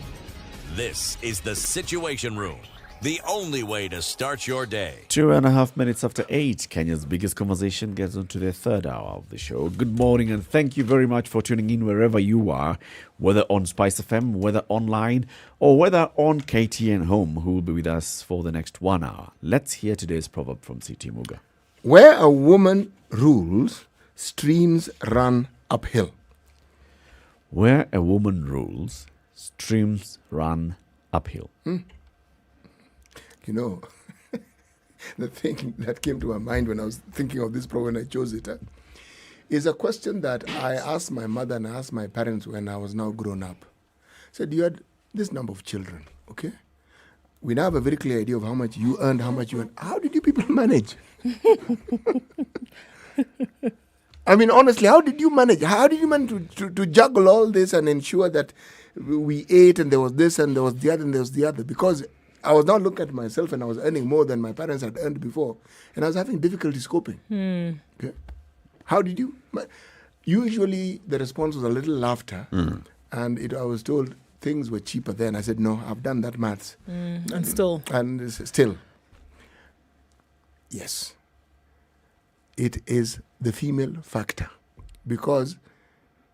This is the Situation Room. the only way to start your day. 2.5 minutes after 8, Kenya's biggest conversation gets on to the third hour of the show. Good morning and thank you very much for tuning in wherever you are, whether on SpiceFM, whether online, or whether on KTN Home, who will be with us for the next 1 hour. Let's hear today's proverb from C.T. Muga. Where a woman rules, streams run uphill. Where a woman rules, streams run uphill. You know, the thing that came to my mind when I was thinking of this program when I chose it is a question that I asked my mother and I asked my parents when I was now grown up. I said, you had this number of children, okay? We now have a very clear idea of how much you earned, how much you earned. How did you people manage? I mean, honestly, how did you manage? How did you manage to juggle all this and ensure that we ate and there was this and there was the other and there was the other? Because I was now looking at myself and I was earning more than my parents had earned before. And I was having difficulty coping. Okay. How did you? Usually the response was a little laughter. And I was told things were cheaper then. I said, no, I've done that maths. And still. And still. Yes. It is the female factor. Because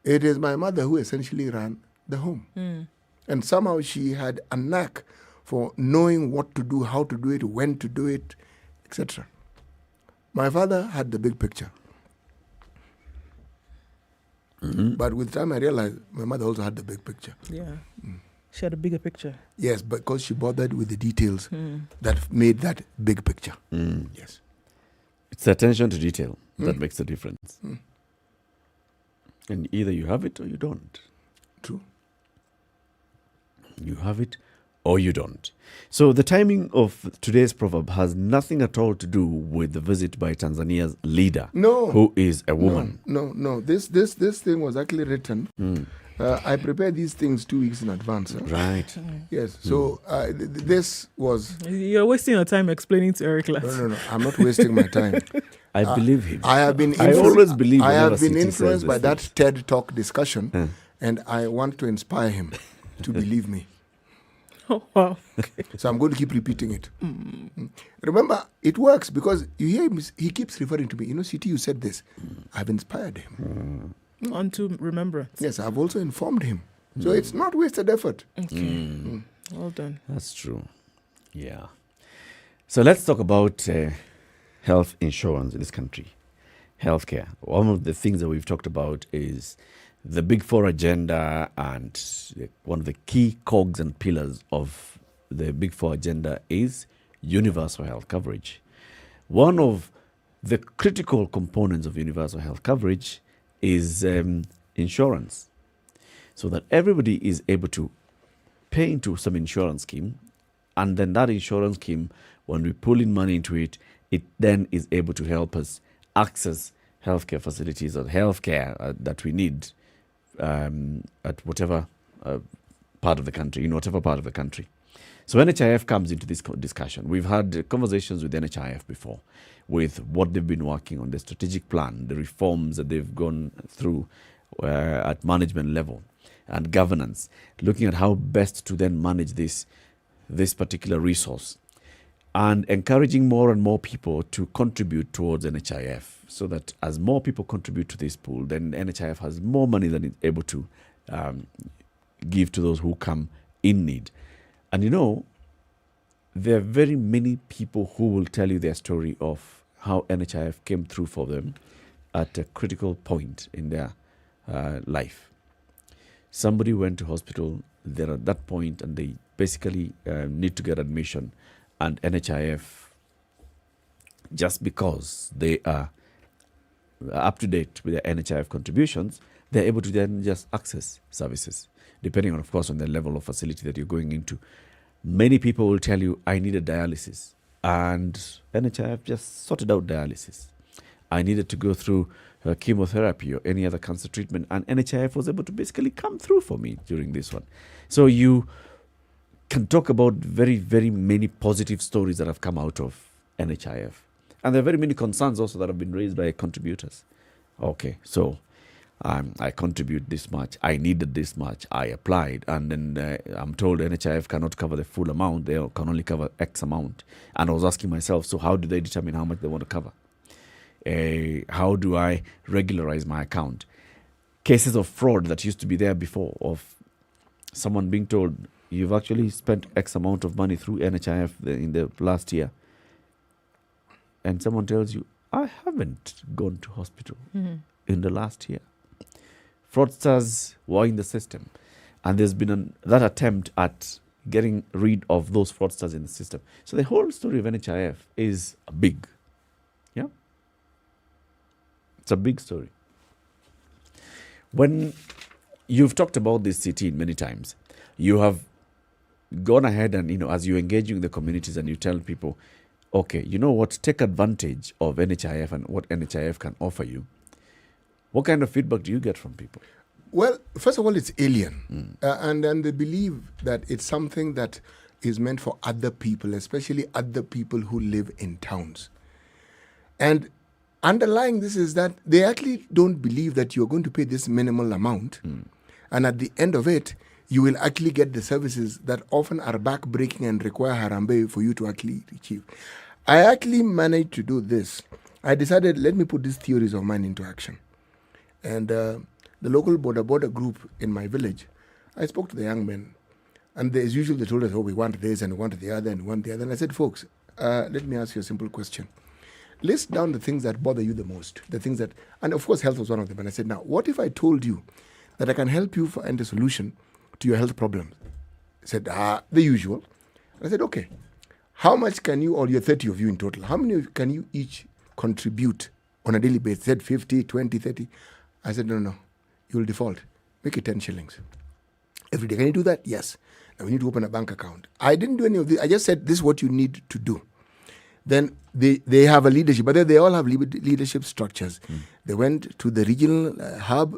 it is my mother who essentially ran the home. And somehow she had a knack for knowing what to do, how to do it, when to do it, etc. My father had the big picture. But with time I realized my mother also had the big picture. Yeah. She had a bigger picture. Yes, because she bothered with the details that made that big picture. Yes. It's the attention to detail that makes the difference. And either you have it or you don't. True. You have it or you don't. So the timing of today's proverb has nothing at all to do with the visit by Tanzania's leader, who is a woman. No. This thing was actually written. I prepared these things 2 weeks in advance. Right. Yes. So this was... You're wasting your time explaining to Eric Lass. No. I'm not wasting my time. I believe him. I have been. I always believe. I have been influenced by that TED Talk discussion, and I want to inspire him to believe me. Oh, wow. So I'm going to keep repeating it. Remember, it works because you hear him, he keeps referring to me. You know, CT, you said this. I've inspired him. Onto remembrance. Yes, I've also informed him. So it's not wasted effort. Okay. Well done. That's true. Yeah. So let's talk about health insurance in this country. Healthcare. One of the things that we've talked about is the Big Four agenda, and one of the key cogs and pillars of the Big Four agenda is universal health coverage. One of the critical components of universal health coverage is insurance, so that everybody is able to pay into some insurance scheme, and then that insurance scheme, when we pull in money into it, it then is able to help us access healthcare facilities or healthcare that we need at whatever part of the country, in whatever part of the country. So NHIF comes into this discussion. We've had conversations with NHIF before, with what they've been working on, the strategic plan, the reforms that they've gone through at management level and governance, looking at how best to then manage this particular resource, and encouraging more and more people to contribute towards NHIF, so that as more people contribute to this pool, then NHIF has more money than it's able to give to those who come in need. And you know, there are very many people who will tell you their story of how NHIF came through for them at a critical point in their life. Somebody went to hospital, they're at that point, and they basically need to get admission. And NHIF, just because they are up to date with their NHIF contributions, they're able to then just access services, depending on, of course, on the level of facility that you're going into. Many people will tell you, I needed dialysis, and NHIF just sorted out dialysis. I needed to go through chemotherapy or any other cancer treatment, and NHIF was able to basically come through for me during this one. So you can talk about very, very many positive stories that have come out of NHIF. And there are very many concerns also that have been raised by contributors. Okay, so I contribute this much, I needed this much, I applied, and then I'm told NHIF cannot cover the full amount, they can only cover X amount. And I was asking myself, so how do they determine how much they want to cover? How do I regularize my account? Cases of fraud that used to be there before, of someone being told, you've actually spent X amount of money through NHIF in the last year. And someone tells you, I haven't gone to hospital in the last year. Fraudsters were in the system. And there's been that attempt at getting rid of those fraudsters in the system. So the whole story of NHIF is big. Yeah? It's a big story. When you've talked about this city many times, you have gone ahead and, as you're engaging with the communities and you tell people, okay, you know what, take advantage of NHIF and what NHIF can offer you. What kind of feedback do you get from people? Well, first of all, it's alien. And then they believe that it's something that is meant for other people, especially other people who live in towns. And underlying this is that they actually don't believe that you're going to pay this minimal amount. And at the end of it, you will actually get the services that often are back-breaking and require harambe for you to actually achieve. I actually managed to do this. I decided, let me put these theories of mine into action. And the local border group in my village, I spoke to the young men. And as usual, they told us, we want this and we want the other and we want the other. And I said, folks, let me ask you a simple question. List down the things that bother you the most, the things that, and of course, health was one of them. And I said, now, what if I told you that I can help you find a solution to your health problems? He said, the usual. And I said, okay, how much can you, or your 30 of you in total, how many can you each contribute on a daily basis? He said 50, 20, 30. I said, no, you'll default. Make it 10 shillings. Every day. Can you do that? Yes. Now we need to open a bank account. I didn't do any of this. I just said, this is what you need to do. Then they have a leadership, but they all have leadership structures. They went to the regional hub,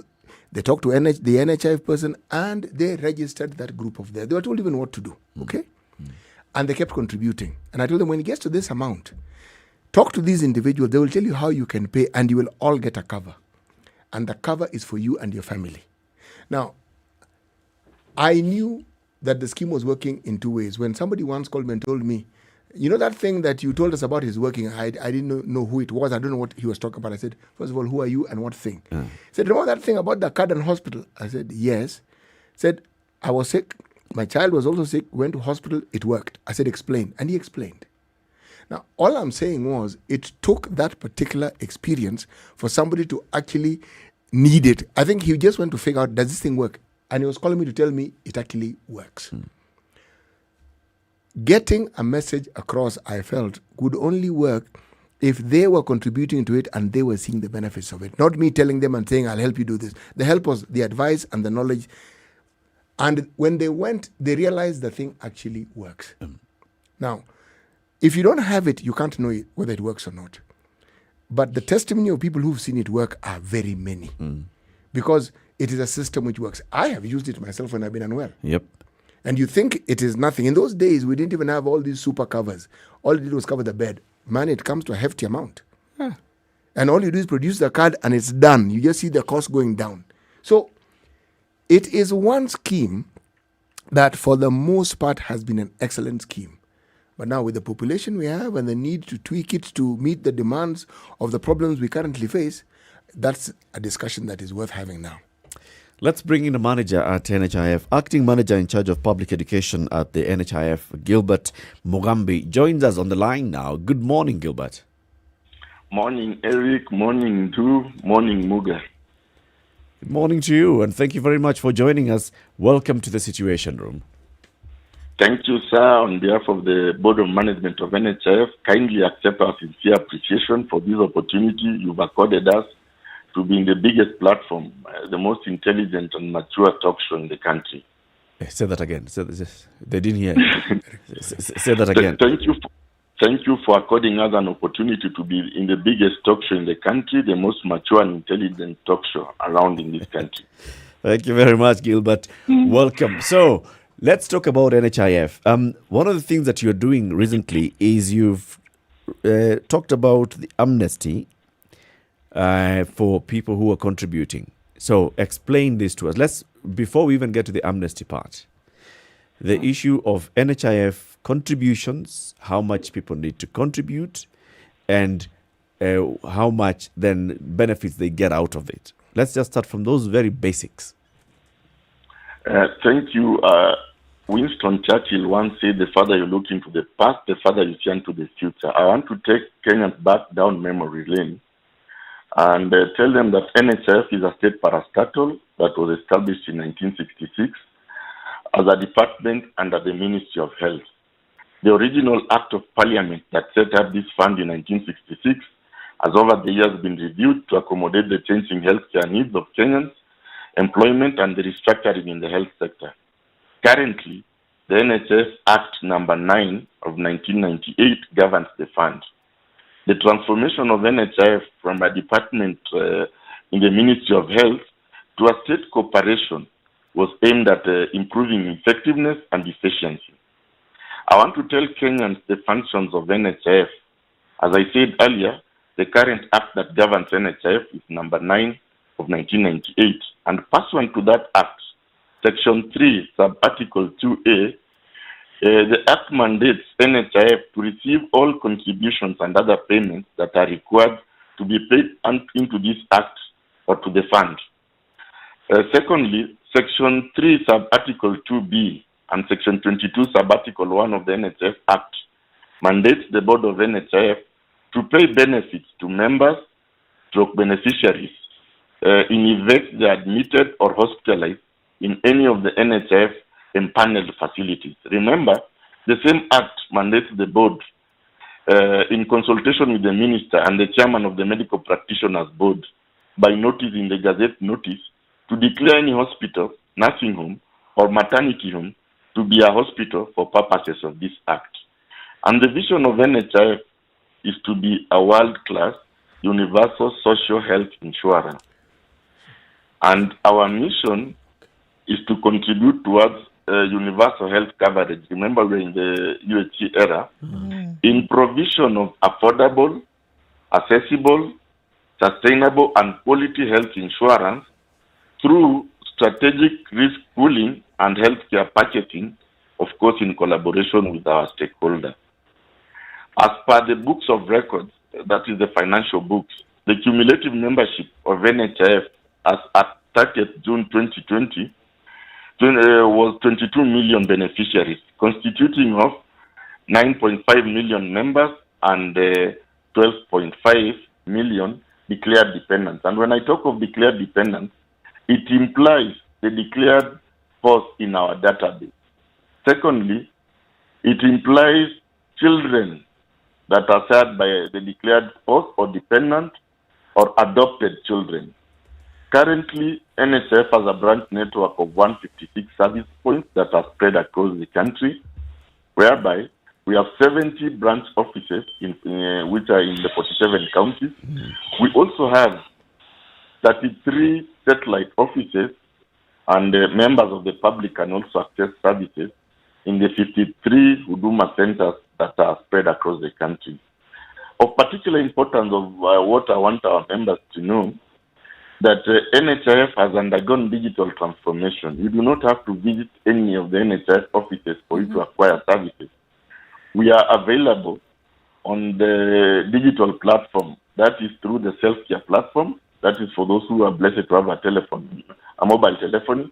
they talked to the NHIF person, and they registered that group of theirs. They were told even what to do, okay? And they kept contributing. And I told them, when it gets to this amount, talk to these individuals. They will tell you how you can pay, and you will all get a cover. And the cover is for you and your family. Now, I knew that the scheme was working in two ways. When somebody once called me and told me, you know that thing that you told us about is working, I didn't know who it was. I don't know what he was talking about. I said, first of all, who are you and what thing? He said, remember that thing about the card and hospital? I said, yes. He said, I was sick. My child was also sick. Went to hospital. It worked. I said, explain. And he explained. Now, all I'm saying was it took that particular experience for somebody to actually need it. I think he just went to figure out, does this thing work? And he was calling me to tell me it actually works. Getting a message across, I felt, would only work if they were contributing to it and they were seeing the benefits of it. Not me telling them and saying, I'll help you do this. The help was the advice and the knowledge. And when they went, they realized the thing actually works. Now, if you don't have it, you can't know whether it works or not. But the testimony of people who've seen it work are very many. Because it is a system which works. I have used it myself when I've been unwell. Yep. And you think it is nothing. In those days, we didn't even have all these super covers. All you did was cover the bed. Man, it comes to a hefty amount. And all you do is produce the card and it's done. You just see the cost going down. So it is one scheme that for the most part has been an excellent scheme. But now with the population we have and the need to tweak it to meet the demands of the problems we currently face, that's a discussion that is worth having now. Let's bring in a manager at NHIF, acting manager in charge of public education at the NHIF, Gilbert Mugambi, joins us on the line now. Good morning, Gilbert. Morning, Eric. Morning, Drew. Morning, Muga. Good morning to you, and thank you very much for joining us. Welcome to the Situation Room. Thank you, sir. On behalf of the Board of Management of NHIF, kindly accept our sincere appreciation for this opportunity you've accorded us to be in the biggest platform, the most intelligent and mature talk show in the country. Say that again. They didn't hear. Say that again. Thank you for according us an opportunity to be in the biggest talk show in the country, the most mature and intelligent talk show around in this country. Thank you very much, Gilbert. Welcome. So let's talk about NHIF. One of the things that you're doing recently is you've talked about the amnesty for people who are contributing. So explain this to us. Before we even get to the amnesty part, the issue of NHIF contributions, how much people need to contribute, and how much then benefits they get out of it. Let's just start from those very basics. Thank you. Winston Churchill once said, the farther you look into the past, the farther you turn to the future. I want to take Kenyans back down memory lane and tell them that NHIF is a state parastatal that was established in 1966 as a department under the Ministry of Health. The original Act of Parliament that set up this fund in 1966 has over the years been reviewed to accommodate the changing healthcare needs of Kenyans, employment, and the restructuring in the health sector. Currently, the NHS Act number 9 of 1998 governs the fund. The transformation of NHIF from a department in the Ministry of Health to a state corporation was aimed at improving effectiveness and efficiency. I want to tell Kenyans the functions of NHIF. As I said earlier, the current act that governs NHIF is number 9 of 1998, and pursuant to that act, Section 3, Sub-Article 2A, the Act mandates NHIF to receive all contributions and other payments that are required to be paid into this Act or to the fund. Secondly, Section 3, Sub-Article 2B and Section 22, Sub-Article 1 of the NHIF Act mandates the Board of NHIF to pay benefits to members, stroke beneficiaries, in events they are admitted or hospitalized in any of the NHIF empaneled facilities. Remember, the same act mandates the board, in consultation with the minister and the chairman of the medical practitioners board, by notice in the Gazette notice, to declare any hospital, nursing home, or maternity home to be a hospital for purposes of this act. And the vision of NHIF is to be a world-class, universal social health insurer. And our mission is to contribute towards universal health coverage. Remember, we're in the UHC era, in provision of affordable, accessible, sustainable, and quality health insurance through strategic risk pooling and healthcare purchasing, of course, in collaboration with our stakeholders. As per the books of records, that is the financial books, the cumulative membership of NHIF as at 30th June 2020 was 22 million beneficiaries, constituting of 9.5 million members and 12.5 million declared dependents. And when I talk of declared dependents, it implies the declared spouse in our database. Secondly, it implies children that are served by the declared spouse or dependent or adopted children. Currently, NHIF has a branch network of 156 service points that are spread across the country, whereby we have 70 branch offices which are in the 47 counties. We also have 33 satellite offices, and members of the public can also access services in the 53 Huduma centers that are spread across the country. Of particular importance of what I want our members to know, that NHIF has undergone digital transformation. You do not have to visit any of the NHIF offices for you to acquire services. We are available on the digital platform. That is through the self-care platform. That is for those who are blessed to have a mobile telephone.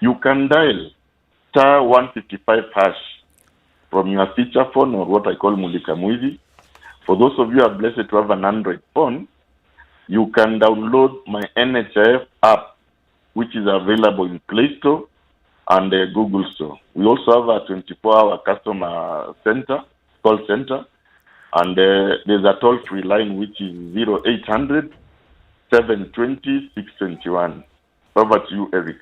You can dial star 155 hash from your feature phone, or what I call Mulika Mwizi. For those of you who are blessed to have an Android phone, you can download my NHIF app, which is available in Play Store and Google Store. We also have a 24-hour customer call center, and there's a toll-free line, which is 0800 720 621. Over to you, Eric.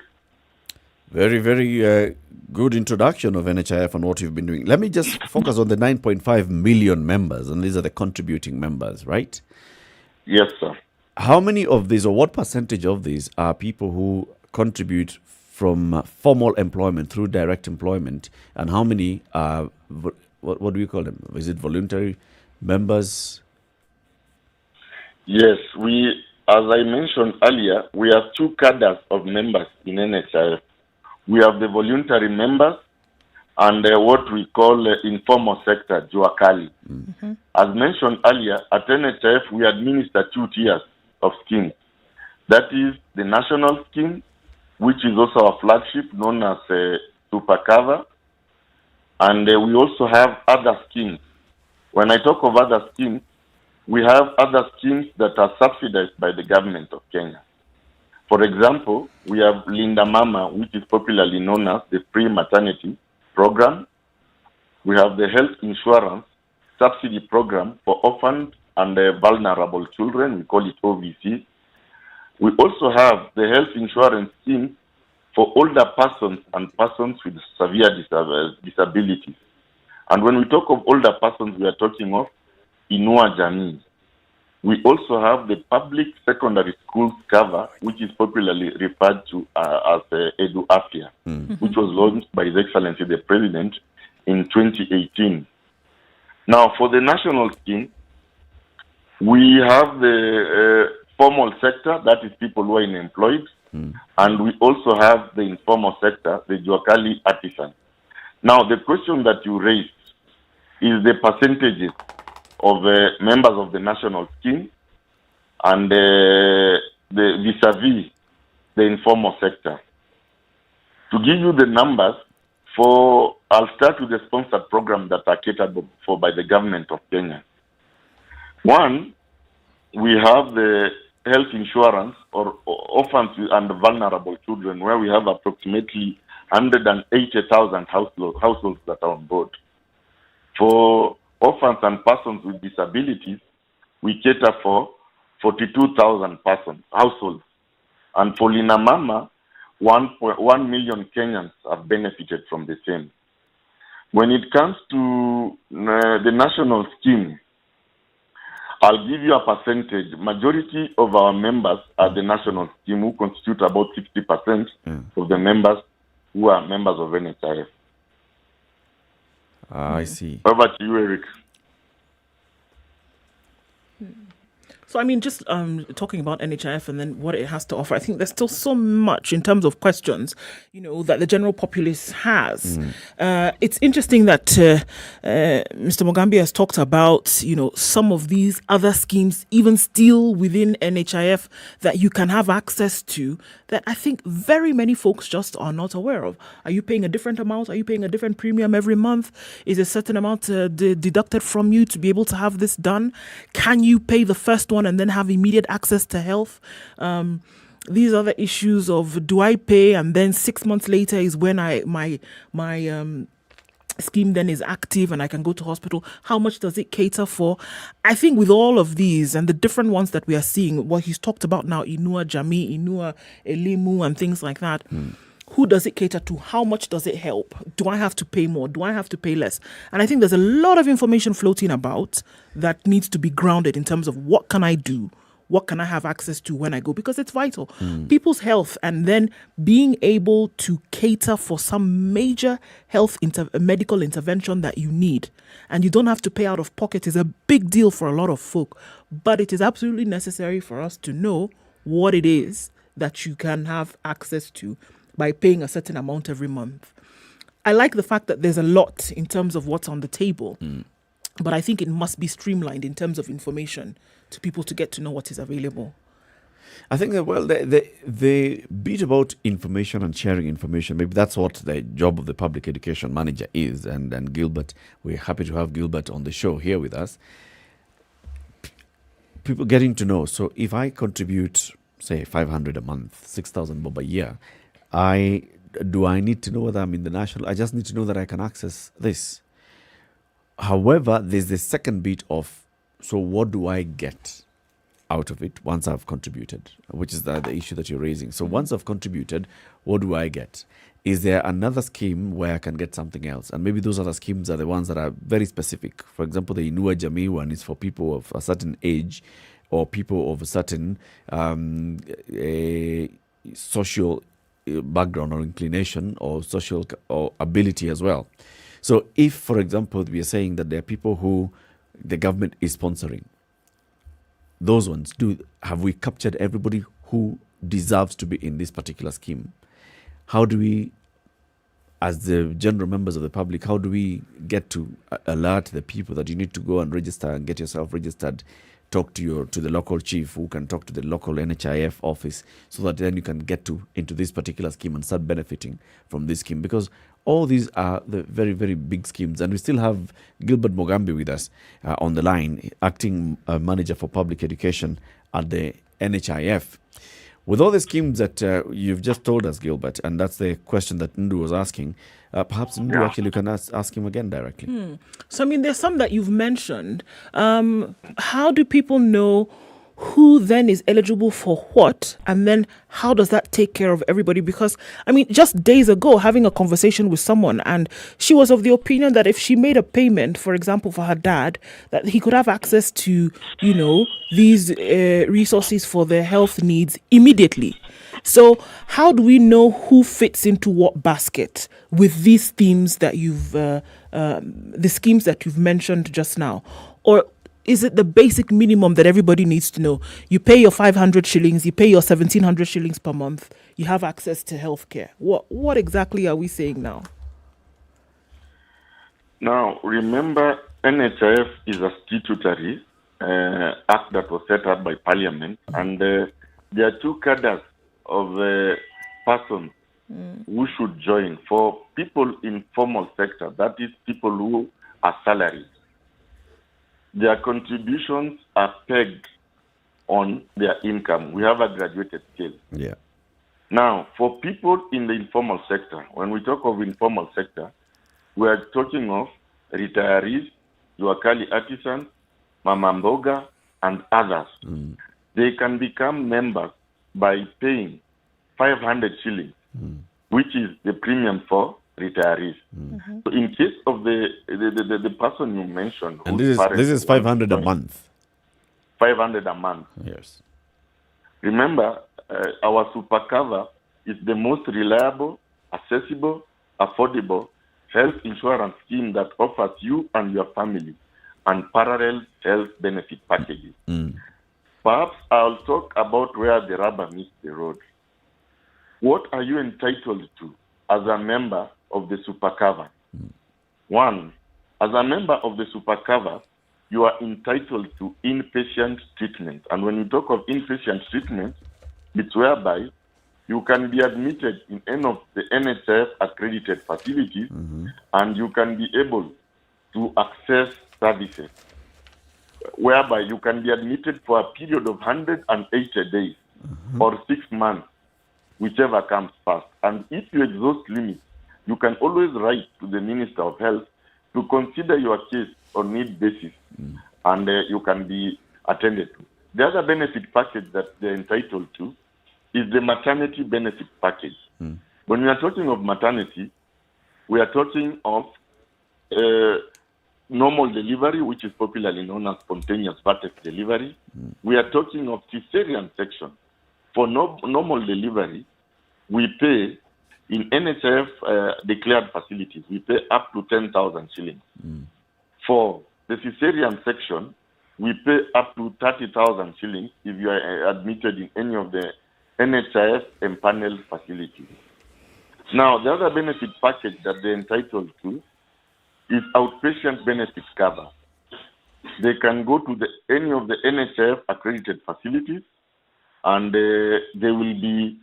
Very, very good introduction of NHIF and what you've been doing. Let me just focus on the 9.5 million members, and these are the contributing members, right? Yes, sir. How many of these, or what percentage of these, are people who contribute from formal employment through direct employment, and how many are, what do you call them? Is it voluntary members? Yes, we as I mentioned earlier, we have two cadres of members in NHIF. We have the voluntary members and what we call informal sector, Juakali. As mentioned earlier, at NHIF, we administer 2 tiers of schemes. That is the national scheme, which is also our flagship, known as Super Cover. And we also have other schemes. When I talk of other schemes, we have other schemes that are subsidized by the government of Kenya. For example, we have Linda Mama, which is popularly known as the pre-maternity program. We have the health insurance subsidy program for orphaned and vulnerable children. We call it OVC. We also have the health insurance scheme for older persons and persons with severe disabilities. And when we talk of older persons, we are talking of Inua Jamii. We also have the public secondary schools cover, which is popularly referred to as Edu Afia, which was launched by His Excellency the President in 2018. Now, for the national scheme, we have the formal sector, that is people who are unemployed, and we also have the informal sector, the Juakali artisan. Now, the question that you raised is the percentages of members of the national scheme and the vis-a-vis the informal sector. To give you the numbers, I'll start with the sponsored program that are catered for by the government of Kenya. One, we have the health insurance or orphans and vulnerable children, where we have approximately 180,000 households that are on board. For orphans and persons with disabilities, we cater for 42,000 households. And for Lina Mama, 1 million Kenyans have benefited from the same. When it comes to the national scheme, I'll give you a percentage. Majority of our members are the national scheme, who constitute about 60% of the members who are members of NHIF. I see. Over to you, Eric. So, I mean, just talking about NHIF and then what it has to offer, I think there's still so much in terms of questions, that the general populace has. It's interesting that Mr. Mugambi has talked about, some of these other schemes, even still within NHIF, that you can have access to, that I think very many folks just are not aware of. Are you paying a different amount? Are you paying a different premium every month? Is a certain amount deducted from you to be able to have this done? Can you pay the first one and then have immediate access to health? These are the issues of, do I pay and then 6 months later is when my scheme then is active and I can go to hospital? How much does it cater for? I think with all of these and the different ones that we are seeing, what he's talked about now, Inua Jamii, Inua Elimu and things like that, who does it cater to? How much does it help? Do I have to pay more? Do I have to pay less? And I think there's a lot of information floating about that needs to be grounded in terms of what can I do? What can I have access to when I go? Because it's vital. People's health, and then being able to cater for some major medical intervention that you need. And you don't have to pay out of pocket is a big deal for a lot of folk. But it is absolutely necessary for us to know what it is that you can have access to by paying a certain amount every month. I like the fact that there's a lot in terms of what's on the table, but I think it must be streamlined in terms of information to people to get to know what is available. I think that, the bit about information and sharing information, maybe that's what the job of the public education manager is. And Gilbert, we're happy to have Gilbert on the show here with us. People getting to know. So if I contribute, say, 500 a month, 6,000 bob a year, do I need to know whether I'm in the national? I just need to know that I can access this. However, there's the second bit of, so what do I get out of it once I've contributed, which is the issue that you're raising. So once I've contributed, what do I get? Is there another scheme where I can get something else? And maybe those other schemes are the ones that are very specific. For example, the Inua Jamii one is for people of a certain age or people of a certain social background or inclination or social or ability as well. So if, for example, we are saying that there are people who the government is sponsoring, those ones, have we captured everybody who deserves to be in this particular scheme? How do we, as the general members of the public, how do we get to alert the people that you need to go and register and get yourself registered, talk to the local chief who can talk to the local NHIF office, so that then you can get into this particular scheme and start benefiting from this scheme? Because all these are the very, very big schemes. And we still have Gilbert Mogambi with us on the line, acting manager for public education at the NHIF. With all the schemes that you've just told us, Gilbert, and that's the question that Ndu was asking, perhaps Ndu actually you can ask him again directly. So, I mean, there's some that you've mentioned. How do people know who then is eligible for what? And then how does that take care of everybody? Because, I mean, just days ago, having a conversation with someone, and she was of the opinion that if she made a payment, for example, for her dad, that he could have access to, these resources for their health needs immediately. So how do we know who fits into what basket with these themes that the schemes that you've mentioned just now? Or is it the basic minimum that everybody needs to know? You pay your 500 shillings, you pay your 1,700 shillings per month, you have access to healthcare. What exactly are we saying now? Now, remember, NHIF is a statutory act that was set up by Parliament, and there are two cadres of persons who should join. For people in formal sector, that is people who are salaried, their contributions are pegged on their income. We have a graduated scale. Yeah. Now, for people in the informal sector, when we talk of informal sector, we are talking of retirees, Luakali artisans, Mama Mboga, and others. They can become members by paying 500 shillings, which is the premium for retirees. So in case of the person you mentioned, and this is 500 a month. 500 a month. Yes. Remember, our super cover is the most reliable, accessible, affordable health insurance scheme that offers you and your family unparalleled health benefit packages. Perhaps I'll talk about where the rubber meets the road. What are you entitled to as a member of the super cover? One, as a member of the super cover, you are entitled to inpatient treatment. And when you talk of inpatient treatment, it's whereby you can be admitted in any of the NHIF accredited facilities, and you can be able to access services, whereby you can be admitted for a period of 180 days or 6 months, whichever comes first. And if you exhaust limits, you can always write to the Minister of Health to consider your case on need basis, and you can be attended to. The other benefit package that they're entitled to is the maternity benefit package. When we are talking of maternity, we are talking of normal delivery, which is popularly known as spontaneous vertex delivery. We are talking of cesarean section. For normal delivery, we pay in NHIF declared facilities, we pay up to 10,000 shillings. For the cesarean section, we pay up to 30,000 shillings if you are admitted in any of the NHIF empaneled facilities. Now, the other benefit package that they're entitled to is outpatient benefit cover. They can go to any of the NHIF accredited facilities, and they will be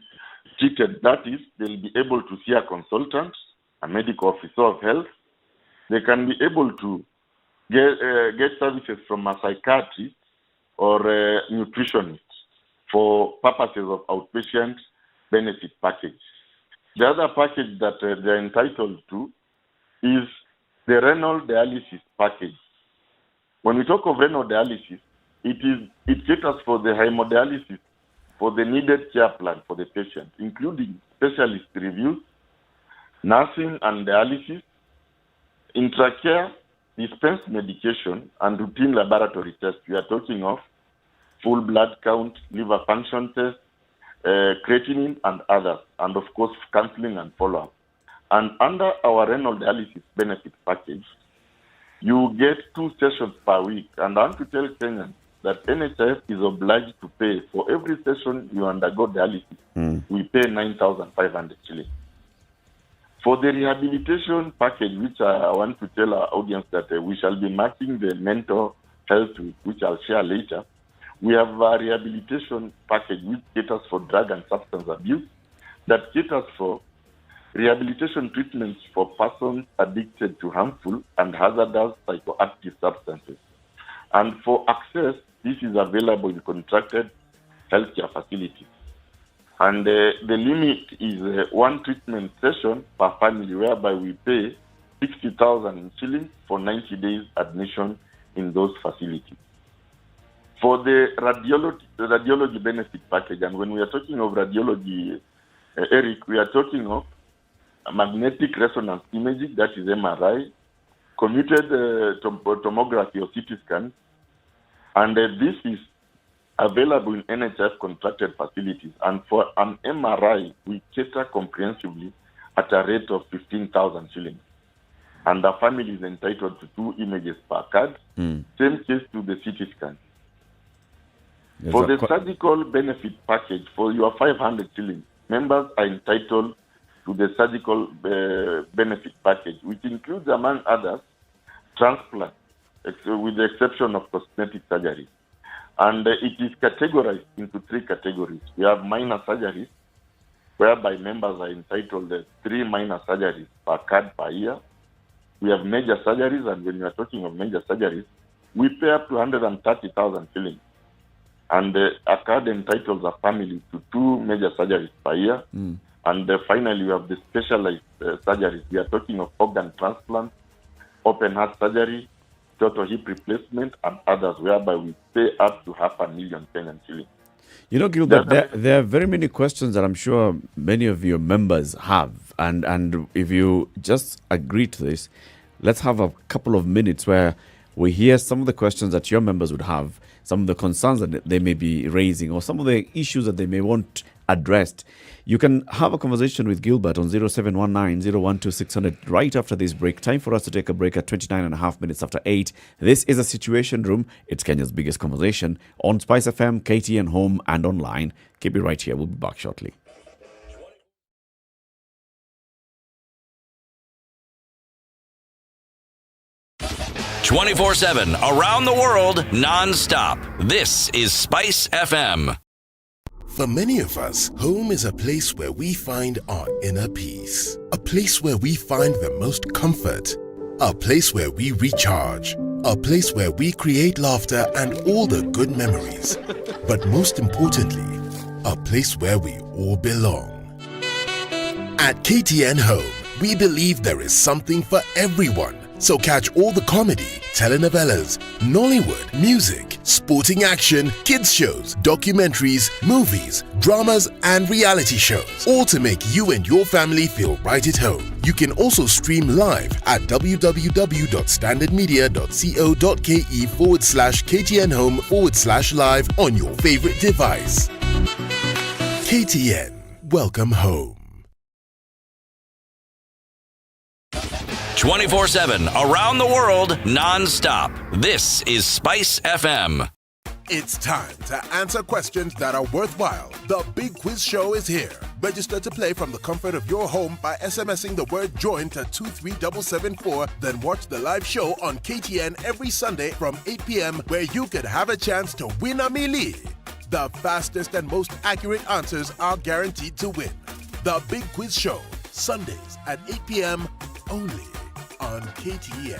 treated. That is, they'll be able to see a consultant, a medical officer of health. They can be able to get services from a psychiatrist or a nutritionist for purposes of outpatient benefit package. The other package that they're entitled to is the renal dialysis package. When we talk of renal dialysis, it caters for the hemodialysis for the needed care plan for the patient, including specialist reviews, nursing and dialysis, intracare, dispensed medication, and routine laboratory tests. We are talking of full blood count, liver function test, creatinine, and others, and of course, counseling and follow-up. And under our renal dialysis benefit package, you get 2 sessions per week. And I want to tell Kenyans that NHIF is obliged to pay for every session you undergo dialysis. We pay 9,500 shillings. For the rehabilitation package, which I want to tell our audience that we shall be marking the mental health week, which I'll share later, we have a rehabilitation package which caters for drug and substance abuse, that caters for rehabilitation treatments for persons addicted to harmful and hazardous psychoactive substances. And for access, this is available in contracted healthcare facilities. And the limit is one treatment session per family, whereby we pay 60,000 shillings for 90 days admission in those facilities. For the radiology benefit package, and when we are talking of radiology, Eric, we are talking of magnetic resonance imaging, that is MRI, computed tomography or CT scan, and this is available in NHIF contracted facilities. And for an MRI, we cater comprehensively at a rate of 15,000 shillings. And the family is entitled to 2 images per card. Same case to the CT scan. Yes, for the surgical benefit package, for your 500 shillings, members are entitled to the surgical benefit package, which includes, among others, transplant, with the exception of cosmetic surgery. And it is categorized into 3 categories. We have minor surgeries, whereby members are entitled to 3 minor surgeries per card per year. We have major surgeries, and when we are talking of major surgeries, we pay up to 130,000 shillings. And a card entitles a family to 2 major surgeries per year. And finally, we have the specialized surgeries. We are talking of organ transplant, open heart surgery, total hip replacement, and others, whereby we pay up to 500,000 Kenyan shillings. You know, Gilbert, there are very many questions that I'm sure many of your members have. And if you just agree to this, let's have a couple of minutes where we hear some of the questions that your members would have, some of the concerns that they may be raising, or some of the issues that they may want addressed. You can have a conversation with Gilbert on 0719-012-600 right after this break. Time for us to take a break at 29.5 minutes after 8. This is a Situation Room. It's Kenya's biggest conversation on SpiceFM, KTN Home, and online. Keep it right here. We'll be back shortly. "24/7 around the world, non-stop. This is Spice FM. For many of us, home is a place where we find our inner peace. A place where we find the most comfort. A place where we recharge. A place where we create laughter and all the good memories. But most importantly, a place where we all belong. At KTN Home, we believe there is something for everyone. So catch all the comedy, telenovelas, Nollywood, music, sporting action, kids shows, documentaries, movies, dramas, and reality shows, all to make you and your family feel right at home. You can also stream live at www.standardmedia.co.ke/KTN Home/live on your favorite device. KTN, welcome home. 24/7 around the world, non-stop. This is Spice FM. It's time to answer questions that are worthwhile. The Big Quiz Show is here. Register to play from the comfort of your home by SMSing the word JOIN to 23774. Then watch the live show on KTN every Sunday from 8 p.m. where you could have a chance to win a milli. The fastest and most accurate answers are guaranteed to win. The Big Quiz Show, Sundays at 8 p.m. only on KTN.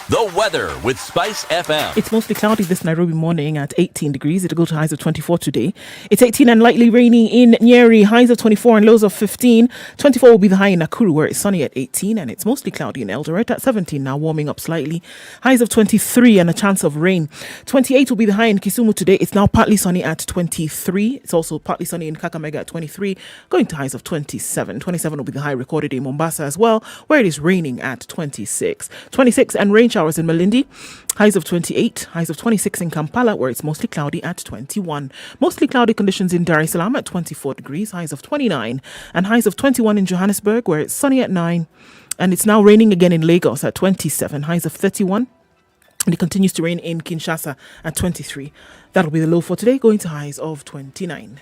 The weather with Spice FM. It's mostly cloudy this Nairobi morning at 18 degrees. It'll go to highs of 24 today. It's 18 and lightly rainy in Nyeri, highs of 24 and lows of 15. 24 will be the high in Nakuru, where it's sunny at 18, and it's mostly cloudy in Eldoret at 17, now warming up slightly. Highs of 23 and a chance of rain. 28 will be the high in Kisumu today. It's now partly sunny at 23. It's also partly sunny in Kakamega at 23, going to highs of 27. 27 will be the high recorded in Mombasa as well, where it is raining at 26. 26 and rain showers in Malindi, highs of 28, highs of 26 in Kampala, where it's mostly cloudy at 21. Mostly cloudy conditions in Dar es Salaam at 24 degrees, highs of 29, and highs of 21 in Johannesburg, where it's sunny at 9. And it's now raining again in Lagos at 27, highs of 31. And it continues to rain in Kinshasa at 23. That'll be the low for today, going to highs of 29.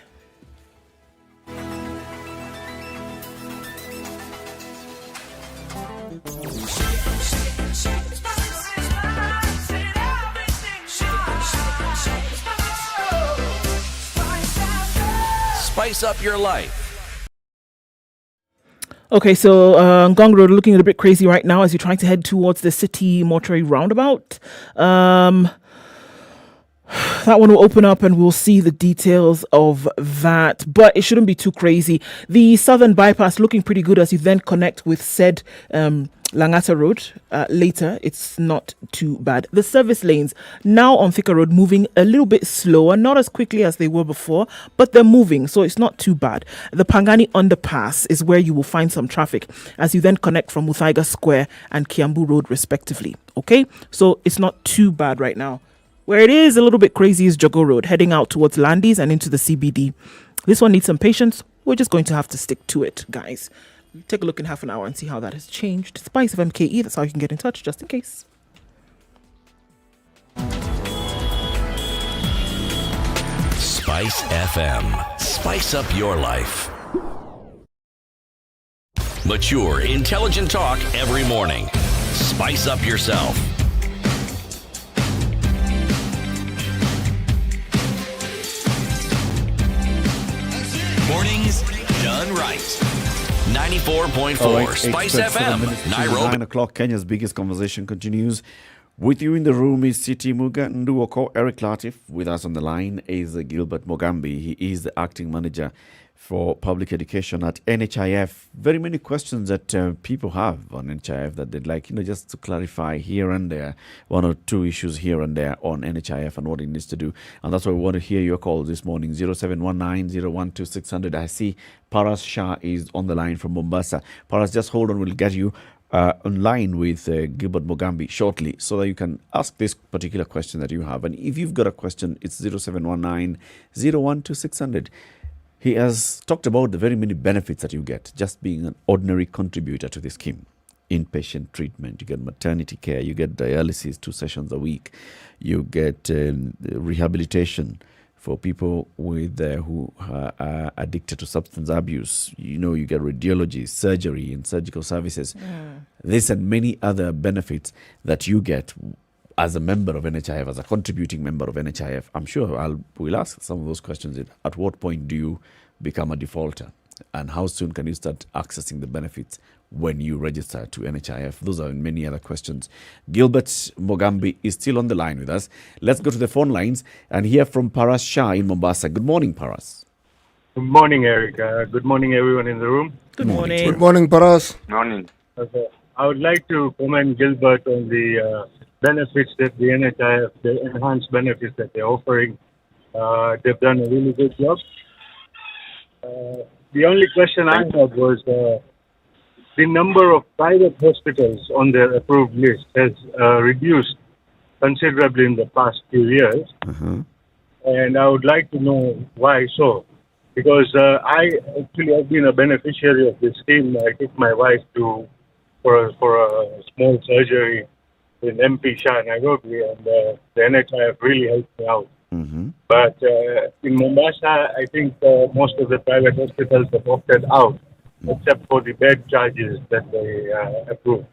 Spice up your life. Okay, so Ngong Road looking a bit crazy right now as you're trying to head towards the city mortuary roundabout. That one will open up and we'll see the details of that, but it shouldn't be too crazy. The southern bypass looking pretty good as you then connect with said Langata Road later. It's not too bad. The service lanes now on Thika Road moving a little bit slower, not as quickly as they were before, but they're moving, so it's not too bad. The Pangani underpass is where you will find some traffic as you then connect from Muthaiga Square and Kiambu Road respectively. Okay, so it's not too bad right now. Where it is a little bit crazy is Jogo Road, heading out towards Landis and into the CBD. This one needs some patience. We're just going to have to stick to it, guys. Take a look in half an hour and see how that has changed. SpiceFM KE, that's how you can get in touch, just in case. Spice FM. Spice up your life. Mature, intelligent talk every morning. Spice up yourself. Mornings done right. 94.4 Spice FM, Nairobi. 9 o'clock, Kenya's biggest conversation continues. With you in the room is Siti Muga Nduoko. Eric Latif. With us on the line is Gilbert Mogambi. He is the acting manager for public education at NHIF. Very many questions that people have on NHIF that they'd like, just to clarify here and there, one or two issues here and there on NHIF and what it needs to do. And that's why we want to hear your call this morning, 0719-012-600. I see Paras Shah is on the line from Mombasa. Paras, just hold on, we'll get you online with Gilbert Mogambi shortly so that you can ask this particular question that you have. And if you've got a question, it's 0719-012-600. He has talked about the very many benefits that you get just being an ordinary contributor to this scheme. Inpatient treatment, you get maternity care, you get dialysis 2 sessions a week, you get rehabilitation for people with who are addicted to substance abuse. You get radiology, surgery, and surgical services. This and many other benefits that you get as a member of NHIF, as a contributing member of NHIF. I'm sure we'll ask some of those questions. At what point do you become a defaulter? And how soon can you start accessing the benefits when you register to NHIF? Those are many other questions. Gilbert Mogambi is still on the line with us. Let's go to the phone lines and hear from Paras Shah in Mombasa. Good morning, Paras. Good morning, Eric. Good morning, everyone in the room. Good morning. Good morning, Paras. Morning. Okay. I would like to commend Gilbert on the benefits that the NHIF, the enhanced benefits that they're offering. They've done a really good job. The only question I had was the number of private hospitals on their approved list has reduced considerably in the past few years. And I would like to know why so. Because I actually have been a beneficiary of this scheme. I took my wife for a small surgery in MP Shah, Nairobi, and the NHIF really helped me out. But in Mombasa, I think most of the private hospitals have opted out, except for the bed charges that they approve.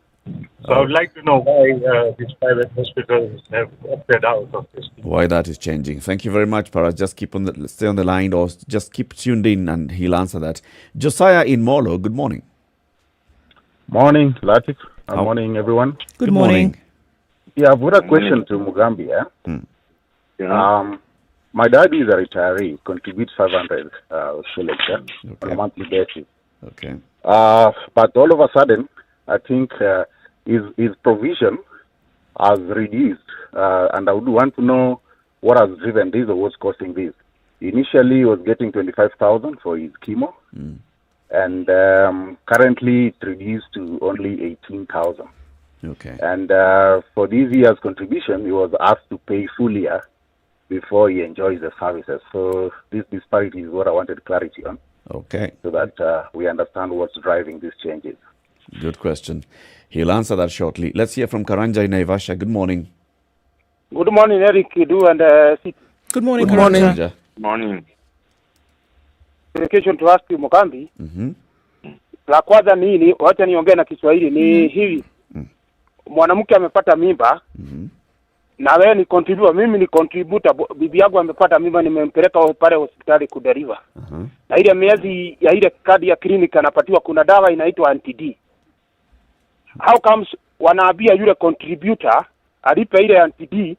So I would like to know why these private hospitals have opted out of this. Why that is changing. Thank you very much, Paras. Just stay on the line or just keep tuned in and he'll answer that. Josiah in Molo, good morning. Morning, Latif. Morning, everyone. Good morning. Yeah, I've got a question to Mugambi. My dad is a retiree, contributes 500 shillings on a monthly basis. Okay. But all of a sudden, I think his provision has reduced. And I would want to know what has driven this or what's causing this. Initially, he was getting 25,000 for his chemo. And currently, it's reduced to only 18,000. Okay. And for this year's contribution, he was asked to pay full year before he enjoys the services. So this disparity is what I wanted clarity on. Okay. So that we understand what's driving these changes. Good question. He'll answer that shortly. Let's hear from Karanja in Naivasha. Good morning. Good morning, Eric, Kidu, and Good morning, Good morning. Karanja. Morning. Communication to ask you, Mukambi. Mhm. La kwanza nini, wacha niongee na Kiswahili ni hivi. Mwanamke amepata mimba. Na wewe ni contributor, mimi ni contributor. Bibi yangu amepata mimba, nimempeleka pale hospitali kuderiva. Na ile miezi ya ile kadi ya kliniki anapatiwa, kuna dawa inaitwa anti-D. How comes wanaambia yule contributor alipe ile anti-D,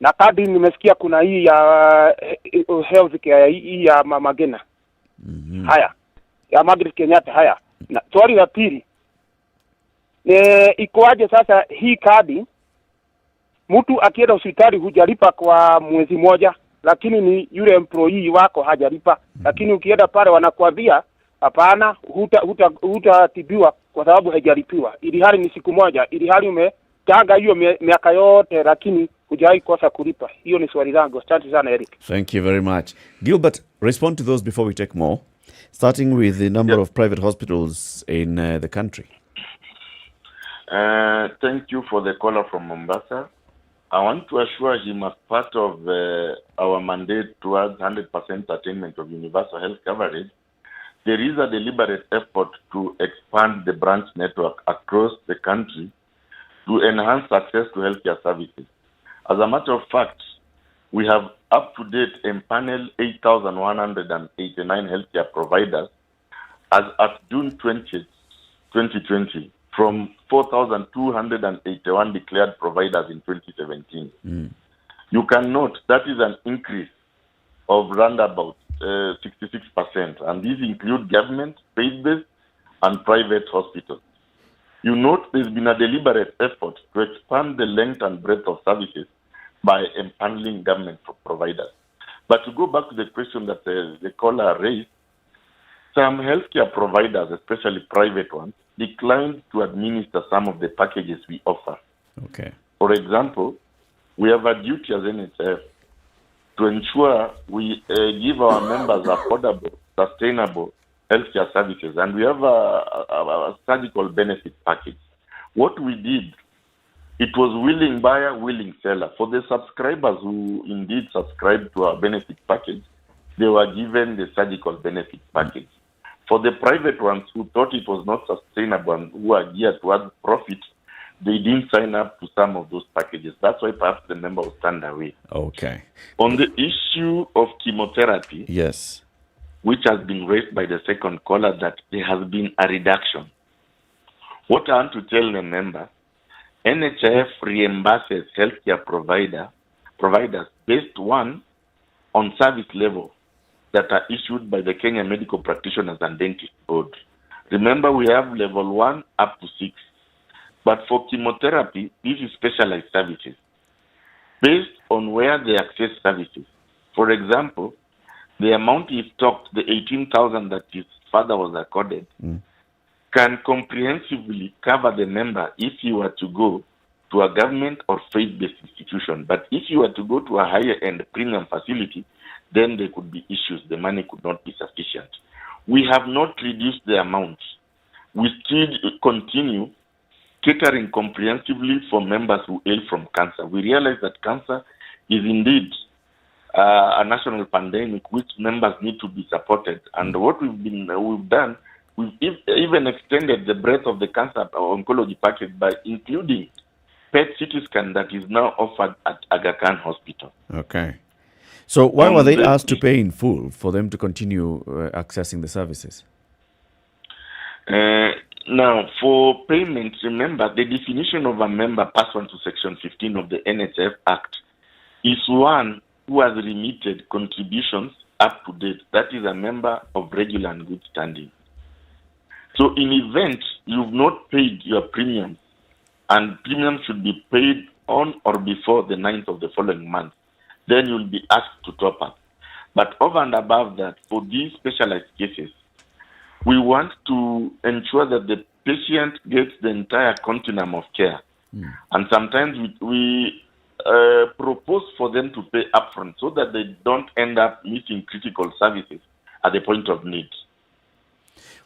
na kadi nimesikia kuna hii ya health care hii ya Mama Gena. Haya. Ya Margaret Kenyatta haya. Na swali la pili. Ikoaje sasa hii kadi? Mtu akienda hospitali hujalipa kwa mwezi moja, lakini ni yule employee wako hajalipa. Lakini ukienda pale wanakuambia hapana, hutatibiwa kwa sababu hajalipiwa. Ili hali ni siku moja, ili hali umetanga hiyo miaka yote, lakini hujai kosa kulipa. Hiyo ni swali langu. Asante sana, Eric. Thank you very much. Gilbert, respond to those before we take more. Starting with the number of private hospitals in the country. Thank you for the caller from Mombasa. I want to assure him, as part of our mandate towards 100% attainment of universal health coverage, there is a deliberate effort to expand the branch network across the country to enhance access to healthcare services. As a matter of fact, we have up to date empaneled 8,189 healthcare providers as at June 20th, 2020, from 4,281 declared providers in 2017. You can note that is an increase of round about 66%, and these include government, faith-based, and private hospitals. You note there's been a deliberate effort to expand the length and breadth of services by empaneling government providers. But to go back to the question that the caller raised, some healthcare providers, especially private ones, declined to administer some of the packages we offer. Okay. For example, we have a duty as NHIF to ensure we give our members affordable, sustainable healthcare services, and we have a surgical benefit package. What we did, it was willing buyer, willing seller. For the subscribers who indeed subscribed to our benefit package, they were given the surgical benefit package. For the private ones who thought it was not sustainable and who are geared towards profit, they didn't sign up to some of those packages. That's why perhaps the member was turned away. Okay. On the issue of chemotherapy, yes, which has been raised by the second caller, that there has been a reduction. What I want to tell the member, NHIF reimburses healthcare providers based on service level that are issued by the Kenya Medical Practitioners and Dentist Board. Remember, we have level 1 up to 6. But for chemotherapy, this is specialized services based on where they access services. For example, the amount he talked, the 18,000 that his father was accorded, can comprehensively cover the member if you were to go to a government or faith-based institution. But if you were to go to a higher-end premium facility, then there could be issues. The money could not be sufficient. We have not reduced the amount. We still continue catering comprehensively for members who hail from cancer. We realize that cancer is indeed a national pandemic which members need to be supported. And what we've done, we've even extended the breadth of the cancer oncology package by including PET CT scan that is now offered at Aga Khan Hospital. Okay. So why were they asked to pay in full for them to continue accessing the services? Now, for payment, remember, the definition of a member pursuant to Section 15 of the NHIF Act is one who has remitted contributions up to date. That is a member of regular and good standing. So in event you've not paid your premiums, and premiums should be paid on or before the 9th of the following month, then you'll be asked to top up. But over and above that, for these specialized cases, we want to ensure that the patient gets the entire continuum of care. And sometimes we propose for them to pay upfront so that they don't end up missing critical services at the point of need.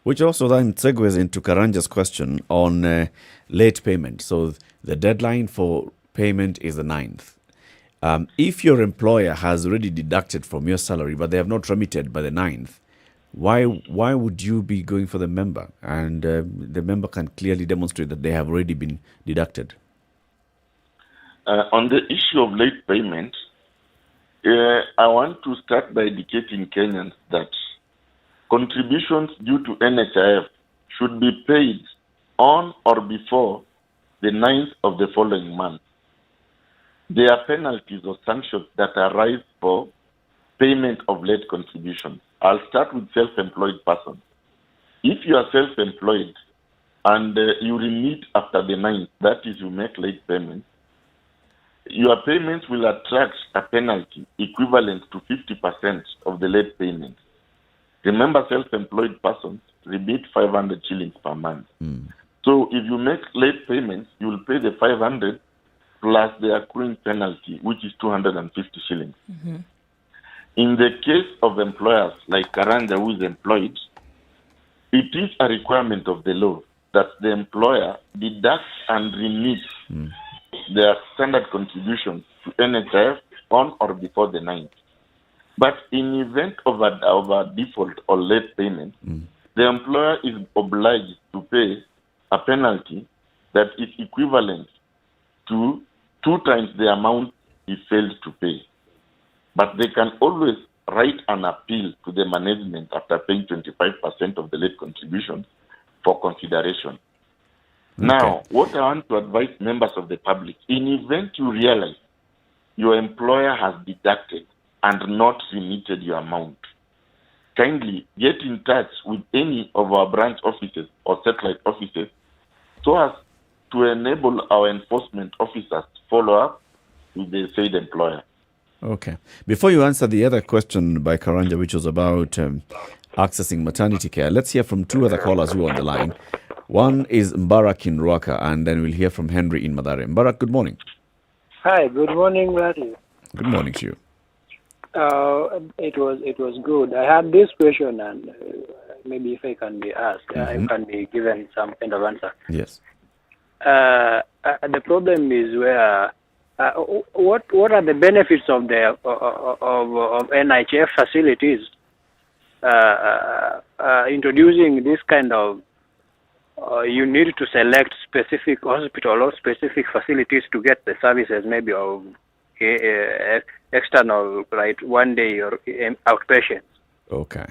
Which also then segues into Karanja's question on late payment. So the deadline for payment is the 9th. If your employer has already deducted from your salary, but they have not remitted by the 9th, why would you be going for the member? And the member can clearly demonstrate that they have already been deducted. On the issue of late payment, I want to start by educating Kenyans that contributions due to NHIF should be paid on or before the 9th of the following month. There are penalties or sanctions that arise for payment of late contributions. I'll start with self-employed persons. If you are self-employed and you remit after the 9th, that is, you make late payments, your payments will attract a penalty equivalent to 50% of the late payment. Remember, self-employed persons remit 500 shillings per month. So if you make late payments, you will pay the 500 plus the accruing penalty, which is 250 shillings. In the case of employers like Karanja, who is employed, it is a requirement of the law that the employer deducts and remits their standard contributions to NHIF on or before the 9th. But in event of a default or late payment, the employer is obliged to pay a penalty that is equivalent to 2 times the amount he failed to pay. But they can always write an appeal to the management after paying 25% of the late contributions for consideration. Now, what I want to advise members of the public, in event you realize your employer has deducted and not remitted your amount, kindly get in touch with any of our branch offices or satellite offices so as to enable our enforcement officers to follow up with the said employer. Okay. Before you answer the other question by Karanja, which was about accessing maternity care, let's hear from 2 other callers who are on the line. One is Mbarak in Ruaka, and then we'll hear from Henry in Mathare. Mbarak, good morning. Hi, good morning, Larry. Good morning to you. It was good. I had this question, and maybe if I can be asked, I can be given some kind of answer. Yes. The problem is where what are the benefits of the of NHIF facilities introducing this kind of you need to select specific hospital or specific facilities to get the services, maybe of external, right, 1 day or outpatient. Okay.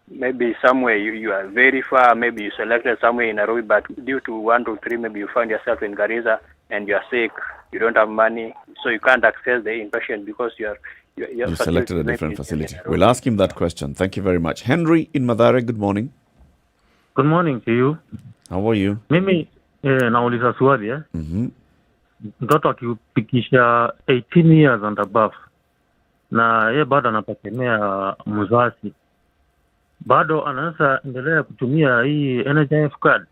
Maybe somewhere you are very far, maybe you selected somewhere in Nairobi, but due to 1 to 3, maybe you find yourself in Garissa and you are sick, you don't have money, so you can't access the inpatient because you selected a different facility. We'll ask him that question. Thank you very much. Henry in Mathare, good morning. Good morning to you. How are you? Mimi nauliza swali mtoto akifikisha 18 years and above na yeye bado anategemea mzazi, bado anaweza endelea kutumia hii NHIF card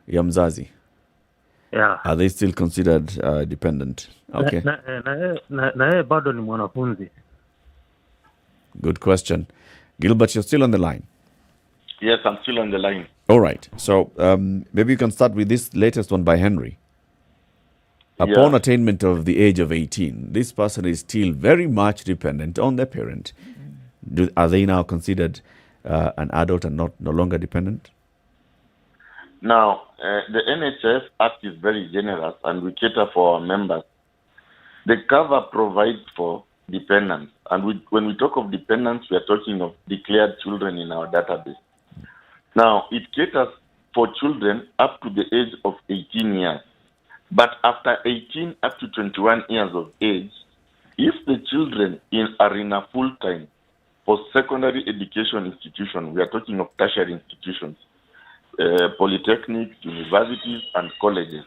ya mzazi? Yeah. Are they still considered dependent? Okay. Na yeye bado ni mwanafunzi. Good question. Gilbert, you're still on the line. Yes, I'm still on the line. All right. So maybe you can start with this latest one by Henry. Upon attainment of the age of 18, this person is still very much dependent on their parent. Are they now considered an adult and no longer dependent? Now, the NHIF Act is very generous and we cater for our members. The cover provides for dependents. And when we talk of dependents, we are talking of declared children in our database. Now, it caters for children up to the age of 18 years. But after 18 up to 21 years of age, if the children are in a full-time post-secondary education institution, we are talking of tertiary institutions, polytechnics, universities, and colleges,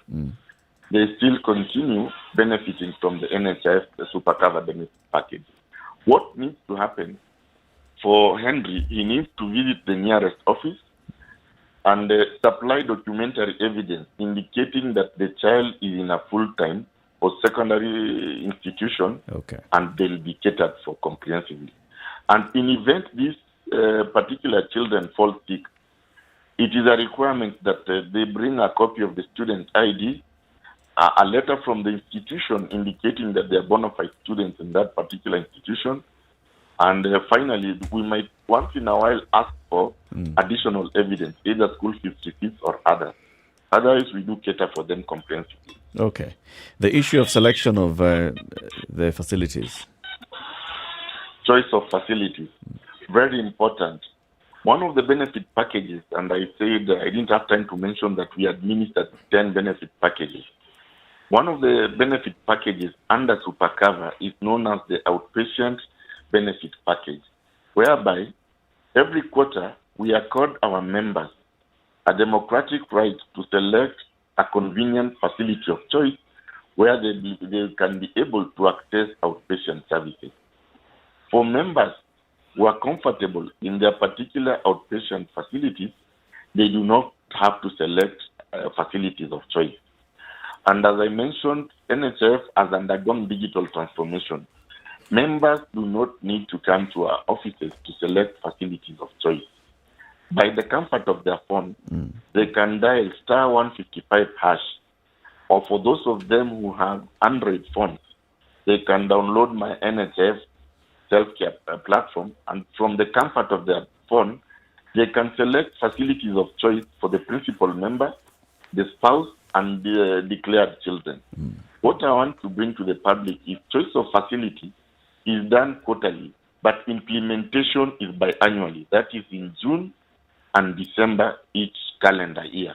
they still continue benefiting from the NHIF, the super cover benefit package. What needs to happen for Henry, he needs to visit the nearest office and supply documentary evidence indicating that the child is in a full-time or secondary institution, and they'll be catered for comprehensively. And in event these particular children fall sick, it is a requirement that they bring a copy of the student ID, a letter from the institution indicating that they are bona fide students in that particular institution, and finally, we might once in a while ask for additional evidence, either school fees receipts or others. Otherwise, we do cater for them comprehensively. Okay. The issue of selection of the facilities. Choice of facilities, very important. One of the benefit packages, and I said I didn't have time to mention that we administered 10 benefit packages. One of the benefit packages under Super Cover is known as the outpatient benefit package, whereby every quarter we accord our members a democratic right to select a convenient facility of choice where they can be able to access outpatient services. For members who are comfortable in their particular outpatient facilities, they do not have to select facilities of choice. And as I mentioned, NHIF has undergone digital transformation. Members do not need to come to our offices to select facilities of choice. By the comfort of their phone, they can dial *155#, or for those of them who have Android phones, they can download my NHIF self-care platform, and from the comfort of their phone, they can select facilities of choice for the principal member, the spouse, and the declared children. What I want to bring to the public is choice of facility is done quarterly, but implementation is biannually. That is in June and December each calendar year.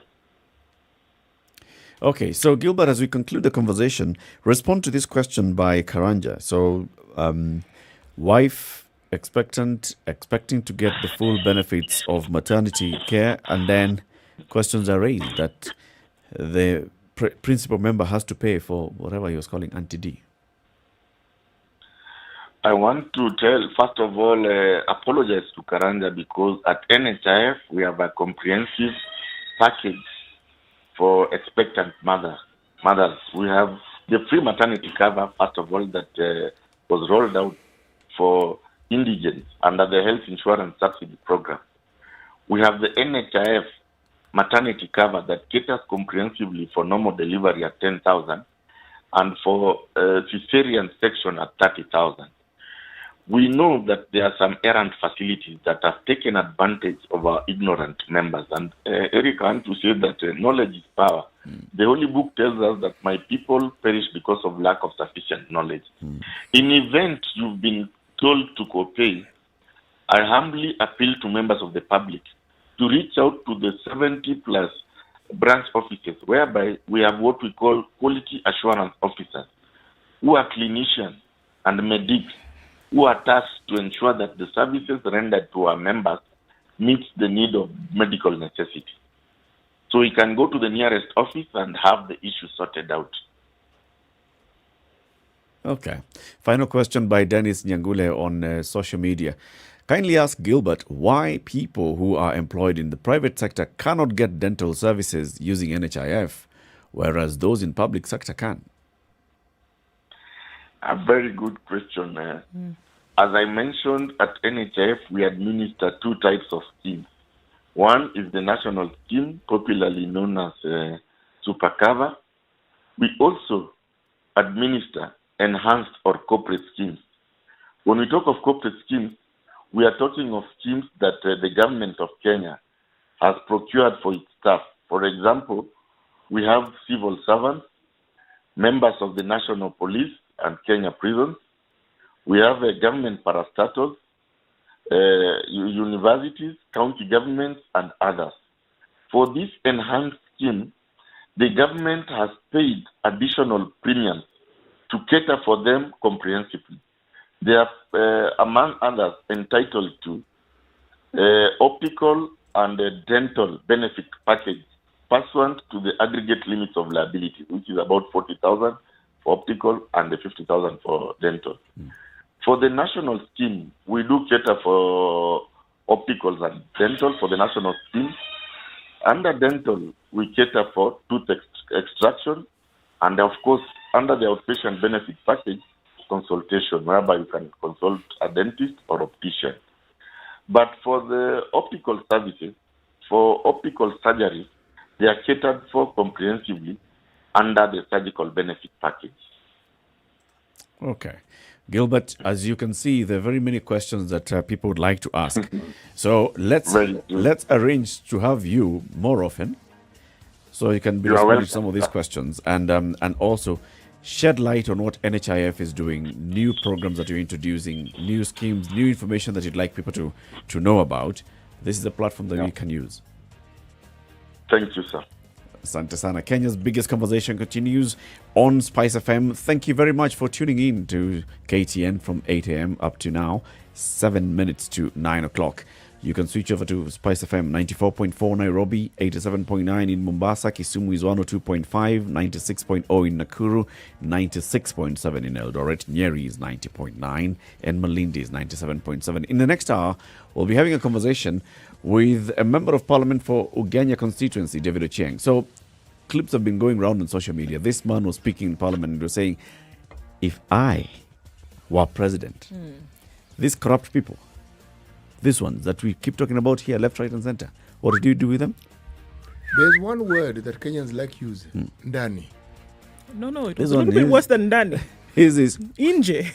Okay, so Gilbert, as we conclude the conversation, respond to this question by Karanja. So, wife expecting to get the full benefits of maternity care, and then questions are raised that the principal member has to pay for whatever he was calling Auntie-D. I want to first of all, apologize to Karanja, because at NHIF we have a comprehensive package for expectant mothers. We have the free maternity cover, first of all, that was rolled out for indigents under the Health Insurance Subsidy Program. We have the NHIF maternity cover that caters comprehensively for normal delivery at 10,000 and for cesarean section at 30,000. We know that there are some errant facilities that have taken advantage of our ignorant members. And Eric, I want to say that knowledge is power. The Holy Book tells us that my people perish because of lack of sufficient knowledge. In event you've been told to co-pay, I humbly appeal to members of the public to reach out to the 70+ branch offices, whereby we have what we call quality assurance officers, who are clinicians and medics, who are tasked to ensure that the services rendered to our members meets the need of medical necessity. So we can go to the nearest office and have the issue sorted out. Okay. Final question by Dennis Nyangule on social media. Kindly ask Gilbert why people who are employed in the private sector cannot get dental services using NHIF, whereas those in public sector can. A very good question. As I mentioned, at NHIF, we administer two types of schemes. One is the national scheme, popularly known as Super Cover. We also administer enhanced or corporate schemes. When we talk of corporate schemes, we are talking of schemes that the government of Kenya has procured for its staff. For example, we have civil servants, members of the National Police and Kenya prisons. We have government parastatals, universities, county governments, and others. For this enhanced scheme, the government has paid additional premiums to cater for them comprehensively. They are, among others, entitled to optical and dental benefit package pursuant to the aggregate limits of liability, which is about 40,000 for optical and the 50,000 for dental. For the national scheme, we do cater for opticals and dental for the national scheme. under dental, we cater for tooth extraction, and of course, under the outpatient benefit package, consultation, whereby you can consult a dentist or optician. But for the optical services, for optical surgery, they are catered for comprehensively under the surgical benefit package. Okay. Gilbert, as you can see, there are very many questions that people would like to ask. So let's arrange to have you more often, so you can be responding to some of these questions, and also shed light on what NHIF is doing, new programs that you're introducing, new schemes, new information that you'd like people to know about. This is a platform that we can use. Thank you, sir. Asante sana. Kenya's biggest conversation continues on Spice FM. Thank you very much for tuning in to KTN from 8 a.m. up to now, 7 minutes to 9 o'clock. You can switch over to Spice FM 94.4 Nairobi, 87.9 in Mombasa, Kisumu is 102.5, 96.0 in Nakuru, 96.7 in Eldoret, Nyeri is 90.9, and Malindi is 97.7. In the next hour, we'll be having a conversation with a member of parliament for Ugenya constituency, David Ochieng. So clips have been going around on social media. This man was speaking in parliament and was saying, if I were president, these corrupt people, these ones that we keep talking about here, left, right, and center, what do you do with them? There's one word that Kenyans like using, ndani. No, it was a little bit worse than ndani. His is inje.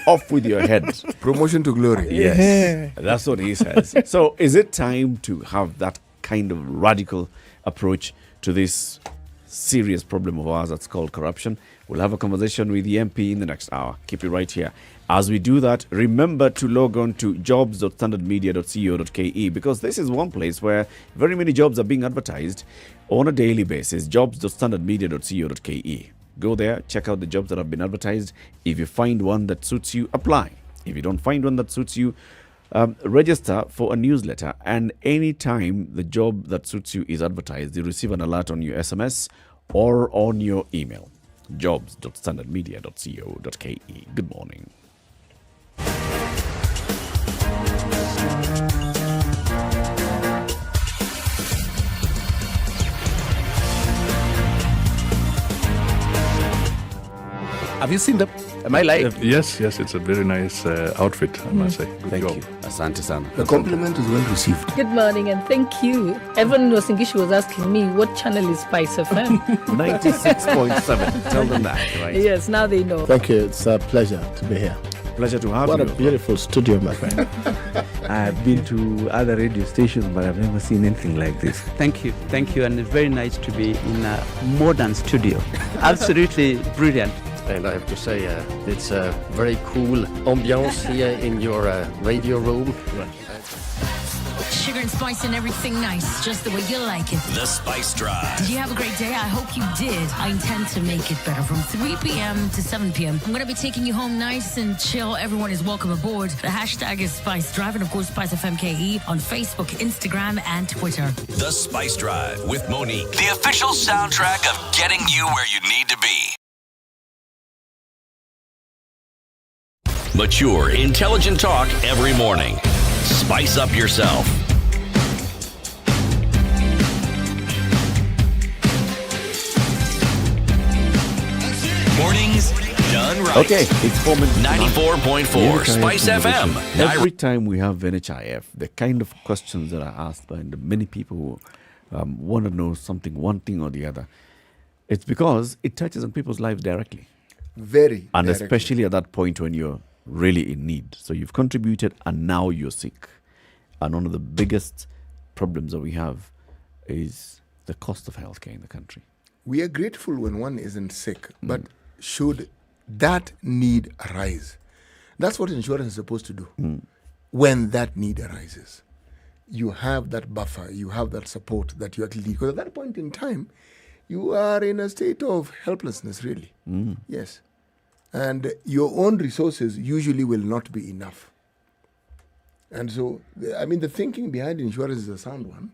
Off with your head. Promotion to glory. Yes, that's what he says. So is it time to have that kind of radical approach to this serious problem of ours that's called corruption? We'll have a conversation with the MP in the next hour. Keep it right here. As we do that, remember to log on to jobs.standardmedia.co.ke, because this is one place where very many jobs are being advertised on a daily basis. Jobs.standardmedia.co.ke. Go there, check out the jobs that have been advertised. If you find one that suits you, apply. If you don't find one that suits you, register for a newsletter. And anytime the job that suits you is advertised, you receive an alert on your SMS or on your email. Jobs.standardmedia.co.ke. Good morning. Have you seen them? Am I lying? Yes, it's a very nice outfit, I must say. Good Thank job. you. Asante sana. The compliment is well received. Good morning and thank you. Evan Wasingishi was asking me what channel is Spice FM. 96.7. Tell them that, right? Yes, now they know. Thank you. It's a pleasure to be here. Pleasure to have you. you. What a beautiful studio, my friend. I've been to other radio stations, but I've never seen anything like this. Thank you. And it's very nice to be in a modern studio. Absolutely brilliant. And I have to say, it's a very cool ambiance here in your radio room. Sugar and spice and everything nice, just the way you like it. The Spice Drive. Did you have a great day? I hope you did. I intend to make it better from 3 p.m. to 7 p.m. I'm going to be taking you home nice and chill. Everyone is welcome aboard. The hashtag is Spice Drive and, of course, SpiceFMKE on Facebook, Instagram, and Twitter. The Spice Drive with Monique. The official soundtrack of getting you where you need to be. Mature, intelligent talk every morning. Spice up yourself. Mornings done right. Okay, it's 4 minutes. 94.4 Spice FM. Every time we have NHIF, the kind of questions that are asked by many people who want to know something, one thing or the other, it's because it touches on people's lives directly. Very. And directly. especially at that point when you're really in need. So you've contributed and now you're sick. And one of the biggest problems that we have is the cost of healthcare in the country. We are grateful when one isn't sick, but should that need arise? That's what insurance is supposed to do. When that need arises, you have that buffer, you have that support that you actually need. Because at that point in time, you are in a state of helplessness, really. Yes. And your own resources usually will not be enough. And so, the thinking behind insurance is a sound one.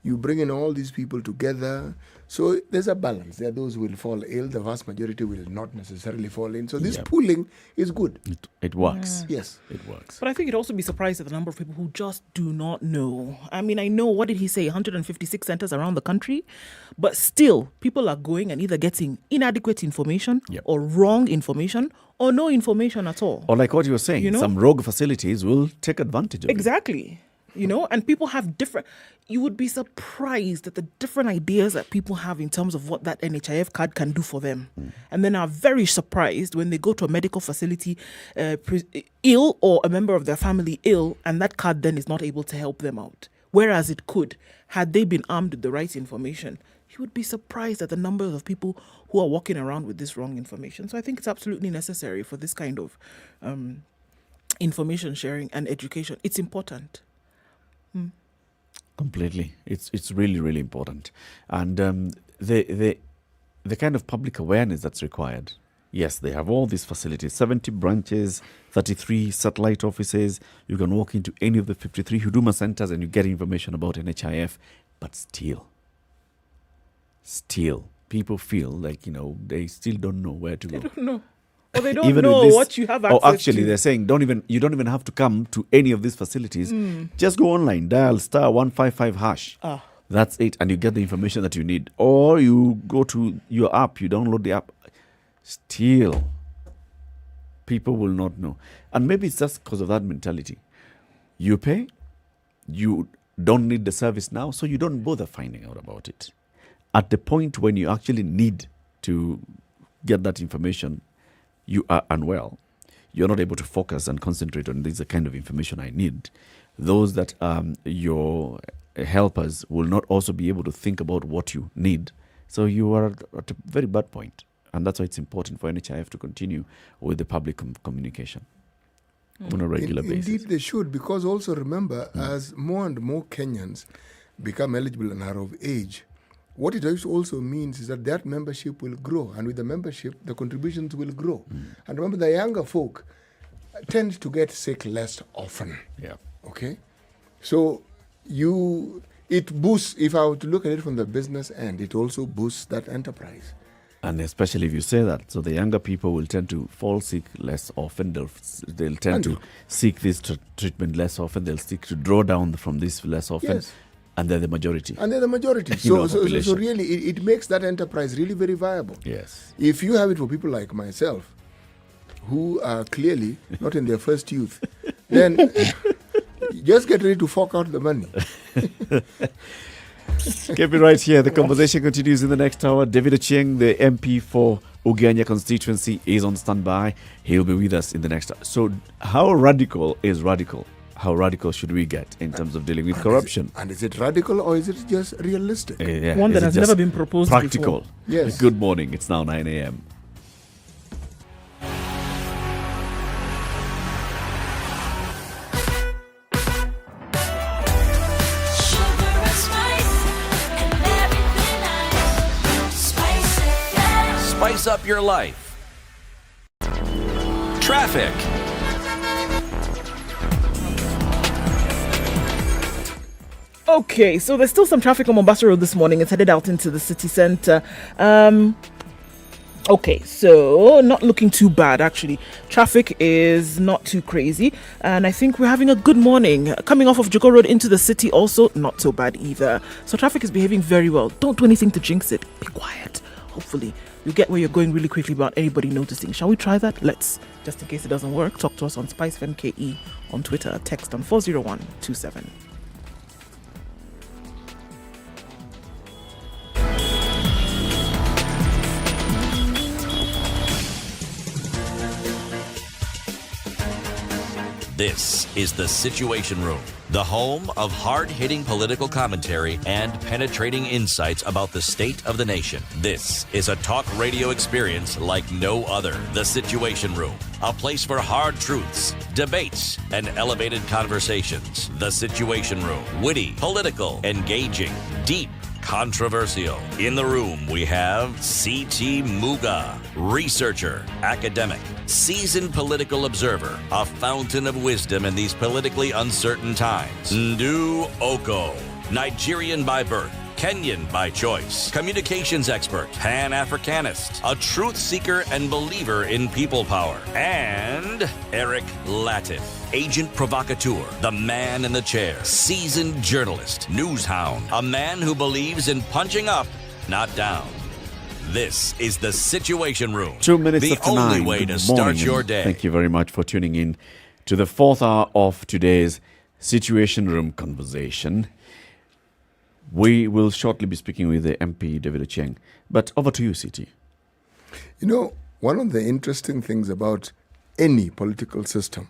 You bring in all these people together. So there's a balance. There are those who will fall ill. The vast majority will not necessarily fall in. So this pooling is good. It works. Yes. It works. But I think you'd also be surprised at the number of people who just do not know. I mean, I know, what did he say, 156 centers around the country? But still, people are going and either getting inadequate information or wrong information or no information at all. Or like what you were saying, You know? some rogue facilities will take advantage of it. Exactly. You know, and people have different, you would be surprised at the different ideas that people have in terms of what that NHIF card can do for them. And then are very surprised when they go to a medical facility ill, or a member of their family ill, and that card then is not able to help them out. Whereas it could, had they been armed with the right information. You would be surprised at the numbers of people who are walking around with this wrong information. So I think it's absolutely necessary for this kind of information sharing and education. It's important. Completely. It's really, really important. And the kind of public awareness that's required. Yes, they have all these facilities, 70 branches, 33 satellite offices. You can walk into any of the 53 Huduma centers and you get information about NHIF. But still, people feel like, they still don't know where to go. They don't know. Or they don't know what you have access to. Or actually, they're saying you don't even have to come to any of these facilities. Just go online, dial *155#. That's it, and you get the information that you need. Or you go to your app, you download the app. Still, people will not know. And maybe it's just because of that mentality. You pay, you don't need the service now, so you don't bother finding out about it. At the point when you actually need to get that information, you are unwell, you're not able to focus and concentrate on this kind of information I need. Those that your helpers will not also be able to think about what you need. So you are at a very bad point. And that's why it's important for NHIF to continue with the public communication on a regular basis. Indeed, they should, because also remember, as more and more Kenyans become eligible and are of age, what it also means is that membership will grow. And with the membership, the contributions will grow. And remember, the younger folk tend to get sick less often. Yeah. Okay? So it boosts, if I were to look at it from the business end, it also boosts that enterprise. And especially if you say that, so the younger people will tend to fall sick less often. They'll tend to seek this treatment less often. They'll seek to draw down from this less often. Yes. And they're the majority. So really, it makes that enterprise really very viable. Yes. If you have it for people like myself, who are clearly not in their first youth, then just get ready to fork out the money. Keep it right here. The conversation continues in the next hour. David Ochieng, the MP for Ugenya constituency, is on standby. He'll be with us in the next hour. So how radical is radical? How radical should we get in terms of dealing with corruption? Is it radical or is it just realistic? One that has never been proposed practical. before. Yes. Good morning. It's now 9 a.m. Spice up your life. Traffic. Okay, so there's still some traffic on Mombasa Road this morning. It's headed out into the city centre. Okay, so not looking too bad, actually. Traffic is not too crazy. And I think we're having a good morning. Coming off of Jogo Road into the city, also not so bad either. So traffic is behaving very well. Don't do anything to jinx it. Be quiet. Hopefully, you get where you're going really quickly without anybody noticing. Shall we try that? Let's. Just in case it doesn't work, talk to us on SpiceFM KE on Twitter. Text on 40127. This is The Situation Room, the home of hard-hitting political commentary and penetrating insights about the state of the nation. This is a talk radio experience like no other. The Situation Room, a place for hard truths, debates, and elevated conversations. The Situation Room, witty, political, engaging, deep, controversial. In the room, we have C.T. Muga, researcher, academic, seasoned political observer, a fountain of wisdom in these politically uncertain times. Ndu Oko, Nigerian by birth, Kenyan by choice, communications expert, Pan-Africanist, a truth seeker and believer in people power, and Eric Latif, agent provocateur, the man in the chair, seasoned journalist, news hound, a man who believes in punching up, not down. This is the Situation Room. 2 minutes the after only 9. way Good to start morning, your and day. Thank you very much for tuning in to the 4th hour of today's Situation Room conversation. We will shortly be speaking with the MP, David Ochieng. But over to you, CT. You know, one of the interesting things about any political system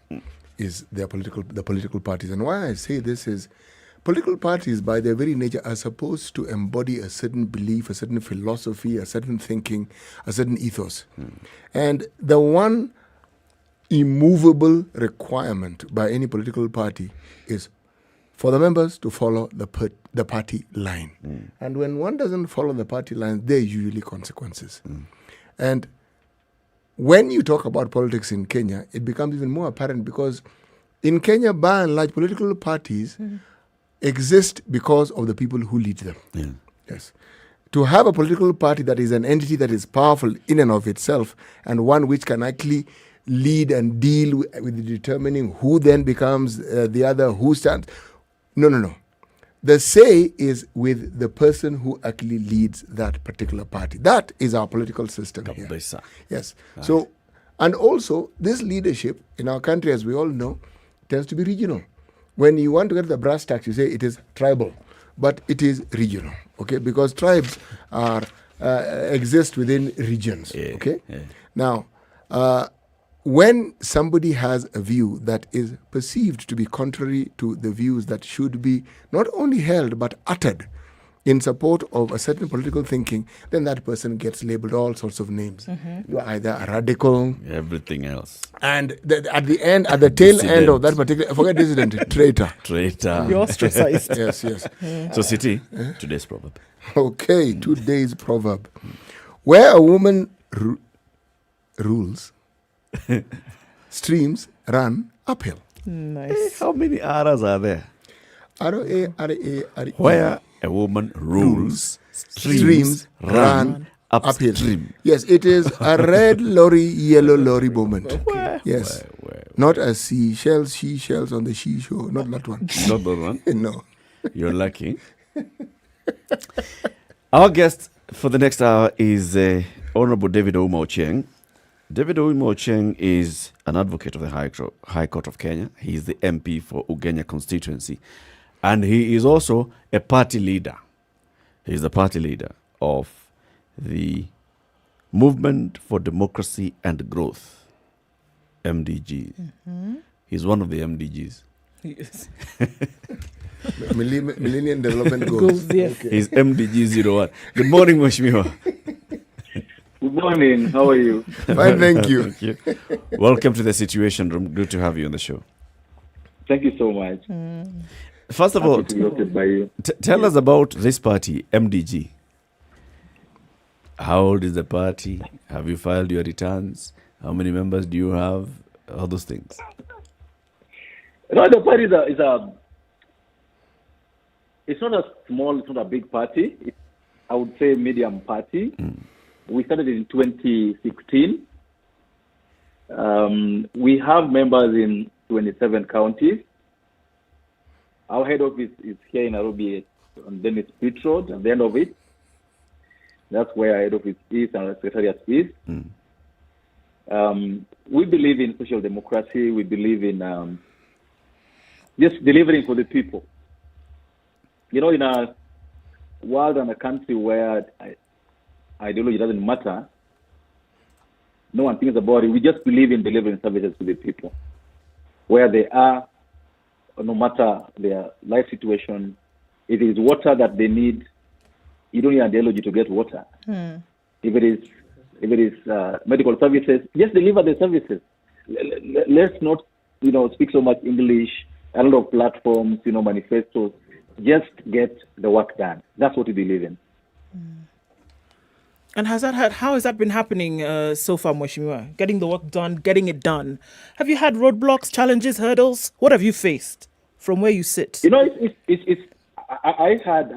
is the political parties. And why I say this is political parties, by their very nature, are supposed to embody a certain belief, a certain philosophy, a certain thinking, a certain ethos. And the one immovable requirement by any political party is for the members to follow the party line. And when one doesn't follow the party line, there are usually consequences. And when you talk about politics in Kenya, it becomes even more apparent because in Kenya, by and large, political parties exist because of the people who lead them. Yes. To have a political party that is an entity that is powerful in and of itself and one which can actually lead and deal with determining who then becomes the other, who stands. No. The say is with the person who actually leads that particular party. That is our political system here. Yes. Right. So, and also, this leadership in our country, as we all know, tends to be regional. When you want to get the brass tacks, you say it is tribal, but it is regional, okay? Because tribes are exist within regions, okay? Now, when somebody has a view that is perceived to be contrary to the views that should be not only held but uttered in support of a certain political thinking, then that person gets labeled all sorts of names. You are either a radical, everything else, and at the tail end of that particular, forget dissident, traitor. You're ostracized. Yes. So, City, today's proverb. Okay, today's proverb. Where a woman rules, streams run uphill. Nice. How many R's are there? R-A-R-A-R-E. Where a woman rules, streams run upstream. Yes, it is a red lorry, yellow lorry moment. Yes. Not a seashells, she shells on the seashore. Not that one. Not that one? No. You're lucky. Our guest for the next hour is Honorable David Ochieng. David Ochieng is an advocate of the High Court of Kenya. He is the MP for Ugenya constituency. And he is also a party leader. He is the party leader of the Movement for Democracy and Growth, MDG. He's one of the MDGs. Yes. Millennium Development Goals. Yes. Okay. He's MDG 01. Good morning, Mheshimiwa. Good morning. How are you? Fine, thank you. Thank you. Welcome to the Situation Room. Good to have you on the show. Thank you so much. First of all, tell us about this party, MDG. How old is the party? Have you filed your returns? How many members do you have? All those things. No, the party is a. It's not a small, it's not a big party. It's, I would say, medium party. We started in 2016. We have members in 27 counties. Our head office is here in Nairobi on Dennis Pitt Road, at the end of it. That's where our head office is and our secretariat is. We believe in social democracy. We believe in just delivering for the people. You know, in a world and a country where ideology doesn't matter, no one thinks about it. We just believe in delivering services to the people where they are, no matter their life situation. If it is water that they need, you don't need ideology to get water. If it is medical services, just deliver the services. Let's not, speak so much English, a lot of platforms, manifestos. Just get the work done. That's what we believe in. And how has that been happening so far, Mheshimiwa? Getting the work done, getting it done. Have you had roadblocks, challenges, hurdles? What have you faced from where you sit? It's I had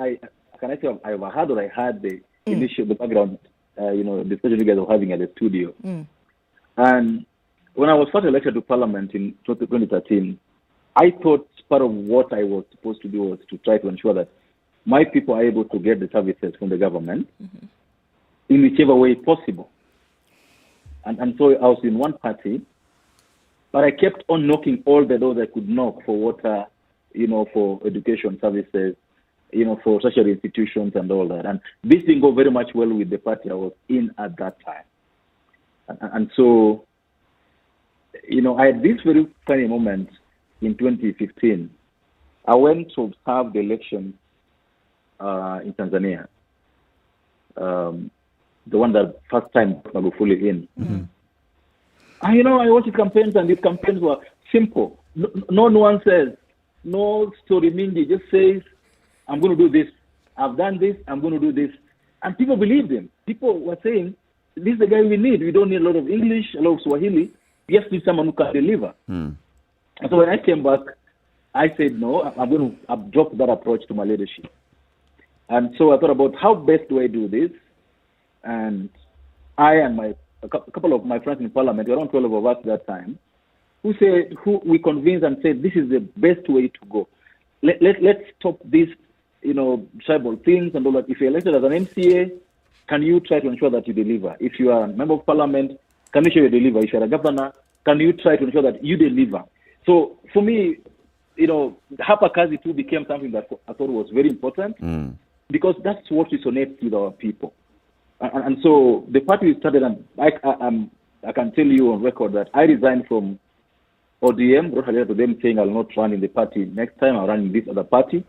the initial, the background, discussion you guys were having at the studio. And when I was first elected to Parliament in 2013, I thought part of what I was supposed to do was to try to ensure that my people are able to get the services from the government in whichever way possible. And so I was in one party, but I kept on knocking all the doors I could knock for water, for education services, for tertiary institutions and all that. And this didn't go very much well with the party I was in at that time. And so, I had this very funny moment in 2015. I went to observe the election in Tanzania, the one that first time Magufuli in. And, I watched his campaigns, and his campaigns were simple. No nuances, no story mingi. Just says, I'm going to do this. I've done this. I'm going to do this. And people believed him. People were saying, this is the guy we need. We don't need a lot of English, a lot of Swahili. We just need someone who can deliver. And so when I came back, I said, no, I'm going to drop that approach to my leadership. And so I thought about how best do I do this? And I and a couple of my friends in Parliament, around 12 of us at that time, who we convinced and said, this is the best way to go. Let's stop this, tribal things and all that. If you're elected as an MCA, can you try to ensure that you deliver? If you are a member of Parliament, can you show you deliver? If you're a governor, can you try to ensure that you deliver? So for me, Hapa Kazi too became something that I thought was very important because that's what resonates with our people. And so the party started, and I can tell you on record that I resigned from ODM, wrote a letter to them saying I'll not run in the party next time, I'll run in this other party.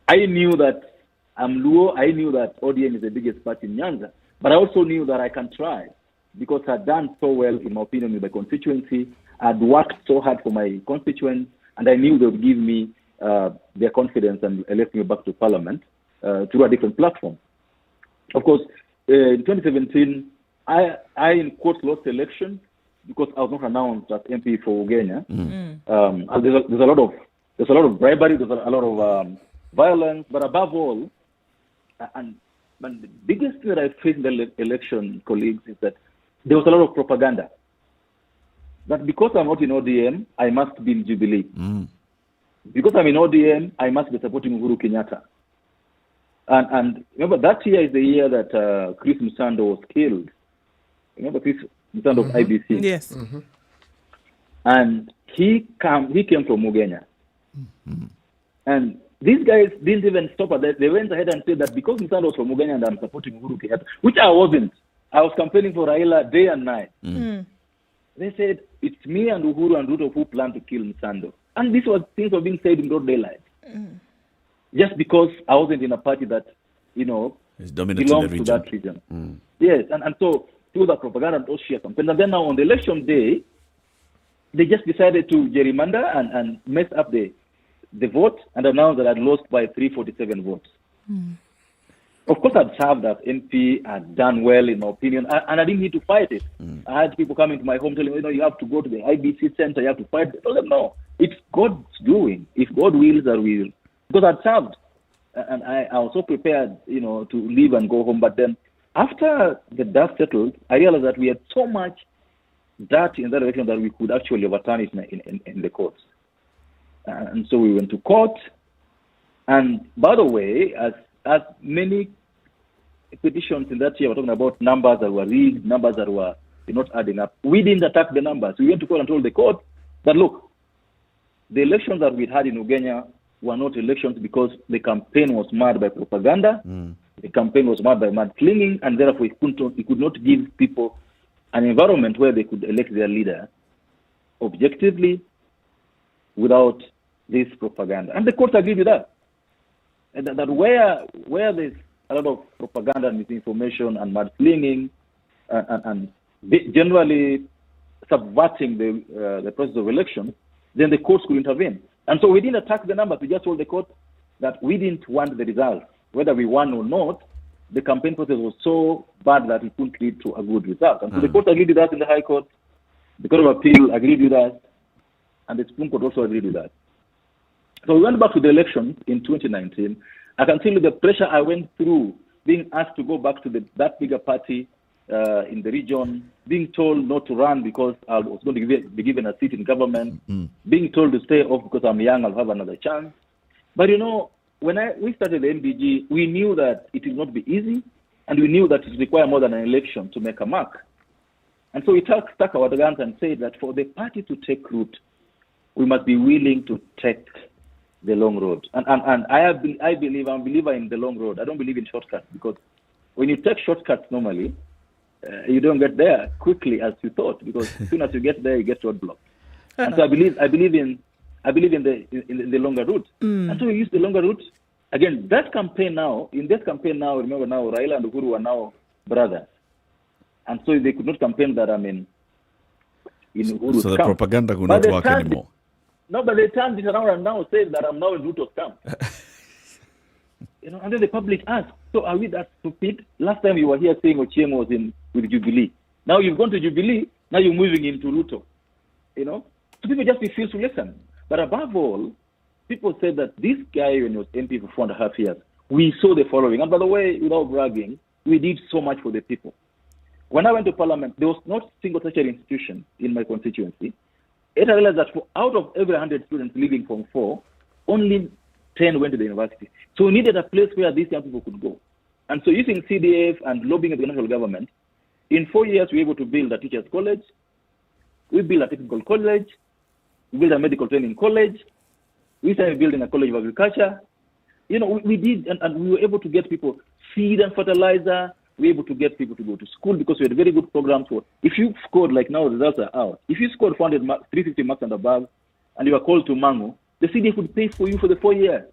I knew that I'm Luo, I knew that ODM is the biggest party in Nyanza, but I also knew that I can try because I'd done so well, in my opinion, with my constituency. I'd worked so hard for my constituents, and I knew they would give me their confidence and elect me back to Parliament through a different platform. Of course, in 2017, I in quotes lost the election because I was not announced as MP for Ugenya. There's a lot of bribery, there's a lot of violence, but above all, and the biggest thing that I faced in the election, colleagues, is that there was a lot of propaganda. That because I'm not in ODM, I must be in Jubilee. Because I'm in ODM, I must be supporting Uhuru Kenyatta. And remember, that year is the year that Chris Musando was killed. Remember Chris Musando of IBC? Yes. And he came from Ugenya. And these guys didn't even stop at that. They went ahead and said that because Musando was from Ugenya and I'm supporting Uhuru Kenyatta, which I wasn't. I was campaigning for Raila day and night. They said, it's me and Uhuru and Ruto who plan to kill Musando. And things were being said in broad daylight. Just because I wasn't in a party that, belongs to that region. Yes, and so through that propaganda and those sheer campaigns. And then now on the election day, they just decided to gerrymander and mess up the vote and announced that I'd lost by 347 votes. Of course, I'd served as MP, I'd done well in my opinion, and I didn't need to fight it. I had people coming to my home telling me, you have to go to the IBC center, you have to fight. I told them, no, it's God's doing. If God wills, I will. Because I'd served, and I was so prepared, to leave and go home. But then, after the dust settled, I realized that we had so much dirt in that election that we could actually overturn it in the courts. And so we went to court. And by the way, as many petitions in that year were talking about numbers that were rigged, numbers that were not adding up, we didn't attack the numbers. We went to court and told the court that, look, the elections that we had in Ugenya were not elections because the campaign was marred by propaganda, the campaign was marred by mudslinging, and therefore it could not give people an environment where they could elect their leader objectively without this propaganda. And the court agreed with that. And that where there's a lot of propaganda and misinformation and mudslinging and generally subverting the process of election, then the courts could intervene. And so we didn't attack the numbers. We just told the court that we didn't want the results. Whether we won or not, the campaign process was so bad that it couldn't lead to a good result. And so the court agreed with us in the High Court. The Court of Appeal agreed with us. And the Supreme Court also agreed with that. So we went back to the election in 2019. I can tell you the pressure I went through being asked to go back to that bigger party in the region, being told not to run because I was going to be given a seat in government, being told to stay off because I'm young, I'll have another chance. But when we started the MDG, we knew that it will not be easy, and we knew that it required more than an election to make a mark. And so we stuck our guns and said that for the party to take root, we must be willing to take the long road. And I'm a believer in the long road. I don't believe in shortcuts, because when you take shortcuts normally, you don't get there quickly as you thought, because as soon as you get there, you get roadblocked. And so I believe in the longer route. And so we use the longer route. Again, in this campaign now, remember now, Raila and Uhuru are now brothers. And so they could not campaign that I'm in Uhuru's So the camp. propaganda could not work anymore. No, but they turned it around and now say that I'm now in Ruto's camp. And then the public asked, so are we that stupid? Last time you were here saying Ochieng was with Jubilee. Now you've gone to Jubilee, now you're moving into Ruto. So people just refuse to listen. But above all, people said that this guy, when he was MP for 4.5 years, we saw the following. And by the way, without bragging, we did so much for the people. When I went to Parliament, there was not a single tertiary institution in my constituency. I realized that out of every 100 students leaving Form 4, only 10 went to the university. So we needed a place where these young people could go. And so using CDF and lobbying at the national government, in 4 years, we were able to build a teacher's college, we built a technical college, we built a medical training college, we started building a college of agriculture. We did, and we were able to get people seed and fertilizer. We were able to get people to go to school because we had very good programs. If you scored, like now the results are out, if you scored 350 marks and above, and you were called to Mangu, the CDF would pay for you for the 4 years.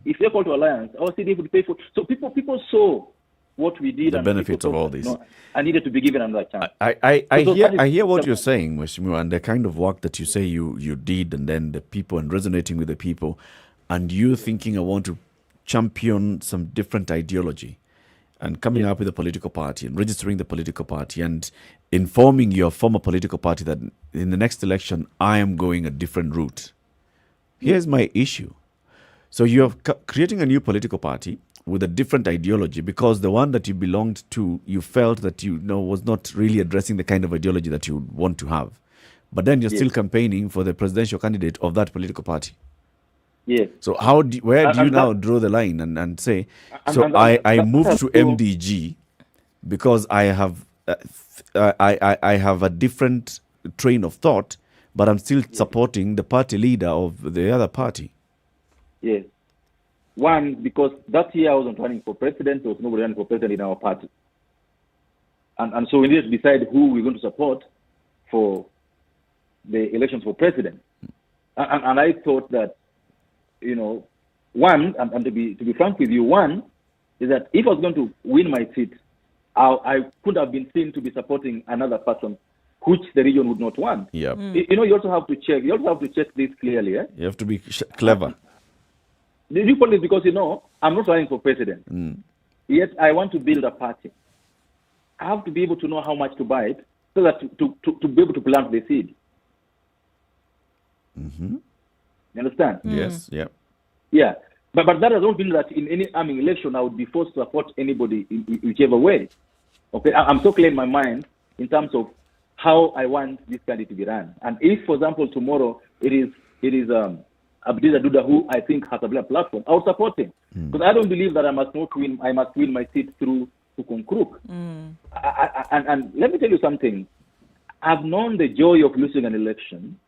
If you're called to Alliance, our CDF would pay for. So people saw what we did. The benefits of all this. I needed to be given another chance. I hear what you're saying, Mheshimiwa, and the kind of work that you say you did, and then the people and resonating with the people, and you thinking I want to champion some different ideology, and coming up with a political party and registering the political party and informing your former political party that in the next election I am going a different route. Here's my issue. So you're creating a new political party with a different ideology because the one that you belonged to, you felt that was not really addressing the kind of ideology that you want to have. But then you're still campaigning for the presidential candidate of that political party. Yes. So where do you now draw the line and say, I moved to MDG because I have a different train of thought, but I'm still supporting the party leader of the other party? Yes. One, because that year I wasn't running for president, there was nobody running for president in our party. And so we needed to decide who we're going to support for the elections for president. And I thought that, one, and to be frank with you, one is that if I was going to win my seat, I could have been seen to be supporting another person, which the region would not want. Yeah. You also have to check. You also have to check this clearly. Eh? You have to be clever. The new point is because I'm not running for president. Yet I want to build a party. I have to be able to know how much to buy it, so that to be able to plant the seed. Mm-hmm. You understand? Yes. Yeah. Yeah. But that does not mean that in any election I would be forced to support anybody in whichever way. Okay. I'm so clear in my mind in terms of how I want this candidate to be run. And if, for example, tomorrow it is Abdiza Duda, who I think has a better platform, I will support him. Because I don't believe that I must win my seat through Crook. And let me tell you something. I've known the joy of losing an election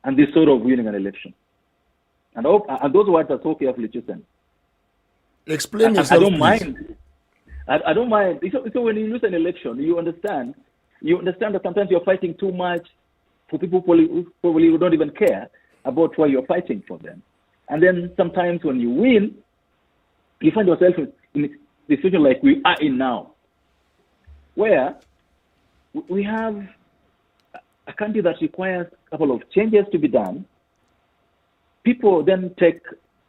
and the sorrow of winning an election. And those words are so carefully chosen. Explain yourself, I don't please. mind. I don't mind. So when you lose an election, you understand that sometimes you're fighting too much for people who probably don't even care about why you're fighting for them. And then sometimes when you win, you find yourself in a situation like we are in now, where we have a country that requires a couple of changes to be done. People then take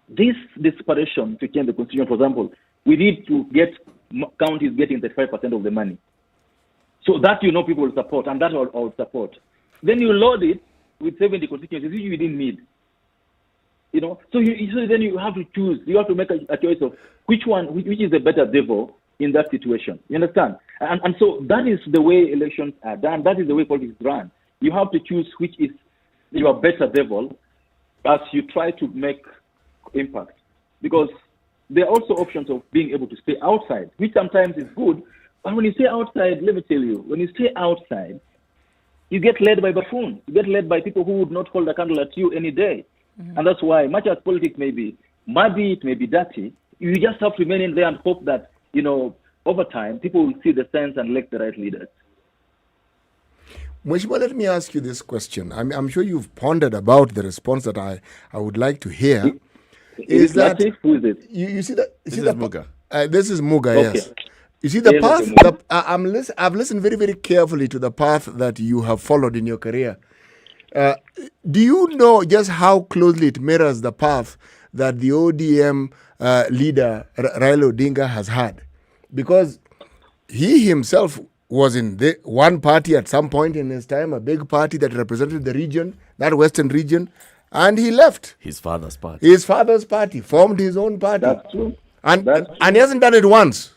this desperation to change the constitution. For example, we need to get counties getting 35% of the money. So that people will support, and that I will support. Then you load it with 70 constituencies which you didn't need. You know, so then you have to choose. You have to make a choice of which is the better devil in that situation. You understand? And so that is the way elections are done. That is the way politics is run. You have to choose which is your better devil as you try to make impact. Because there are also options of being able to stay outside, which sometimes is good. But when you stay outside, let me tell you, when you stay outside, you get led by buffoons. You get led by people who would not hold a candle at you any day. And that's why, much as politics may be muddy, it may be dirty, you just have to remain in there and hope that, you know, over time, people will see the sense and elect the right leaders. Mheshimiwa, let me ask you this question. I'm sure you've pondered about the response that I would like to hear. Is that who is it? You see that? This is Muga. This is Muga, Okay. yes. You see the Yes, path. okay, I've listened very, very carefully to the path that you have followed in your career. Do you know just how closely it mirrors the path that the ODM leader Raila Odinga has had? Because he himself was in the one party at some point in his time, a big party that represented the region, that western region, and he left. His father's party. His father's party, formed his own party. That's true. And he hasn't done it once.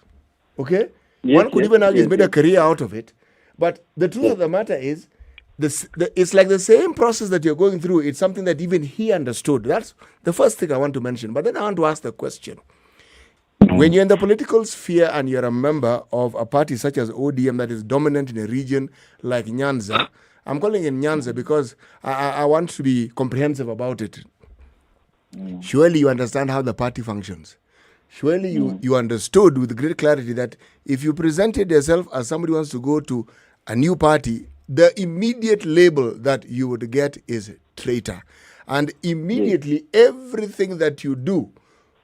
Okay? Yes, One could even argue he's yes, made a career out of it. But the truth of the matter is, it's like the same process that you're going through. It's something that even he understood. That's the first thing I want to mention. But then I want to ask the question. When you're in the political sphere and you're a member of a party such as ODM that is dominant in a region like Nyanza, I'm calling it Nyanza because I want to be comprehensive about it. Surely you understand how the party functions. Surely you understood with great clarity that if you presented yourself as somebody who wants to go to a new party, the immediate label that you would get is traitor. And immediately everything that you do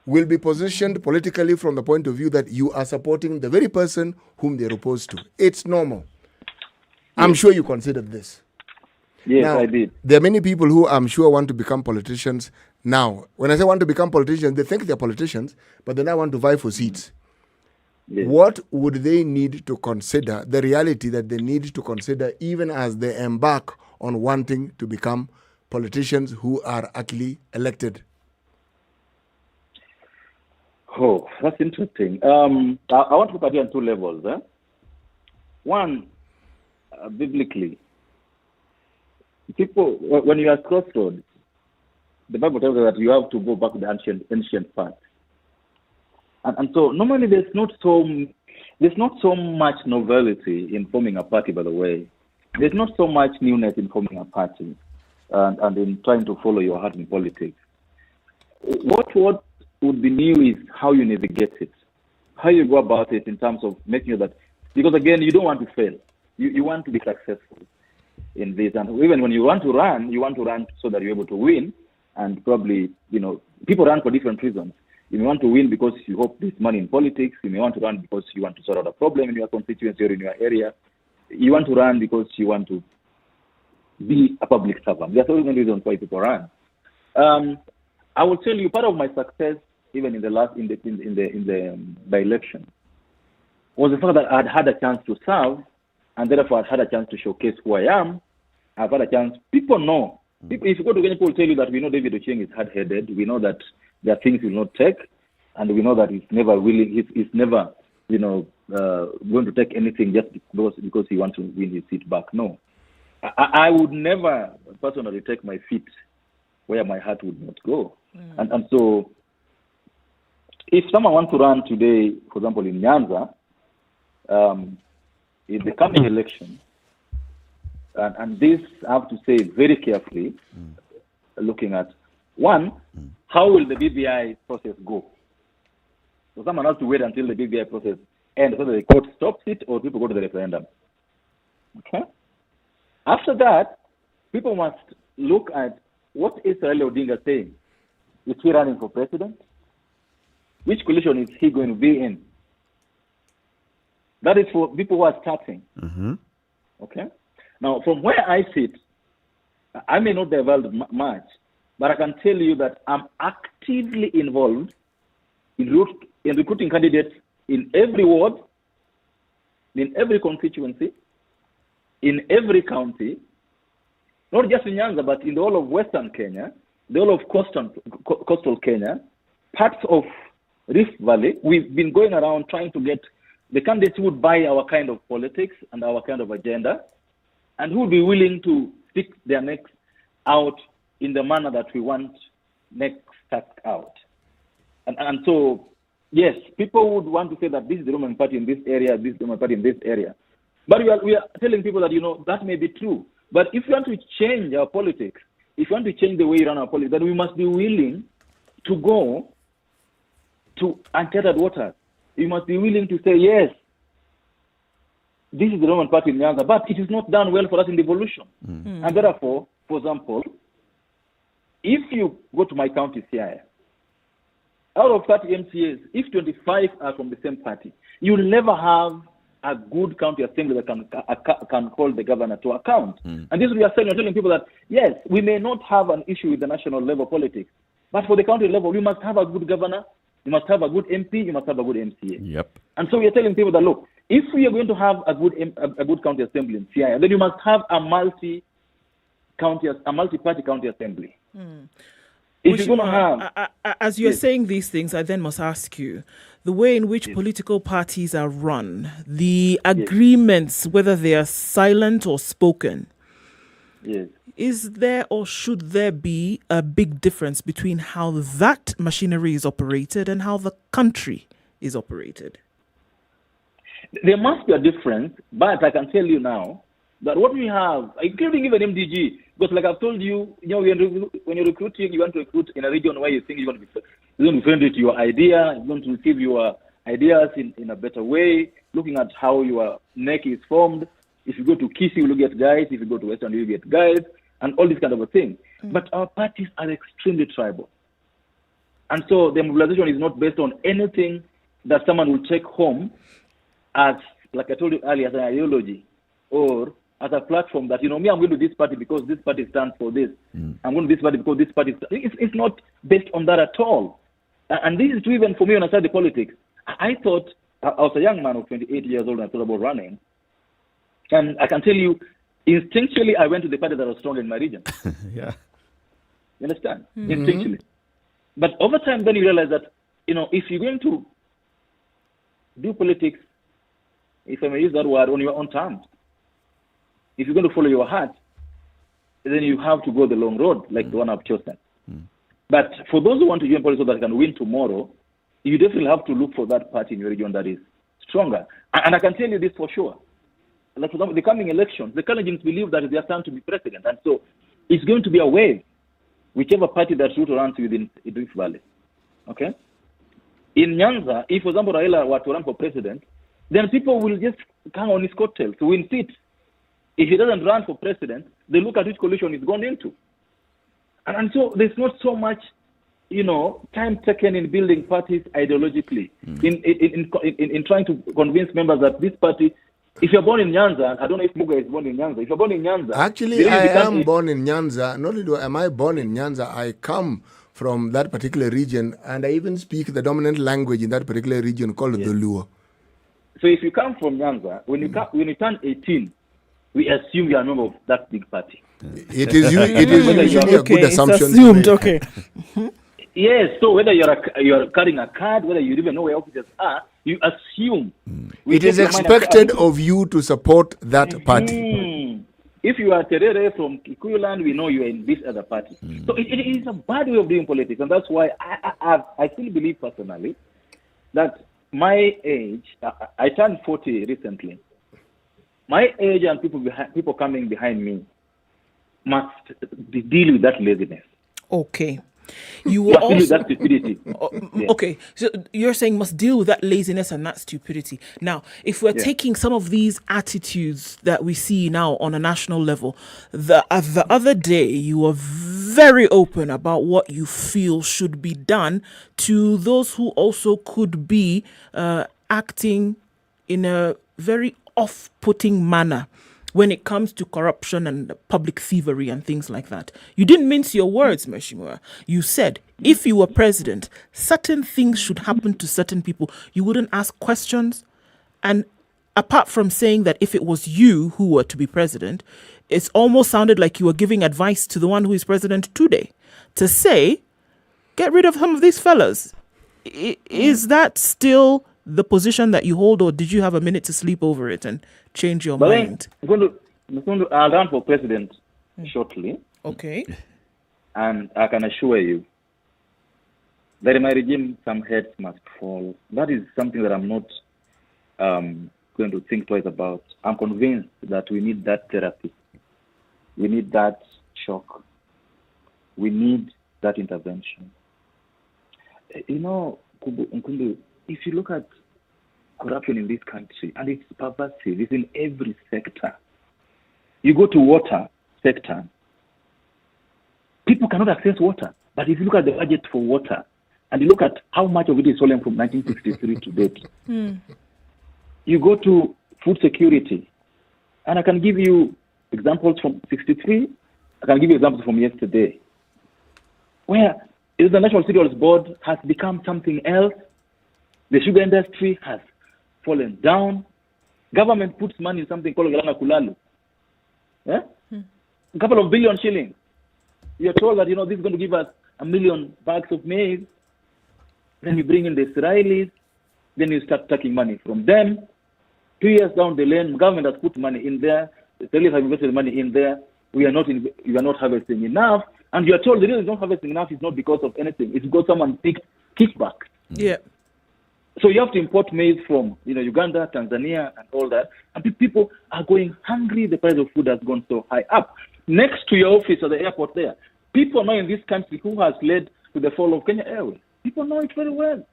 will be positioned politically from the point of view that you are supporting the very person whom they're opposed to. It's normal. I'm sure you considered this. Yes, now, I did. There are many people who I'm sure want to become politicians now. When I say want to become politicians, they think they're politicians, but they now want to vie for seats. Yes. What would they need to consider, the reality that they need to consider even as they embark on wanting to become politicians who are actually elected? Oh, that's interesting. I want to look at it on two levels. One, biblically, people, when you are crossroads, the Bible tells us that you have to go back to the ancient path. And so normally there's not so much novelty in forming a party, by the way. There's not so much newness in forming a party and in trying to follow your heart in politics. What would be new is how you navigate it, how you go about it in terms of making sure that, because again, you don't want to fail. You want to be successful in this. And even when you want to run so that you're able to win. And probably, people run for different reasons. You may want to win because you hope there's money in politics. You may want to run because you want to sort out a problem in your constituency or in your area. You want to run because you want to be a public servant. That's all the reasons why people run. I will tell you, part of my success, even in the by-election, was the fact that I'd had a chance to serve, and therefore I'd had a chance to showcase who I am. I've had a chance. People know. If you go to Kenya, people will tell you that we know David Ochieng is hard-headed. We know that there are things he will not take, and we know that he's never willing. He's never, going to take anything just because he wants to win his seat back. No, I would never personally take my feet where my heart would not go. And so, if someone wants to run today, for example, in Nyanza, in the coming election, and this I have to say very carefully, looking at, one, how will the BBI process go? So someone has to wait until the BBI process ends, whether the court stops it or people go to the referendum. Okay? After that, people must look at what is Raila Odinga saying. Is he running for president? Which coalition is he going to be in? That is for people who are starting. Okay? Now, from where I sit, I may not be involved much, but I can tell you that I'm actively involved in recruiting candidates in every ward, in every constituency, in every county, not just in Nyanza, but in the whole of Western Kenya, the whole of coastal Kenya, parts of Rift Valley. We've been going around trying to get the candidates who would buy our kind of politics and our kind of agenda, and who would be willing to stick their necks out in the manner that we want necks stuck out. And so, yes, people would want to say that this is the Roman party in this area, this is the Roman party in this area. But we are telling people that, that may be true. But if you want to change our politics, if you want to change the way you run our politics, then we must be willing to go to uncharted waters. You must be willing to say, yes, this is the Roman party in Nyanza, but it is not done well for us in devolution. And therefore, for example, if you go to my county, CI, out of 30 MCAs, if 25 are from the same party, you'll never have a good county assembly that can hold the governor to account. And this we are saying, we're telling people that, yes, we may not have an issue with the national level politics, but for the county level, we must have a good governor, you must have a good MP, you must have a good MCA. Yep. And so we are telling people that, look, if we are going to have a good county assembly in CI, then you must have a multi-party county assembly. If you're going to have... as you're saying these things, I then must ask you, the way in which political parties are run, the agreements, whether they are silent or spoken, is there or should there be a big difference between how that machinery is operated and how the country is operated? There must be a difference, but I can tell you now that what we have, including even MDG, because like I've told you, when you're recruiting, you want to recruit in a region where you think you're going to be friendly to your idea, you're going to receive your ideas in a better way, looking at how your neck is formed. If you go to Kisumu, you will get guys. If you go to Western, you will get guys, and all this kind of a thing. But our parties are extremely tribal. And so the mobilization is not based on anything that someone will take home as, like I told you earlier, as an ideology or as a platform that, I'm going to this party because this party stands for this. I'm going to this party because this party it's not based on that at all. And this is true even for me when I started politics. I thought, I was a young man of 28 years old and I thought about running. And I can tell you, instinctually, I went to the party that was strong in my region. Yeah. You understand? Instinctually. But over time, then you realize that, if you're going to do politics, if I may use that word, on your own terms, if you're going to follow your heart, then you have to go the long road, like the one I've chosen. But for those who want to join politics so that can win tomorrow, you definitely have to look for that party in your region that is stronger. And I can tell you this for sure. Like for example, the coming elections, the Kalenjins believe that it's their time to be president. And so it's going to be a wave, whichever party that Ruto runs within Rift Valley. Okay? In Nyanza, if, for example, Raila were to run for president, then people will just hang on his coattails to win seats. If he doesn't run for president, they look at which coalition he's gone into. And so there's not so much, time taken in building parties ideologically, in trying to convince members that this party, if you're born in Nyanza, I don't know if Muga is born in Nyanza. If you're born in Nyanza... Actually, I am born in Nyanza. Not only am I born in Nyanza, I come from that particular region, and I even speak the dominant language in that particular region called the Luo. So if you come from Nyanza, when you turn 18, we assume you are a member of that big party. It is usually a good assumption. It's assumed, okay. Yes, so whether you're carrying a card, whether you even know where officers are, you assume. It is expected of you to support that party. If you are Terere from Kikuyu land, we know you are in this other party. So it is a bad way of doing politics, and that's why I still believe personally that my age, I turned 40 recently. My age and people coming behind me must deal with that laziness. Okay. You will also that stupidity. Okay, so you're saying must deal with that laziness and that stupidity. Now, if we're taking some of these attitudes that we see now on a national level, the other day you were very open about what you feel should be done to those who also could be acting in a very off-putting manner when it comes to corruption and public thievery and things like that. You didn't mince your words, Mheshimiwa. You said, if you were president, certain things should happen to certain people. You wouldn't ask questions. And apart from saying that if it was you who were to be president, it's almost sounded like you were giving advice to the one who is president today to say, get rid of some of these fellas. Is that still the position that you hold, or did you have a minute to sleep over it and change your mind? I'll run for president shortly. Okay. And I can assure you that in my regime, some heads must fall. That is something that I'm not going to think twice about. I'm convinced that we need that therapy. We need that shock. We need that intervention. You know, Nkundu, if you look at corruption in this country, and it's pervasive, it's in every sector. You go to water sector, people cannot access water. But if you look at the budget for water, and you look at how much of it is stolen from 1963 to date, you go to food security, and I can give you examples from 63, I can give you examples from yesterday, where the National Cereals Board has become something else. The sugar industry has fallen down. Government puts money in something called Galana Kulalu. Yeah? A couple of billion shillings. You're told that, this is going to give us 1 million bags of maize. Then you bring in the Israelis. Then you start taking money from them. 2 years down the lane, government has put money in there. The Israelis have invested money in there. We are not harvesting enough. And you are told the reason it's not harvesting enough is not because of anything. It's because someone picked kickback. Yeah. So you have to import maize from Uganda, Tanzania, and all that. And people are going hungry. The price of food has gone so high up. Next to your office at the airport there, people know in this country who has led to the fall of Kenya Airways. People know it very well.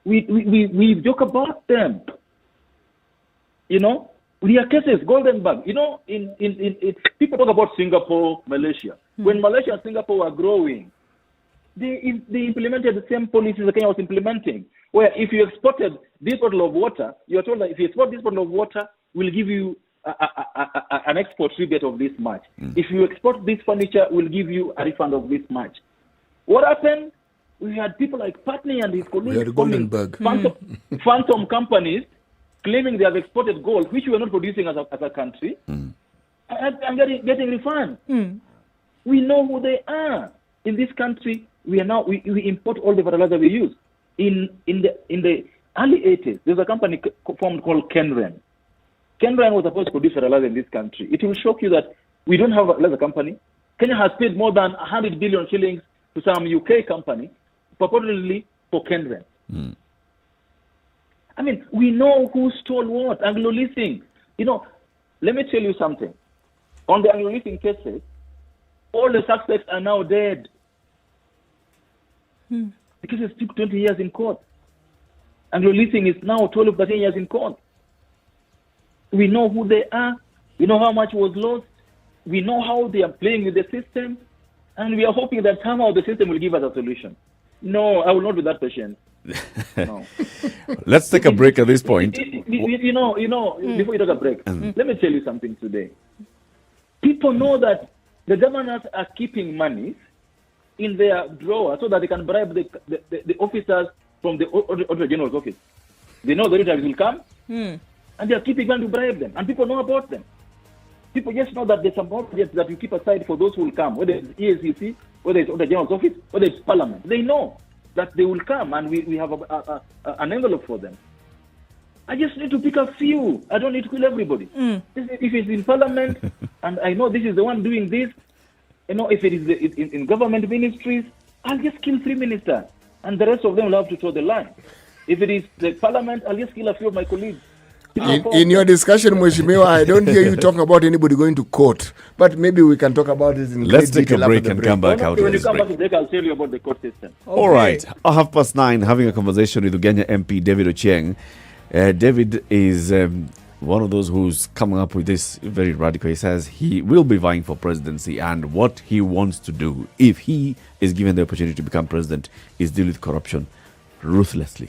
We joke about them. We are cases, Goldenberg. In people talk about Singapore, Malaysia. When Malaysia and Singapore were growing, they implemented the same policies that Kenya was implementing, where if you exported this bottle of water, you are told that if you export this bottle of water, we'll give you an export rebate of this much. If you export this furniture, we'll give you a refund of this much. What happened? We had people like Patney and his colleagues phantom companies claiming they have exported gold, which we are not producing as a country, and getting refunds. We know who they are. In this country, we import all the fertilizer we use. In the early 80s, there's a company formed called Kenren. Kenren was supposed to produce fertilizer in this country. It will shock you that we don't have a fertilizer company. Kenya has paid more than 100 billion shillings to some UK company, purportedly for Kenren. I mean, we know who stole what. Anglo-leasing. Let me tell you something. On the Anglo-leasing cases, all the suspects are now dead. The cases took 20 years in court. Anglo-leasing is now 12, 13 years in court. We know who they are. We know how much was lost. We know how they are playing with the system. And we are hoping that somehow the system will give us a solution. No, I will not be that patient. No. Let's take a break at this point. Before you take a break, let me tell you something today. People know that the governors are keeping money in their drawer so that they can bribe the officers from the Auditor General's office. They know the auditors will come, and they are keeping money to bribe them. And people know about them. People just know that there's some budgets that you keep aside for those who will come, whether it's EACC, whether it's Auditor General's office, whether it's Parliament. They know that they will come, and we have an envelope for them. I just need to pick a few. I don't need to kill everybody. If it's in Parliament, and I know this is the one doing this, if it is in government ministries, I'll just kill 3 ministers, and the rest of them will have to toe the line. If it is the Parliament, I'll just kill a few of my colleagues. In your discussion, Mheshimiwa, I don't hear you talking about anybody going to court, but maybe we can talk about this in Let's great take a detail break after and the break. come back out of When you this come break. back to break, I'll tell you about the court system. All right. At 9:30, having a conversation with Uganda MP David Ochieng. David is one of those who's coming up with this very radical. He says he will be vying for presidency, and what he wants to do, if he is given the opportunity to become president, is deal with corruption ruthlessly.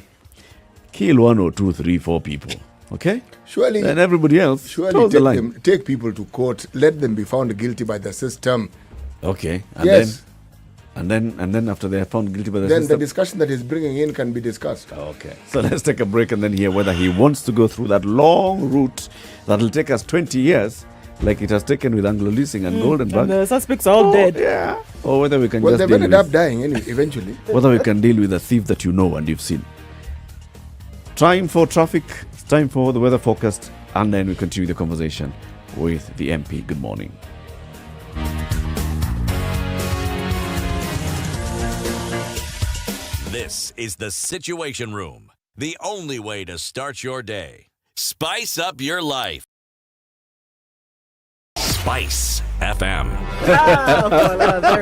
Kill 1 or 2, 3, 4 people. Okay? Surely. And everybody else, toes the line. Take people to court. Let them be found guilty by the system. Okay. And yes. And then after they are found guilty by the then system, the discussion that he's bringing in can be discussed. Okay. So let's take a break and then hear whether he wants to go through that long route that will take us 20 years, like it has taken with Anglo Leasing and Goldenberg. And the suspects are all dead. Yeah. Or whether we can Well, just they've deal ended with, up dying eventually. whether we can deal with a thief that you know and you've seen. Time for traffic, it's time for the weather forecast, and then we continue the conversation with the MP. Good morning. This is the Situation Room, the only way to start your day. Spice up your life. Spice FM.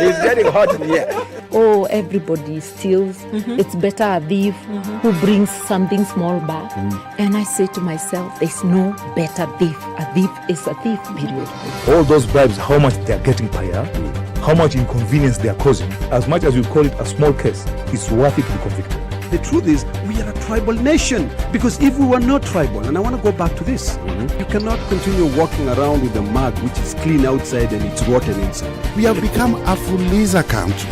It's getting hot in here. Oh, everybody steals. It's better a thief who brings something small back. And I say to myself, there's no better thief. A thief is a thief, period. All those bribes, how much they are getting per year, how much inconvenience they are causing. As much as you call it a small case, it's worth it to be convicted. The truth is, we are a tribal nation. Because if we were not tribal, and I want to go back to this, you cannot continue walking around with a mug which is clean outside and it's rotten inside. We have become a fuliza country.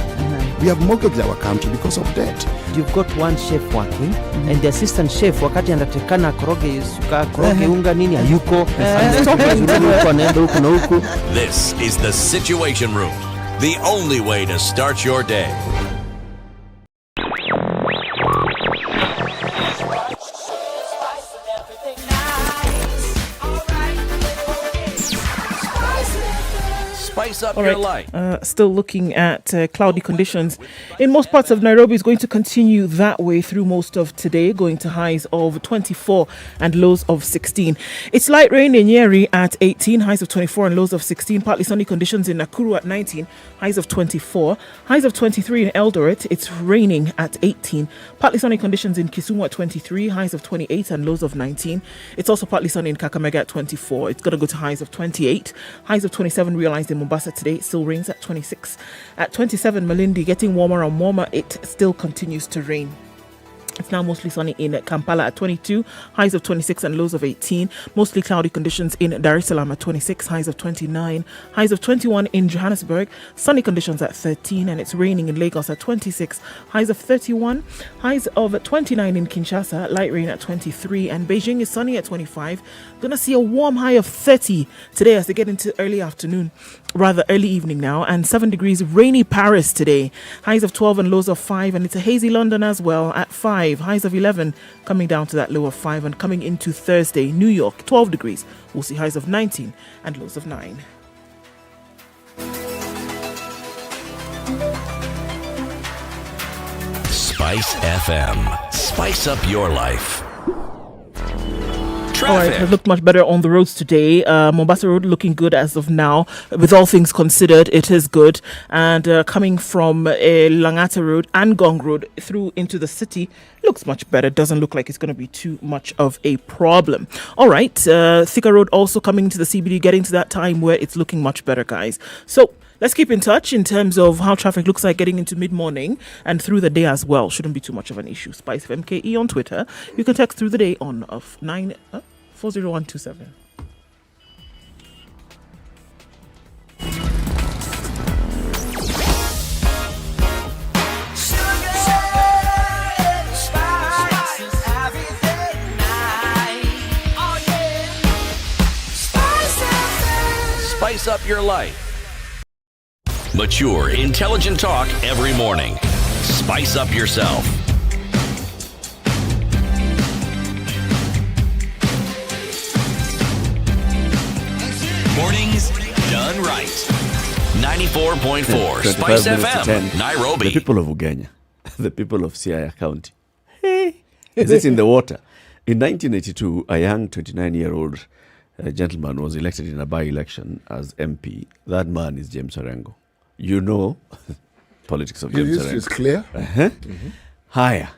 We have mortgaged our country because of debt. You've got one chef working and the assistant chef wakati anatakana koroge unga nini hayuko. This is the Situation Room, the only way to start your day. Spice up your life. Still looking at cloudy conditions in most parts of Nairobi. Is going to continue that way through most of today, going to highs of 24 and lows of 16. It's light rain in Nyeri at 18, highs of 24 and lows of 16. Partly sunny conditions in Nakuru at 19, highs of 24, highs of 23 in Eldoret. It's raining at 18. Partly sunny conditions in Kisumu at 23, highs of 28 and lows of 19. It's also partly sunny in Kakamega at 24. It's going to go to highs of 28, highs of 27 realized in Mombasa today. It still rains at 26. At 27, Malindi, getting warmer and warmer. It still continues to rain. It's now mostly sunny in Kampala at 22, highs of 26 and lows of 18. Mostly cloudy conditions in Dar es Salaam at 26, highs of 29, highs of 21 in Johannesburg. Sunny conditions at 13, and it's raining in Lagos at 26, highs of 31, highs of 29 in Kinshasa, light rain at 23, and Beijing is sunny at 25. Gonna see a warm high of 30 today as they get into early evening now, and 7 degrees. Rainy Paris today, highs of 12 and lows of 5, and it's a hazy London as well at 5, highs of 11, coming down to that low of 5, and coming into Thursday, New York, 12 degrees. We'll see highs of 19 and lows of 9. Spice FM. Spice up your life. All right, it has looked much better on the roads today. Mombasa Road looking good as of now. With all things considered, it is good. And coming from Langata Road and Gong Road through into the city, looks much better. Doesn't look like it's going to be too much of a problem. All right, Thika Road also coming into the CBD, getting to that time where it's looking much better, guys. So let's keep in touch in terms of how traffic looks like getting into mid-morning and through the day as well. Shouldn't be too much of an issue. SpiceFM KE on Twitter. You can text through the day on 40127. Spice up your life. Mature, intelligent talk every morning. Spice up yourself. Mornings done right. 94.4 Spice FM, Nairobi. The people of Ugenya, the people of Siaya County. Hey, is it in the water? In 1982, a young 29-year-old gentleman was elected in a by-election as MP. That man is James Orengo. You know politics of James Orengo. It's clear. Haya.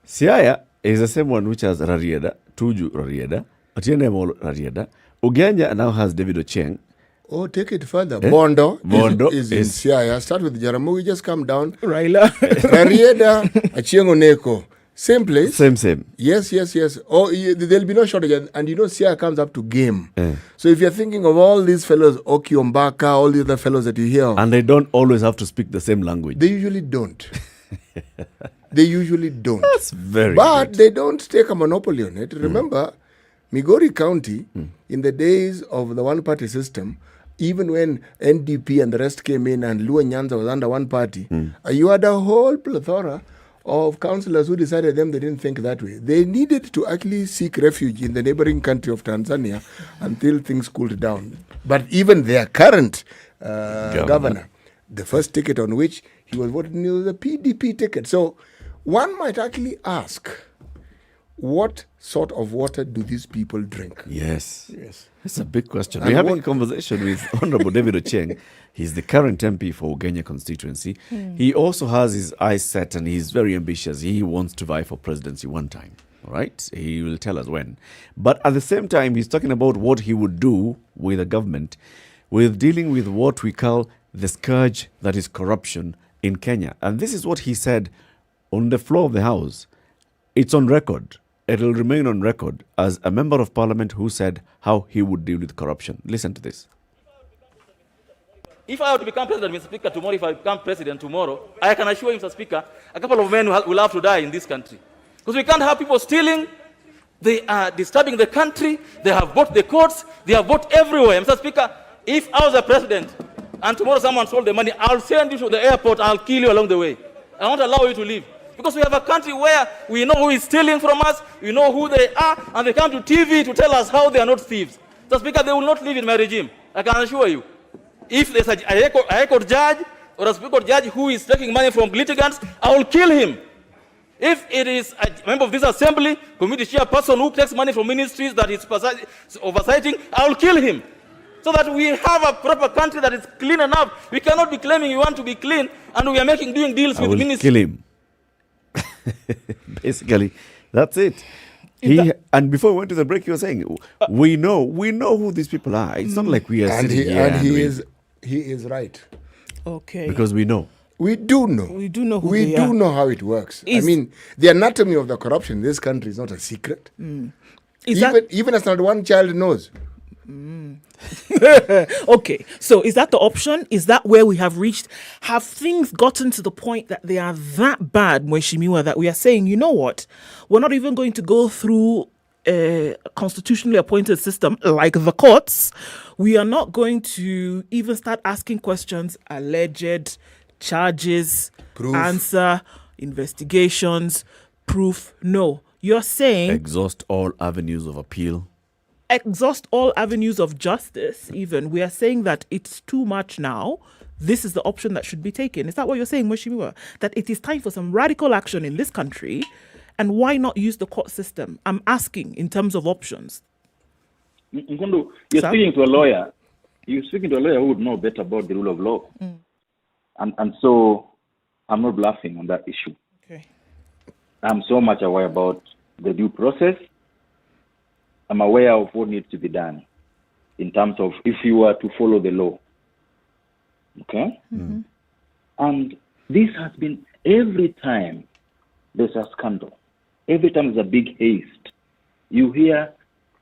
Siaya is the same one which has Rarieda, Tuju Rarieda, Otiende Molo Rarieda. Ugenya now has David Ochieng. Oh, take it further. Bondo is in is Siaya. Start with Jaramogi, just come down. Raila. Rarieda, Ochieng Oneko. Same place? Same. Yes. Oh, there'll be no shortage. And Sia comes up to game. So if you're thinking of all these fellows, Okiombaka, all the other fellows that you hear of, and they don't always have to speak the same language. They usually don't. That's very But good. they don't take a monopoly on it. Remember, Migori County, in the days of the one-party system, even when NDP and the rest came in and Luo Nyanza was under one party, you had a whole plethora of councillors who decided they didn't think that way. They needed to actually seek refuge in the neighboring country of Tanzania until things cooled down. But even their current governor, the first ticket on which he was voted was a PDP ticket. So one might actually ask, what sort of water do these people drink? Yes. It's a big question. And We're having a conversation with Honorable David Ochieng. He's the current MP for Ugenya constituency. He also has his eyes set and he's very ambitious. He wants to vie for presidency one time. All right? He will tell us when. But at the same time, he's talking about what he would do with the government with dealing with what we call the scourge that is corruption in Kenya. And this is what he said on the floor of the House. It's on record. It'll remain on record as a member of parliament who said how he would deal with corruption. Listen to this. If I were to become president, Mr. Speaker, tomorrow, if I become president tomorrow, I can assure you, Mr. Speaker, a couple of men will have to die in this country. Because we can't have people stealing. They are disturbing the country. They have bought the courts. They have bought everywhere. Mr. Speaker, if I was a president and tomorrow someone stole the money, I'll send you to the airport. I'll kill you along the way. I won't allow you to leave. Because we have a country where we know who is stealing from us, we know who they are, and they come to TV to tell us how they are not thieves. Mr. Speaker, they will not live in my regime. I can assure you. If there's a High Court judge or a Supreme Court judge who is taking money from litigants, I will kill him. If it is a member of this assembly, committee chairperson who takes money from ministries that is oversighting, I will kill him. So that we have a proper country that is clean enough. We cannot be claiming we want to be clean and we are doing deals with ministries. Kill him. Basically, that's it. And before we went to the break, you were saying we know who these people are. It's not like we are sitting here. And he is right. Okay. Because we know. We do know. We do know who we they do are. know how it works. I mean, the anatomy of the corruption in this country is not a secret. Even as not one child knows. Okay, so is that the option? Is that where we have reached? Have things gotten to the point that they are that bad, Mheshimiwa, that we are saying, you know what, we're not even going to go through a constitutionally appointed system like the courts. We are not going to even start asking questions, alleged charges, proof. Answer, investigations, proof. No, you're saying exhaust all avenues of appeal. Exhaust all avenues of justice, even. We are saying that it's too much now. This is the option that should be taken. Is that what you're saying, Mheshimiwa? That it is time for some radical action in this country, and why not use the court system? I'm asking in terms of options. Nkundu, you're speaking to a lawyer. You're speaking to a lawyer who would know better about the rule of law. And so I'm not bluffing on that issue. Okay. I'm so much aware about the due process. I'm aware of what needs to be done in terms of if you were to follow the law. Okay? And this has been every time there's a scandal, every time there's a big haste, you hear,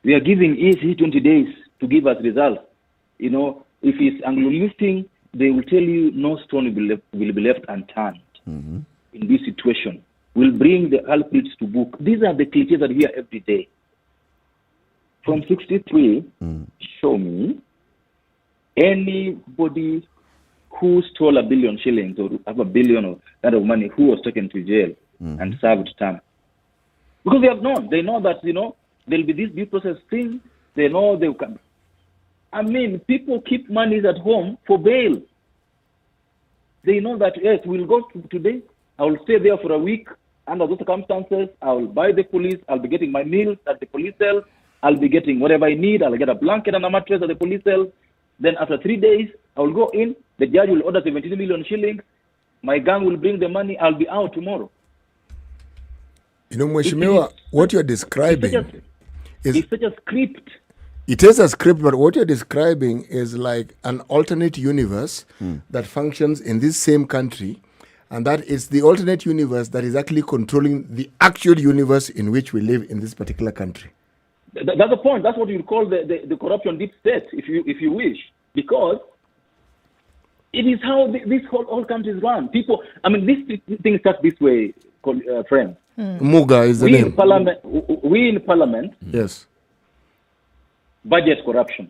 we are giving EC 20 days to give us results. You know, if it's Anglo-listing, they will tell you no stone will be left unturned in this situation. We'll bring the culprits to book. These are the cliches that we hear every day. From 63, show me anybody who stole $1 billion shillings or have $1 billion of that of money who was taken to jail and served time. Because they have known. They know that, you know, there'll be this due process thing. They know they can. I mean, people keep monies at home for bail. They know that, yes, we'll go today. I will stay there for a week. Under those circumstances, I will buy the police. I'll be getting my meals at the police cell. I'll be getting whatever I need. I'll get a blanket and a mattress at the police cell. Then after 3 days, I will go in. The judge will order 17 million shillings. My gang will bring the money. I'll be out tomorrow. You know, Mheshimiwa, what you're describing it's such a script. It is a script, but what you're describing is like an alternate universe that functions in this same country, and that is the alternate universe that is actually controlling the actual universe in which we live in this particular country. That's the point. That's what you call the corruption deep state, if you wish, because it is how this whole country is run. People, this thing starts this way, friends. Muga is the name. We in Parliament. Yes. Budget corruption.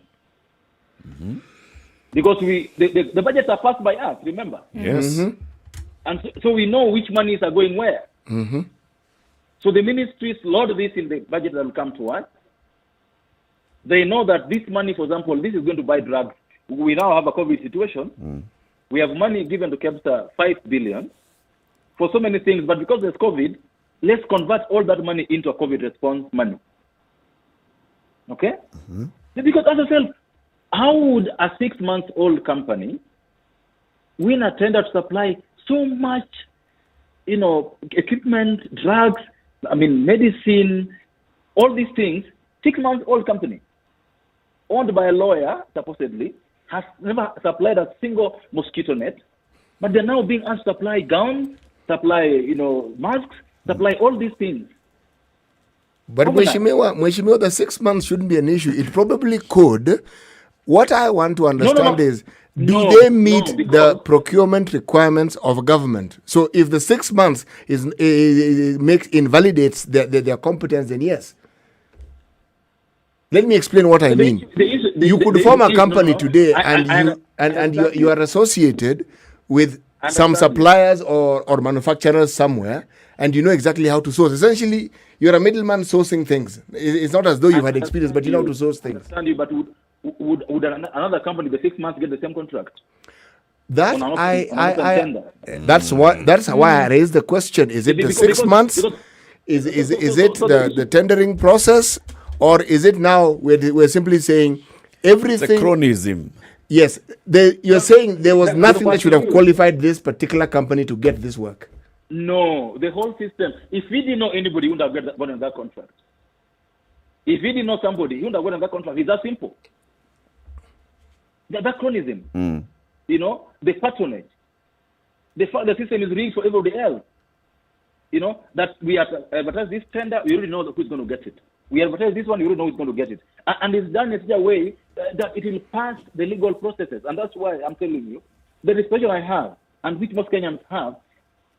Because the budgets are passed by us, remember? Yes. And so we know which monies are going where. So the ministries load this in the budget that will come to us. They know that this money, for example, this is going to buy drugs. We now have a COVID situation. We have money given to KEBSA, 5 billion, for so many things. But because there's COVID, let's convert all that money into a COVID response money. Okay? Because as I said, how would a 6-month-old company win a tender to supply so much, equipment, drugs, medicine, all these things? 6-month-old company, owned by a lawyer, supposedly, has never supplied a single mosquito net, but they're now being asked to supply gowns, supply, masks, supply all these things. But Mheshimiwa, the 6 months shouldn't be an issue. It probably could. What I want to understand is, do they meet the procurement requirements of government? So if the 6 months invalidates their competence, then yes. Let me explain what I mean. You could form a company today, and you are associated with some suppliers or manufacturers somewhere, and you know exactly how to source. Essentially, you're a middleman sourcing things. It's not as though you've had experience, but you know how to source things. Understand you, but would another company, the 6 months, get the same contract? That's why I raised the question. Is it the 6 months? Is it the tendering process? Or is it now we're simply saying everything? It's a chronism. Yes. You're saying there was nothing that should have qualified this particular company to get this work. No, the whole system. If we didn't know anybody, we wouldn't have gotten that contract. If we didn't know somebody, he wouldn't have gotten that contract. It's that simple. That chronism. The patronage. The system is rigged for everybody else. That we advertise this tender, we already know who's going to get it. We advertise this one, you don't know who's going to get it. And it's done in such a way that it will pass the legal processes. And that's why I'm telling you, the expression I have, and which most Kenyans have,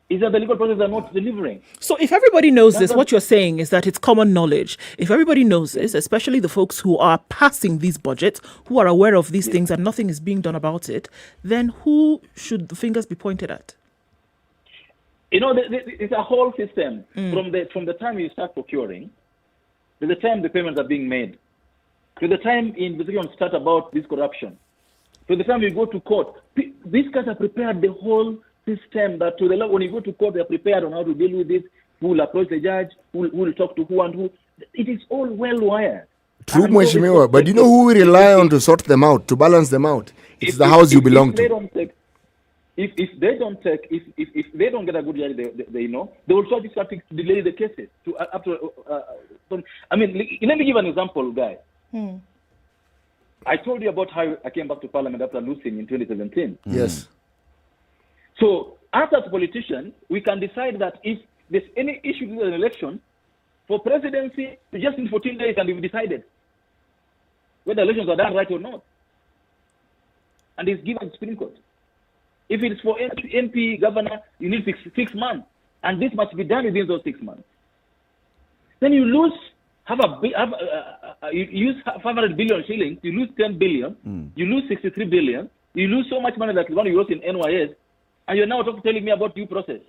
is that the legal processes are not delivering. So if everybody knows this, what you're saying is that it's common knowledge. If everybody knows this, especially the folks who are passing these budgets, who are aware of these things and nothing is being done about it, then who should the fingers be pointed at? It's a whole system. From the time you start procuring, to the time the payments are being made, to the time investigations start about this corruption, to the time you go to court, these guys are prepared the whole system that to the level when you go to court, they're prepared on how to deal with this, who will approach the judge, who will talk to who and who. It is all well wired. True, Mheshimiwa, but you know who we rely on to sort them out, to balance them out? It's the house you belong to. If they don't get a good judge, they will try to delay the cases to up to. Let me give an example, guys. I told you about how I came back to Parliament after losing in 2017. Yes. So, as a politician, we can decide that if there's any issue with an election, for presidency, just in 14 days, and we've decided whether elections are done right or not, and it's given to the Supreme Court. If it's for MP, governor, you need 6 months. And this must be done within those 6 months. Then you lose, you use 500 billion shillings, you lose 10 billion, you lose 63 billion, you lose so much money that the one you lost in NYS, and you're now telling me about due process.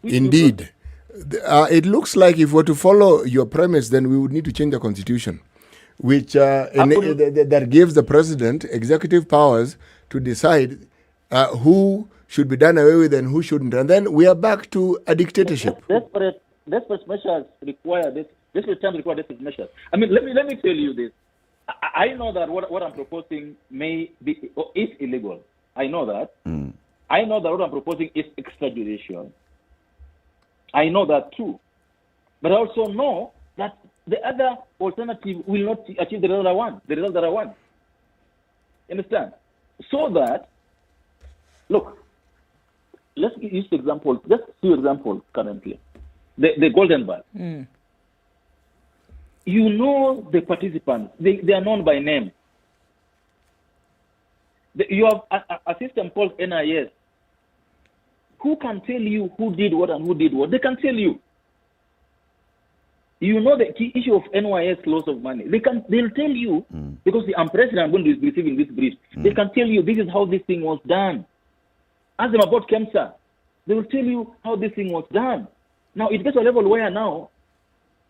Indeed. It looks like if we're to follow your premise, then we would need to change the constitution, which that gives the president executive powers to decide who should be done away with and who shouldn't. And then we are back to a dictatorship. Desperate measures require this. Desperate times require desperate measures. Let me tell you this. I know that what I'm proposing may be or is illegal. I know that. I know that what I'm proposing is extrajudicial. I know that too. But I also know that the other alternative will not achieve the result I want. The result that I want. Understand? So that, look, let's use the example, just two examples currently. The Golden Bus. You know the participants. They are known by name. You have a system called NHIF. Who can tell you who did what and who did what? They can tell you. You know the key issue of NYS loss of money. They'll tell you, because the president I'm going to be receiving this brief, they can tell you this is how this thing was done. Ask them about KEMSA. They will tell you how this thing was done. Now it gets to a level where now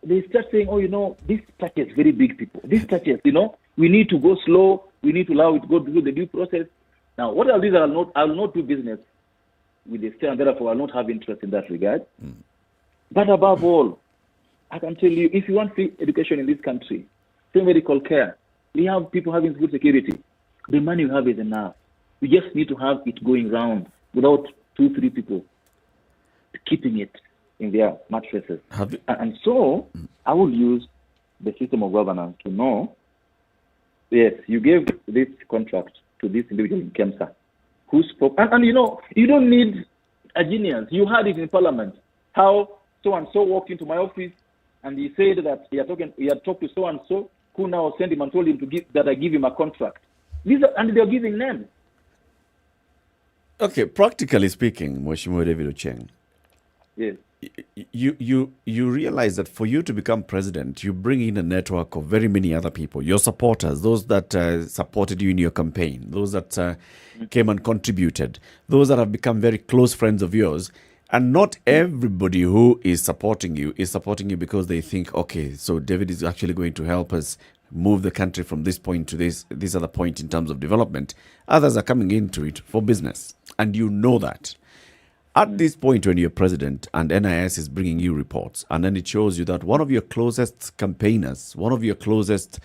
they start saying, oh, you know, this touches very big people. This touches, you know, we need to go slow. We need to allow it to go through the due process. Now, what I'll do is I will not do business with the state, and therefore I'll not have interest in that regard. But above all, I can tell you, if you want free education in this country, free medical care, we have people having food security. The money you have is enough. We just need to have it going round without 2-3 people keeping it in their mattresses. And so I will use the system of governance to know, yes, you gave this contract to this individual in KEMSA who spoke. And you know, you don't need a genius. You heard it in Parliament, how so-and-so walked into my office and he said that he had talked to so-and-so who now sent him and told him that I give him a contract. And they're giving names. Okay, practically speaking, Mheshimiwa David Ochieng, yes, you realize that for you to become president, you bring in a network of very many other people, your supporters, those that supported you in your campaign, those that came and contributed, those that have become very close friends of yours. And not everybody who is supporting you because they think, okay, so David is actually going to help us move the country from this point to this other point in terms of development. Others are coming into it for business. And you know that. At this point when you're president and NIS is bringing you reports, and then it shows you that one of your closest campaigners, one of your closest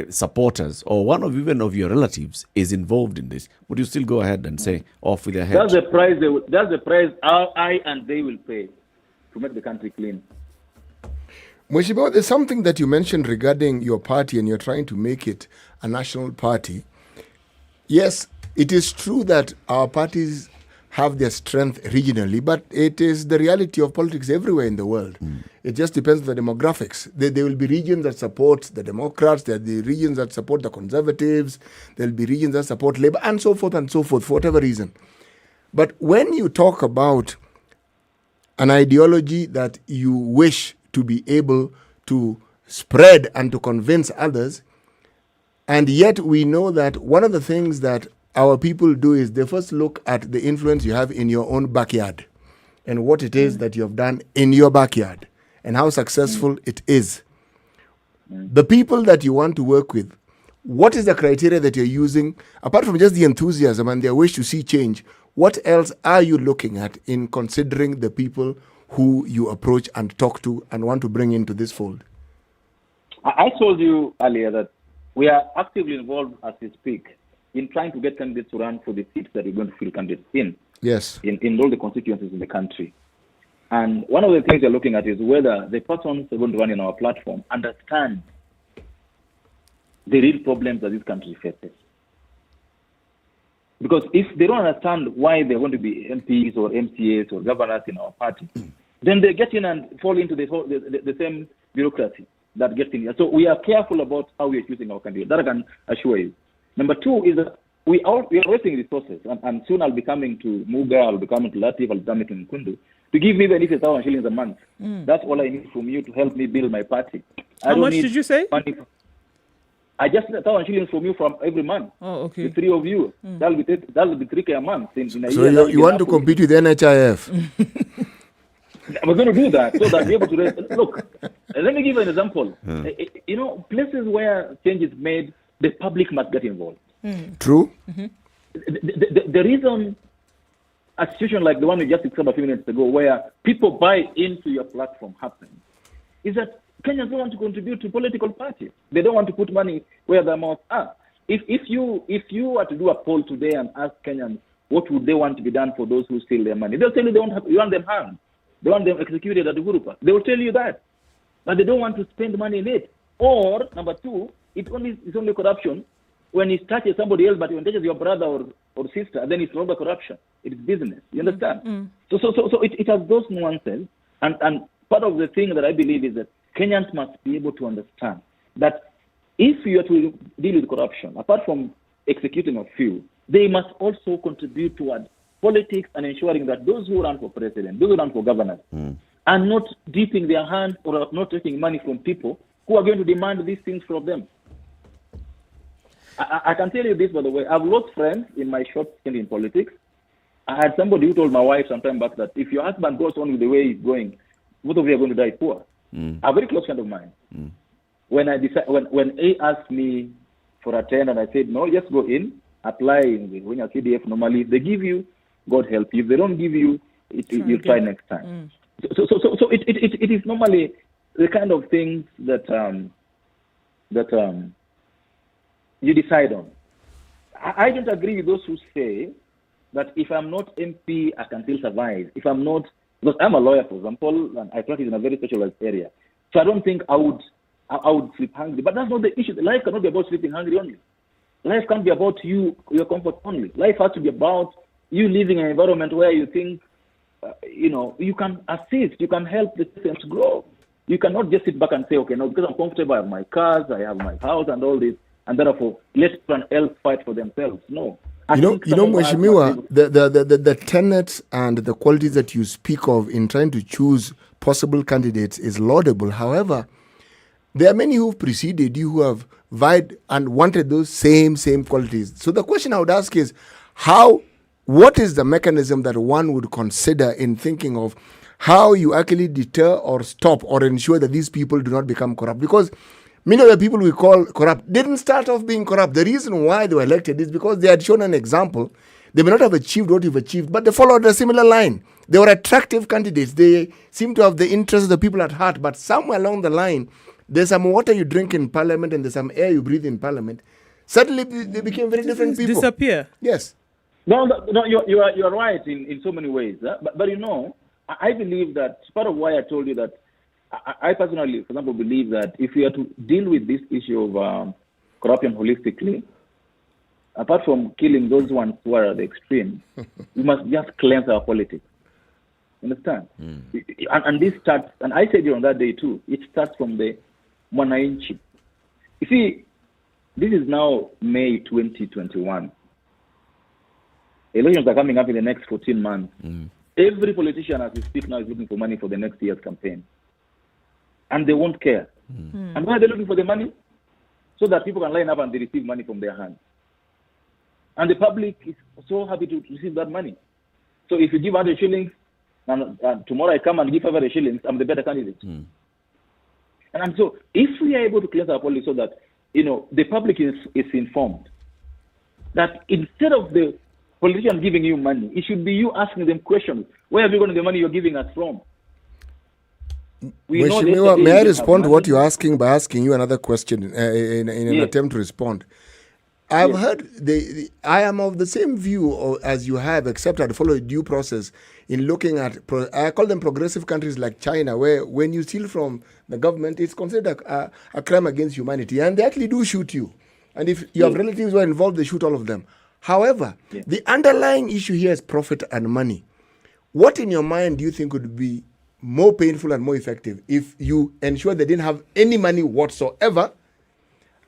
supporters, or one of even of your relatives is involved in this, would you still go ahead and say, off with their head? That's the price I and they will pay to make the country clean. Mheshimiwa, there's something that you mentioned regarding your party and you're trying to make it a national party. Yes, it is true that our parties have their strength regionally, but it is the reality of politics everywhere in the world. It just depends on the demographics. There will be regions that support the Democrats, there are the regions that support the Conservatives, there will be regions that support Labour, and so forth, for whatever reason. But when you talk about an ideology that you wish to be able to spread and to convince others, and yet we know that one of the things that our people do is they first look at the influence you have in your own backyard and what it is that you have done in your backyard and how successful it is. The people that you want to work with, what is the criteria that you're using? Apart from just the enthusiasm and their wish to see change, what else are you looking at in considering the people who you approach and talk to and want to bring into this fold? I told you earlier that we are actively involved as we speak in trying to get candidates to run for the seats that we're going to fill candidates in. Yes. In all the constituencies in the country. And one of the things we're looking at is whether the persons who are going to run in our platform understand the real problems that this country faces. Because if they don't understand why they're going to be MPs or MCAs or governors in our party, then they get in and fall into the same bureaucracy that gets in here. So we are careful about how we are choosing our candidates. That I can assure you. Number two is that we are wasting resources, and soon I'll be coming to Muga, I'll be coming to Latif, I'll be coming to Nkundu, to give me even if it's 1,000 shillings a month. That's all I need from you to help me build my party. How much did you say? I just need 1,000 shillings from you from every month. Oh, okay. The three of you. That'll be 3K a month. In a So year, you want to compete with NHIF? We're going to do that so that we're able to raise. Look, let me give you an example. You know, places where change is made, the public must get involved. True. The reason a situation like the one we just described a few minutes ago, where people buy into your platform, happens, is that Kenyans don't want to contribute to political parties. They don't want to put money where their mouths are. If you were to do a poll today and ask Kenyans what would they want to be done for those who steal their money, they'll tell you you want them hanged. They want them executed at the Uhuru Park. They will tell you that. But they don't want to spend money in it. Or, number two, it's only corruption when it touches somebody else, but when it touches your brother or sister, then it's not the corruption. It's business. You understand? So it has those nuances. And part of the thing that I believe is that Kenyans must be able to understand that if you are to deal with corruption, apart from executing a few, they must also contribute toward politics and ensuring that those who run for president, those who run for governors, are not dipping their hands or not taking money from people who are going to demand these things from them. I can tell you this, by the way. I've lost friends in my short stint in politics. I had somebody who told my wife some time back that if your husband goes on with the way he's going, both of you are going to die poor. A very close friend of mine. When when he asked me for a tender, and I said, no, just go in, apply when you're CDF normally. If they give you, God help you. If they don't give you, you'll try next time. So it is normally the kind of things that you decide on. I don't agree with those who say that if I'm not MP, I can still survive. If I'm not, because I'm a lawyer, for example, and I practice in a very specialized area. So I don't think I would sleep hungry. But that's not the issue. Life cannot be about sleeping hungry only. Life can't be about your comfort only. Life has to be about you living in an environment where you think, you can assist, you can help the system to grow. You cannot just sit back and say, okay, no, because I'm comfortable, I have my cars, I have my house and all this, and therefore let someone else fight for themselves. No. Mheshimiwa, the tenets and the qualities that you speak of in trying to choose possible candidates is laudable. However, there are many who've preceded you who have vied and wanted those same qualities. So the question I would ask is, what is the mechanism that one would consider in thinking of how you actually deter or stop or ensure that these people do not become corrupt? Because many of the people we call corrupt didn't start off being corrupt. The reason why they were elected is because they had shown an example. They may not have achieved what you've achieved, but they followed a similar line. They were attractive candidates. They seem to have the interests of the people at heart, but somewhere along the line, there's some water you drink in parliament and there's some air you breathe in parliament. Suddenly, they became very different people. Disappear. Yes. No, you are right in so many ways. But I believe that part of why I told you that I personally, for example, believe that if we are to deal with this issue of corruption holistically, apart from killing those ones who are at the extreme, we must just cleanse our politics. Understand? And this starts, and I said it on that day too, it starts from the Mwananchi. You see, this is now May 2021. Elections are coming up in the next 14 months. Every politician as we speak now is looking for money for the next year's campaign. And they won't care. And why are they looking for the money? So that people can line up and they receive money from their hands. And the public is so happy to receive that money. So if you give 100 shillings, and tomorrow I come and give 500 shillings, I'm the better candidate. And so if we are able to cleanse our policy so that, the public is informed, that instead of the politician giving you money, it should be you asking them questions. Where have you gotten the money you're giving us from? May I respond to what you're asking by asking you another question in an attempt to respond? I've heard, I am of the same view as you have, except I follow a due process in looking at, I call them progressive countries like China, where when you steal from the government, it's considered a crime against humanity, and they actually do shoot you. And if you have relatives who are involved, they shoot all of them. However, the underlying issue here is profit and money. What in your mind do you think would be more painful and more effective if you ensure they didn't have any money whatsoever,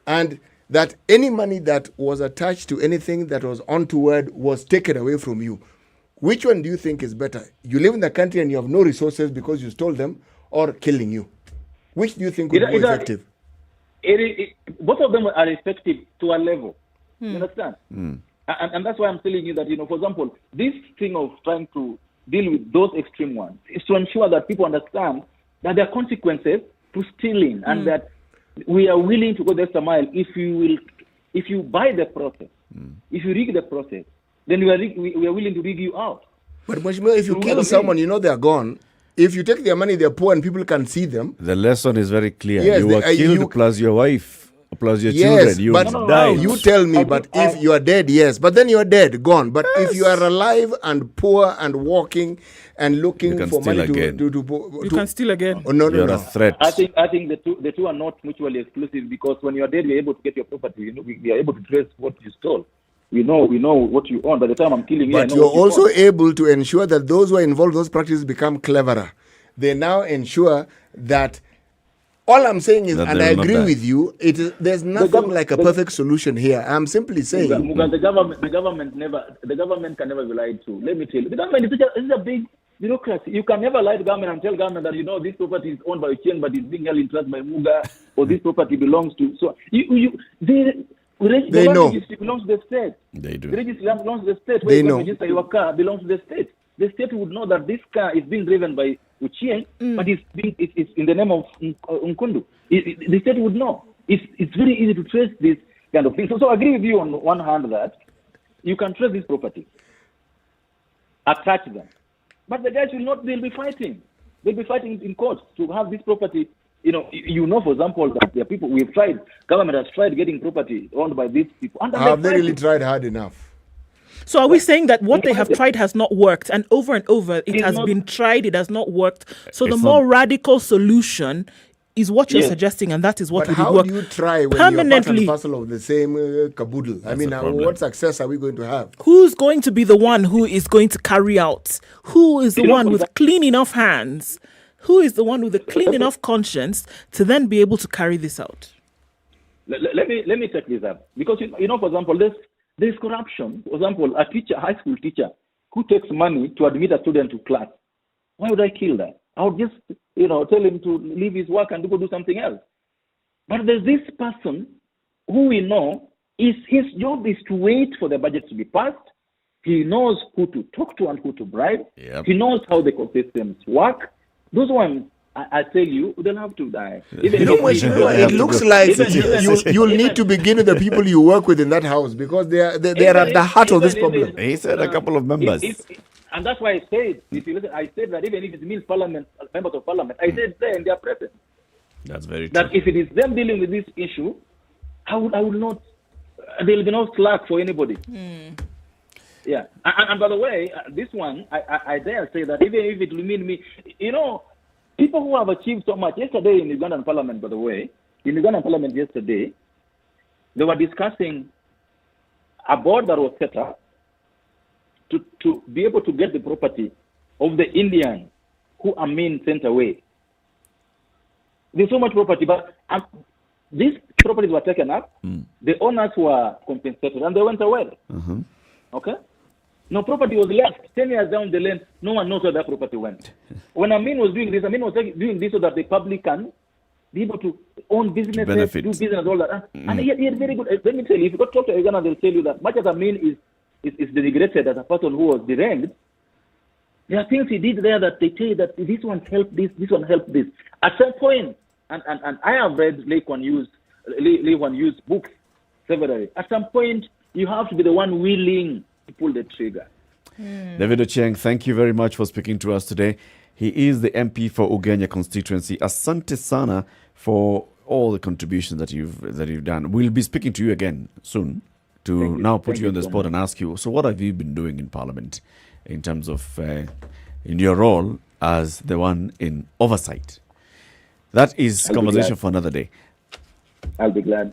and that any money that was attached to anything that was untoward was taken away from you? Which one do you think is better? You live in the country and you have no resources because you stole them, or killing you? Which do you think would be more effective? Both of them are effective to a level. You understand? And that's why I'm telling you that, for example, this thing of trying to deal with those extreme ones is to ensure that people understand that there are consequences to stealing, and that we are willing to go the extra mile if you buy the process, if you rig the process, then we are willing to rig you out. But if you kill someone, they're gone. If you take their money, they're poor and people can see them. The lesson is very clear. Yes, you were killed plus your wife Plus your Yes, children, you but die. you tell me, but if you are dead, yes. But then you are dead, gone. But if you are alive and poor and walking and looking for money you can steal again. Oh, no, You're a threat. I think the two are not mutually exclusive, because when you are dead, we are able to get your property. You know, we are able to trace what you stole. We know what you own. By the time I'm killing you, but you're also able to ensure that those who are involved in those practices become cleverer. They now ensure that. All I'm saying is, and I agree with you, there's nothing like a perfect solution here. I'm simply saying the government can never be lied to. Let me tell you, the government is a big bureaucracy. You can never lie to the government and tell government that this property is owned by Ochieng, but it's being held in trust by Muga, or this property belongs to. So the registry belongs to the state. They do. The registry belongs to the state. They Where know. you register your car belongs to the state. The state would know that this car is being driven by Ochieng, but it's in the name of Nkundu. The state would know. It's very easy to trace this kind of thing. So I agree with you on one hand that you can trace this property, attach them. But the guys they'll be fighting. They'll be fighting in court to have this property. For example, that there are people government has tried getting property owned by these people. And have they really tried hard enough? So are we saying that what they have tried has not worked, and over it has been tried, it has not worked? So the more radical solution is what you're suggesting, and that is what would work. How do you try when permanently? You're part and parcel of the same caboodle? What success are we going to have? Who's going to be the one who is going to carry out? Who is the one with clean enough hands? Who is the one with a clean enough conscience to then be able to carry this out? Let me take this up, because for example, there's corruption. For example, a high school teacher who takes money to admit a student to class. Why would I kill that? I would just, tell him to leave his work and go do something else. But there's this person who we know his job is to wait for the budget to be passed. He knows who to talk to and who to bribe. Yep. He knows how the systems work. Those ones, I tell you, they'll have to die. It looks like you'll need to begin with the people you work with in that house, because they are at the heart of this problem. He said a couple of members. And that's why I said, if you listen, I said that even if it means members of parliament, I said there in their presence. That's very true. That if it is them dealing with this issue, I would not. There will be no slack for anybody. Yeah, and by the way, this one, I dare say that even if it will mean me, people who have achieved so much. Yesterday in Ugandan Parliament, by the way, in Ugandan Parliament yesterday, they were discussing a board that was set up to be able to get the property of the Indians who Amin sent away. There's so much property, but these properties were taken up. The owners were compensated, and they went away. Okay? No property was left. 10 years down the lane, no one knows where that property went. When Amin was doing this, Amin was doing this so that the public can be able to own businesses, do business, all that. And he had very good. Let me tell you, if you go talk to Uganda, they'll tell you that much as Amin is denigrated as a person who was deranged, there are things he did there that they tell you that this one helped this one helped this. At some point, and I have read Lee Kuan Yew's books severally. At some point, you have to be the one willing to pull the trigger. David Ochieng, thank you very much for speaking to us today. He is the MP for Ugenya constituency. Asante sana for all the contributions that you've done. We'll be speaking to you again soon to now put you on the spot and ask you, so what have you been doing in Parliament in terms of in your role as the one in oversight? That is conversation for another day. I'll be glad.